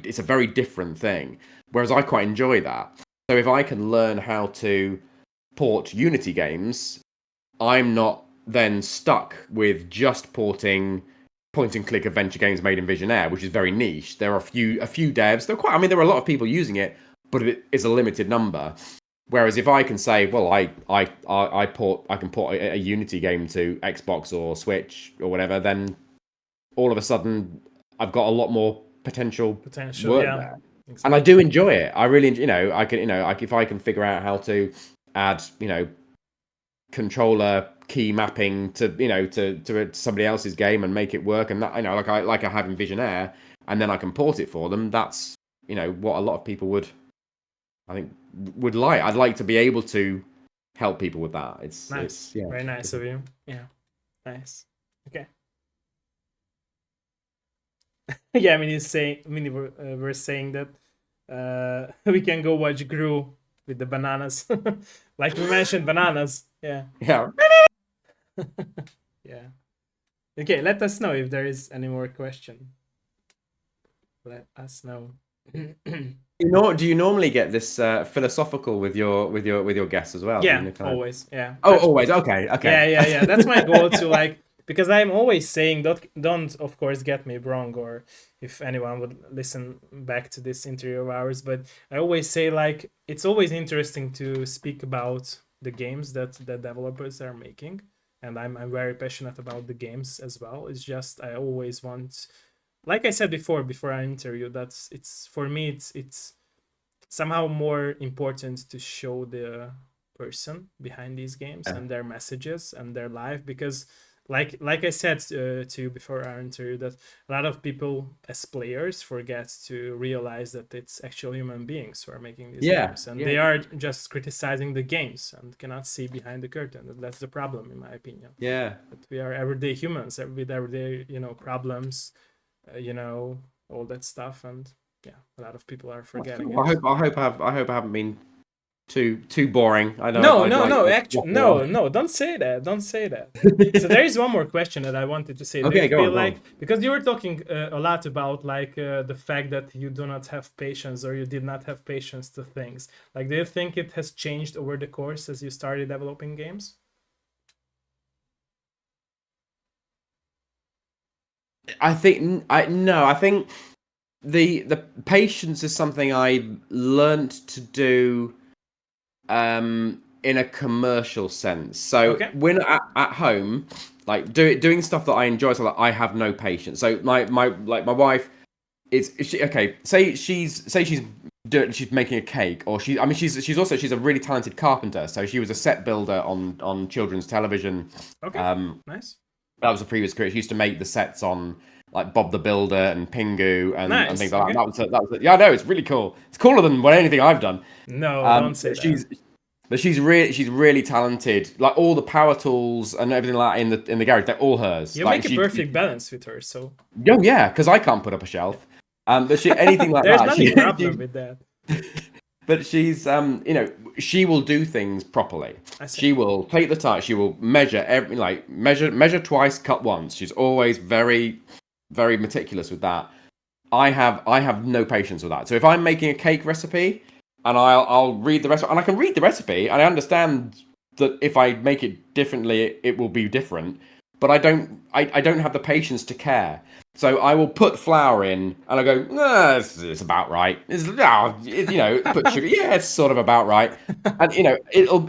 Speaker 2: different thing. Whereas I quite enjoy that. So if I can learn how to port Unity games, I'm not then stuck with just porting point-and-click adventure games made in Visionaire, which is very niche. There are a few devs. There are a lot of people using it, but it is a limited number. Whereas if I can say, well, I can port a Unity game to Xbox or Switch or whatever, then all of a sudden I've got a lot more potential work there. Exactly. And I do enjoy it. I really, if I can figure out how to add, controller key mapping to somebody else's game and make it work, and that, like I have in Visionaire, and then I can port it for them. That's, what a lot of people would like. I'd like to be able to help people with that. It's
Speaker 1: nice. Very nice of you. Yeah. Nice. Okay. Yeah, I mean, we're saying that we can go watch Gru with the bananas. Like we mentioned bananas. Yeah.
Speaker 2: Yeah.
Speaker 1: Yeah. Okay, let us know if there is any more question. Let us know.
Speaker 2: Do you normally get this philosophical with your guests as well?
Speaker 1: Yeah, always. Yeah.
Speaker 2: Oh, always. Okay.
Speaker 1: Yeah. That's my goal to because I'm always saying don't of course get me wrong, or if anyone would listen back to this interview of ours, but I always say it's always interesting to speak about the games that the developers are making, and I'm very passionate about the games as well. It's just I always want, like I said before our interview, it's for me it's somehow more important to show the person behind these games and their messages and their life, because like I said to you before our interview, that a lot of people as players forget to realize that it's actual human beings who are making these games, and they are just criticizing the games and cannot see behind the curtain. That's the problem, in my opinion.
Speaker 2: Yeah,
Speaker 1: that we are everyday humans with everyday problems, all that stuff, and a lot of people are forgetting it.
Speaker 2: I hope I haven't been too boring. I know.
Speaker 1: No, don't say that. So there is one more question that I wanted to say.
Speaker 2: Okay, go on.
Speaker 1: Because you were talking a lot about the fact that you do not have patience, or you did not have patience to things. Do you think it has changed over the course as you started developing games?
Speaker 2: I think the patience is something I learned to do in a commercial sense. So when at home, doing stuff that I enjoy, so I have no patience. So my wife say she's making a cake, or she's a really talented carpenter. So she was a set builder on children's television.
Speaker 1: Nice.
Speaker 2: That was a previous career. She used to make the sets on Bob the Builder and Pingu and things like that. That was I know, it's really cool. It's cooler than anything I've done.
Speaker 1: No, don't say that.
Speaker 2: But she's really talented. All the power tools and everything like that in the garage, they're all hers.
Speaker 1: You make a perfect balance with her, so.
Speaker 2: Oh yeah, because I can't put up a shelf. But anything like
Speaker 1: There's
Speaker 2: that.
Speaker 1: There's no problem with that.
Speaker 2: But she's she will do things properly. She will take the time. She will measure measure twice, cut once. She's always very, very meticulous with that. I have no patience with that. So if I'm making a cake recipe, and I'll read the recipe, and I can read the recipe, and I understand that if I make it differently, it will be different. But I don't have the patience to care. So I will put flour in, and I go, it's about right. Put sugar, yeah, it's sort of about right. And it'll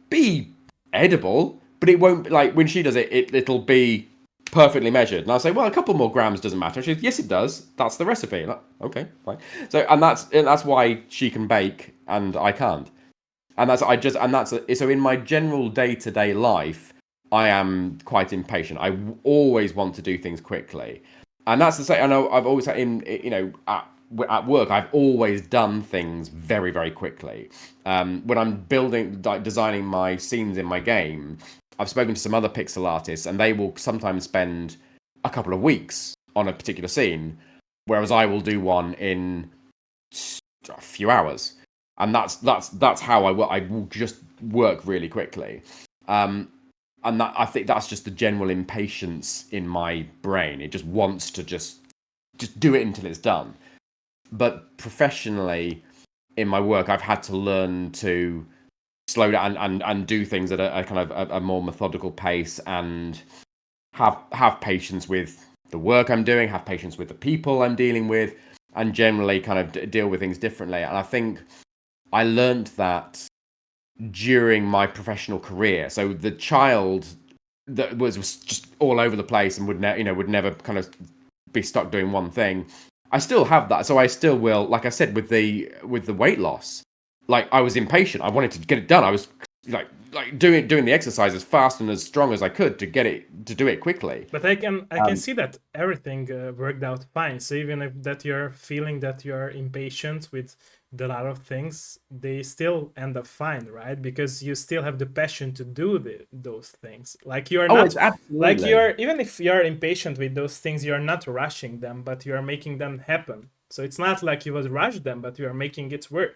Speaker 2: be edible, but it won't, when she does it, it'll be perfectly measured. And I'll say, well, a couple more grams doesn't matter. She goes, yes, it does. That's the recipe. Like, okay, fine. So, and that's why she can bake and I can't. And so in my general day-to-day life, I am quite impatient. I always want to do things quickly. And that's the same. I know I've always had at work, I've always done things very, very quickly. When I'm designing my scenes in my game, I've spoken to some other pixel artists, and they will sometimes spend a couple of weeks on a particular scene, whereas I will do one in a few hours, and that's how I work. I will just work really quickly, and I think that's just the general impatience in my brain. It just wants to just do it until it's done. But professionally, in my work, I've had to learn to slow down and do things at a kind of a more methodical pace, and have patience with the work I'm doing, have patience with the people I'm dealing with, and generally kind of deal with things differently. And I think I learned that during my professional career. So the child that was just all over the place and would never kind of be stuck doing one thing, I still have that. So I still will, like I said, with the weight loss, like I was impatient. I wanted to get it done. I was like doing the exercise as fast and as strong as I could to do it quickly.
Speaker 1: But I can see that everything worked out fine. So even if that you're feeling that you're impatient with a lot of things, they still end up fine, right? Because you still have the passion to do those things. Like you're not like even if you're impatient with those things, you're not rushing them, but you're making them happen. So it's not like you would rush them, but you are making it work.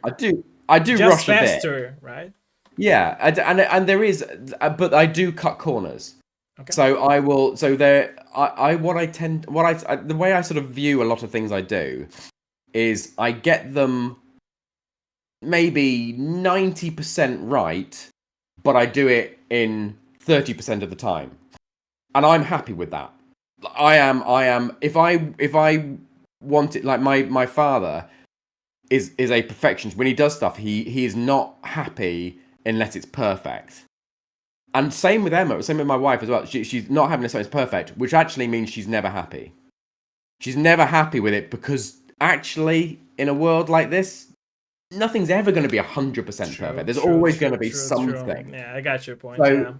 Speaker 2: I do
Speaker 1: just
Speaker 2: rush
Speaker 1: faster,
Speaker 2: a bit.
Speaker 1: right?
Speaker 2: Yeah, and there is, but I do cut corners.
Speaker 1: Okay.
Speaker 2: So I will. So there, the way I sort of view a lot of things I do is I get them maybe 90% right, but I do it in 30% of the time, and I'm happy with that. I am. If I want it, like my father is a perfectionist. When he does stuff, he is not happy unless it's perfect. And same with Emma, same with my wife as well. She's not happy unless it's perfect, which actually means she's never happy. She's never happy with it because actually, in a world like this, nothing's ever going to be 100% perfect. There's always going to be something.
Speaker 1: Yeah, I got your point.
Speaker 2: So
Speaker 1: yeah.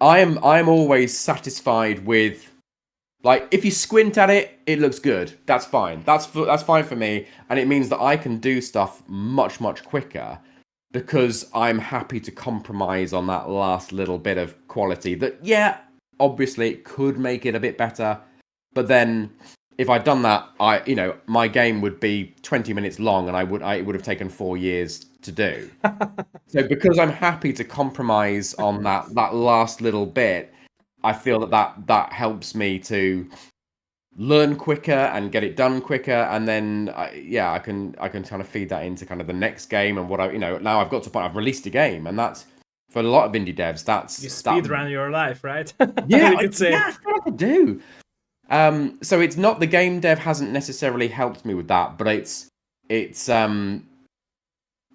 Speaker 2: I'm always satisfied with, like, if you squint at it, it looks good. That's fine. That's fine for me, and it means that I can do stuff much quicker, because I'm happy to compromise on that last little bit of quality that, yeah, obviously it could make it a bit better. But then if I'd done that, my game would be 20 minutes long and it would have taken 4 years to do. So because I'm happy to compromise on that last little bit, I feel that helps me to learn quicker and get it done quicker, and then I can kind of feed that into kind of the next game. And what now I've got to the point I've released a game, and that's, for a lot of indie devs, that's
Speaker 1: you speedrun your life, right?
Speaker 2: Yeah,
Speaker 1: I feel
Speaker 2: like I do. So it's not, the game dev hasn't necessarily helped me with that, but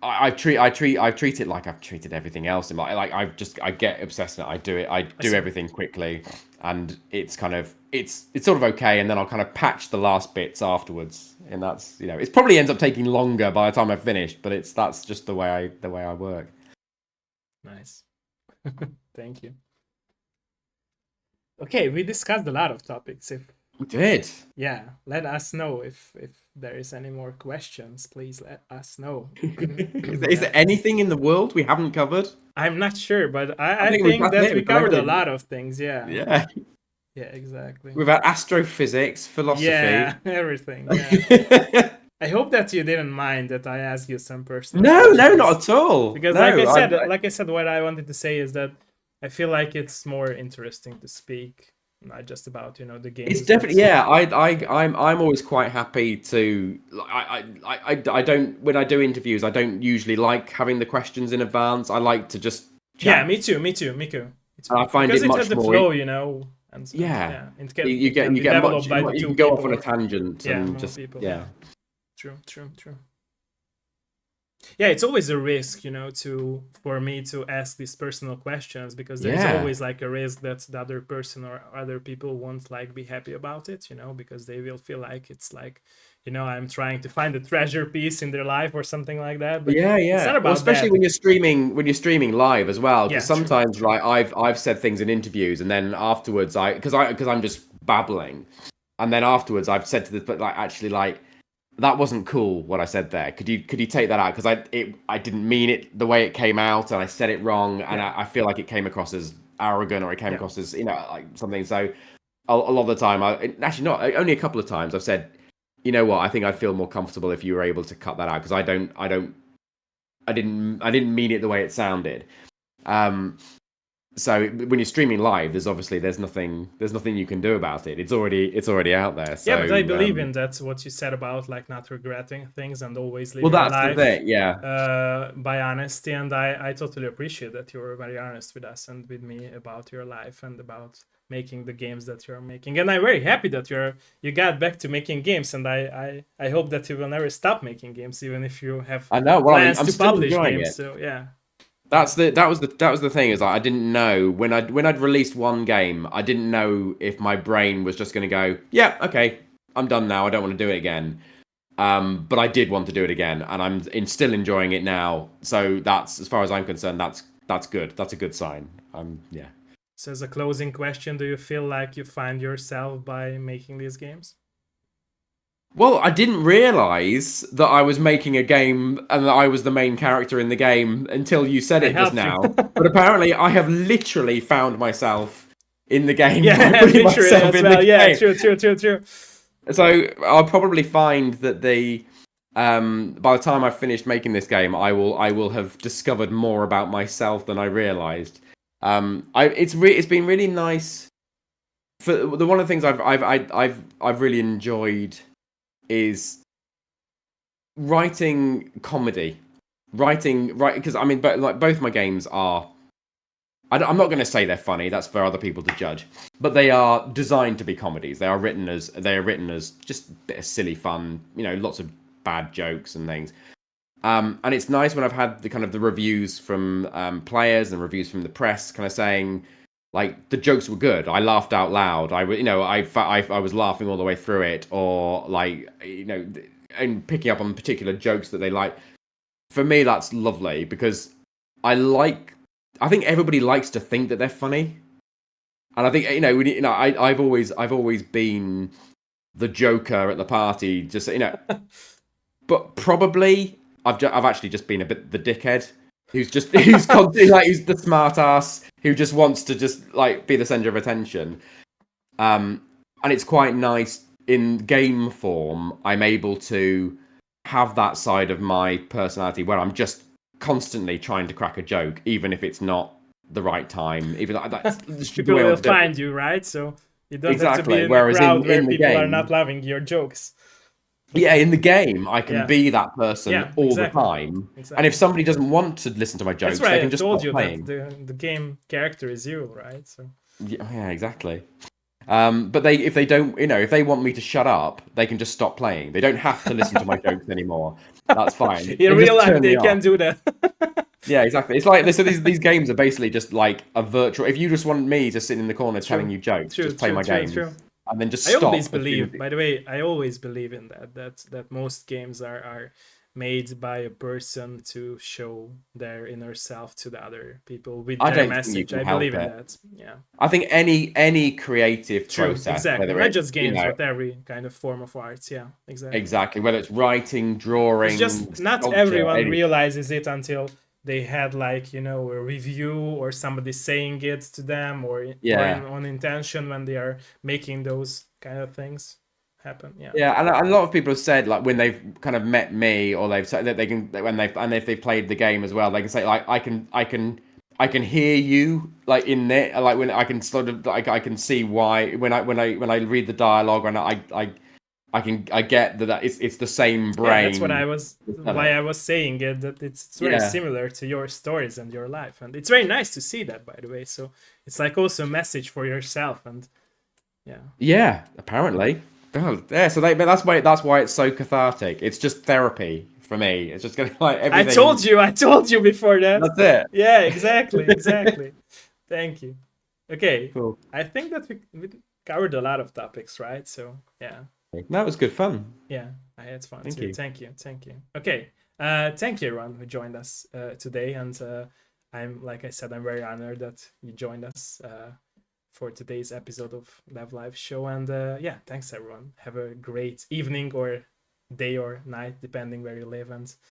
Speaker 2: I treat it like I've treated everything else. And I get obsessed and I do everything quickly, and it's kind of it's sort of okay, and then I'll kind of patch the last bits afterwards, and that's, it probably ends up taking longer by the time I've finished, but that's just the way I work.
Speaker 1: Nice. Thank you. Okay, we discussed a lot of topics.
Speaker 2: We did.
Speaker 1: Yeah, let us know if there is any more questions. Please let us know.
Speaker 2: Is there anything in the world we haven't covered?
Speaker 1: I'm not sure, but I think that we covered a lot of things. Yeah. Yeah, exactly.
Speaker 2: We've had astrophysics, philosophy.
Speaker 1: Yeah, everything. Yeah. I hope that you didn't mind that I asked you some personal questions.
Speaker 2: No, not at all.
Speaker 1: Because like I said, what I wanted to say is that I feel like it's more interesting to speak not just about the games.
Speaker 2: It's definitely, yeah. I'm always quite happy to. I don't, when I do interviews, I don't usually like having the questions in advance. I like to just chat.
Speaker 1: Yeah, me too.
Speaker 2: I find
Speaker 1: because
Speaker 2: it much
Speaker 1: has the
Speaker 2: more.
Speaker 1: flow, and
Speaker 2: yeah.
Speaker 1: You can
Speaker 2: go off on a tangent and just
Speaker 1: people.
Speaker 2: yeah.
Speaker 1: True. Yeah, it's always a risk, to for me to ask these personal questions, because there is
Speaker 2: Yeah.
Speaker 1: always like a risk that the other person or other people won't like be happy about it, because they will feel like it's like, I'm trying to find a treasure piece in their life or something like that. But
Speaker 2: Yeah,
Speaker 1: it's not
Speaker 2: yeah. Well,
Speaker 1: about
Speaker 2: especially
Speaker 1: that.
Speaker 2: when you're streaming live as well, because
Speaker 1: Yeah, true.
Speaker 2: sometimes like I've said things in interviews, and then afterwards because I'm just babbling, and then afterwards I've said to this, but like actually like that wasn't cool what I said there. Could you take that out? Because I didn't mean it the way it came out, and I said it wrong, and
Speaker 1: Yeah,
Speaker 2: I feel like it came across as arrogant, or it came
Speaker 1: yeah.
Speaker 2: across as like something. So a lot of the time, actually not only a couple of times, I've said, you know what, I think I'd feel more comfortable if you were able to cut that out, because I didn't mean it the way it sounded. Um, so when you're streaming live, there's nothing you can do about it. It's already out there.
Speaker 1: Yeah, but I
Speaker 2: So
Speaker 1: believe in that, what you said about like not regretting things and always
Speaker 2: well,
Speaker 1: living your
Speaker 2: that's the
Speaker 1: life
Speaker 2: thing. Yeah,
Speaker 1: by honesty. And I totally appreciate that you were very honest with us and with me about your life and about making the games that you're making. And I'm very happy that you got back to making games, and I hope that you will never stop making games, even if you have
Speaker 2: I know. Well,
Speaker 1: plans
Speaker 2: I'm
Speaker 1: to
Speaker 2: still
Speaker 1: publish
Speaker 2: enjoying
Speaker 1: games.
Speaker 2: it.
Speaker 1: So yeah.
Speaker 2: That was the thing, is like I didn't know when I'd released one game, I didn't know if my brain was just going to go, yeah, okay, I'm done now. I don't want to do it again. But I did want to do it again, and still enjoying it now. So that's, as far as I'm concerned, that's good. That's a good sign. Yeah.
Speaker 1: So as a closing question, do you feel like you find yourself by making these games?
Speaker 2: Well, I didn't realize that I was making a game and that I was the main character in the game until you said
Speaker 1: I
Speaker 2: it just
Speaker 1: helped you.
Speaker 2: now. But apparently, I have literally found myself in the game by
Speaker 1: Yeah,
Speaker 2: putting
Speaker 1: literally
Speaker 2: myself
Speaker 1: as
Speaker 2: in the
Speaker 1: well. Yeah,
Speaker 2: game.
Speaker 1: true.
Speaker 2: So I'll probably find that by the time I've finished making this game, I will have discovered more about myself than I realized. It's been really nice. For the one of the things I've really enjoyed is writing comedy, right, because I mean, but like both my games are. I'm not going to say they're funny. That's for other people to judge. But they are designed to be comedies. They are written as just a bit of silly fun. Lots of bad jokes and things. And it's nice when I've had the reviews from players and reviews from the press, kind of saying like the jokes were good. I laughed out loud. I was laughing all the way through it, or like and picking up on particular jokes that they like. For me, that's lovely, because I think everybody likes to think that they're funny, and I think I've always been the joker at the party, just but probably I've actually just been a bit the dickhead who's constantly like, who's the smart ass who just wants to just like be the center of attention. And it's quite nice in game form. I'm able to have that side of my personality where I'm just constantly trying to crack a joke, even if it's not the right time. Even that's the
Speaker 1: People
Speaker 2: way I
Speaker 1: will
Speaker 2: want to do it.
Speaker 1: find you, right? So you don't have to be
Speaker 2: Exactly.
Speaker 1: in a
Speaker 2: Whereas
Speaker 1: crowd where
Speaker 2: in the
Speaker 1: people are
Speaker 2: game,
Speaker 1: not loving your jokes.
Speaker 2: yeah, in the game, I can
Speaker 1: Yeah,
Speaker 2: be that person
Speaker 1: yeah,
Speaker 2: all the
Speaker 1: exactly,
Speaker 2: time. And if
Speaker 1: exactly.
Speaker 2: somebody doesn't want to listen to my
Speaker 1: That's
Speaker 2: jokes, they
Speaker 1: right. I
Speaker 2: can just
Speaker 1: told
Speaker 2: stop
Speaker 1: you that
Speaker 2: playing.
Speaker 1: the game character is you, right? So
Speaker 2: Yeah, exactly. But if they don't, if they want me to shut up, they can just stop playing. They don't have to listen to my jokes anymore. That's fine. They
Speaker 1: in
Speaker 2: can
Speaker 1: real
Speaker 2: just
Speaker 1: life,
Speaker 2: turn me
Speaker 1: they
Speaker 2: off.
Speaker 1: can do that.
Speaker 2: Yeah, exactly. It's like, so these games are basically just like a virtual. If you just want me to sit in the corner telling
Speaker 1: True,
Speaker 2: you jokes,
Speaker 1: true,
Speaker 2: just play
Speaker 1: true,
Speaker 2: my
Speaker 1: true,
Speaker 2: games,
Speaker 1: true.
Speaker 2: and then just
Speaker 1: I always
Speaker 2: stop as soon as
Speaker 1: believe, by the way, I always believe in that most games are made by a person to show their inner self to the other people with
Speaker 2: I
Speaker 1: their
Speaker 2: don't think you
Speaker 1: message.
Speaker 2: can
Speaker 1: I
Speaker 2: help
Speaker 1: believe in
Speaker 2: it.
Speaker 1: that. Yeah.
Speaker 2: I think any creative
Speaker 1: True,
Speaker 2: process,
Speaker 1: exactly.
Speaker 2: whether
Speaker 1: Not
Speaker 2: it's
Speaker 1: just games, but every kind of form of arts. Yeah, exactly.
Speaker 2: exactly, whether it's writing,
Speaker 1: It's
Speaker 2: drawing,
Speaker 1: just not
Speaker 2: sculpture,
Speaker 1: everyone
Speaker 2: any,
Speaker 1: realizes it until they had like a review or somebody saying it to them, or
Speaker 2: yeah.
Speaker 1: in on intention when they are making those kind of things happen. Yeah.
Speaker 2: Yeah, and a lot of people have said, like, when they've kind of met me, or they've said that they can, when they've, and if they've played the game as well, they can say like, I can hear you, like, in there, like when I can sort of like, I can see why when I read the dialogue, and I get that it's the same
Speaker 1: Yeah, that's what
Speaker 2: brain that's done
Speaker 1: why
Speaker 2: it.
Speaker 1: I was saying it, that it's very
Speaker 2: Yeah,
Speaker 1: similar to your stories and your life, and it's very nice to see that, by the way. So it's like also a message for yourself, and yeah.
Speaker 2: yeah, apparently. Oh, yeah, so but that's why it's so cathartic. It's just therapy for me. It's just gonna like
Speaker 1: I
Speaker 2: everything.
Speaker 1: I told you before that.
Speaker 2: That's it.
Speaker 1: Yeah, exactly. Thank you. Okay,
Speaker 2: Cool.
Speaker 1: I think that we covered a lot of topics, right? So yeah,
Speaker 2: That was good fun.
Speaker 1: yeah, I had fun
Speaker 2: Thank
Speaker 1: too.
Speaker 2: you.
Speaker 1: Thank you. Okay, thank you everyone who joined us today, and I'm like I said, I'm very honored that you joined us for today's episode of Lev Live Show, and yeah, thanks everyone. Have a great evening or day or night, depending where you live, and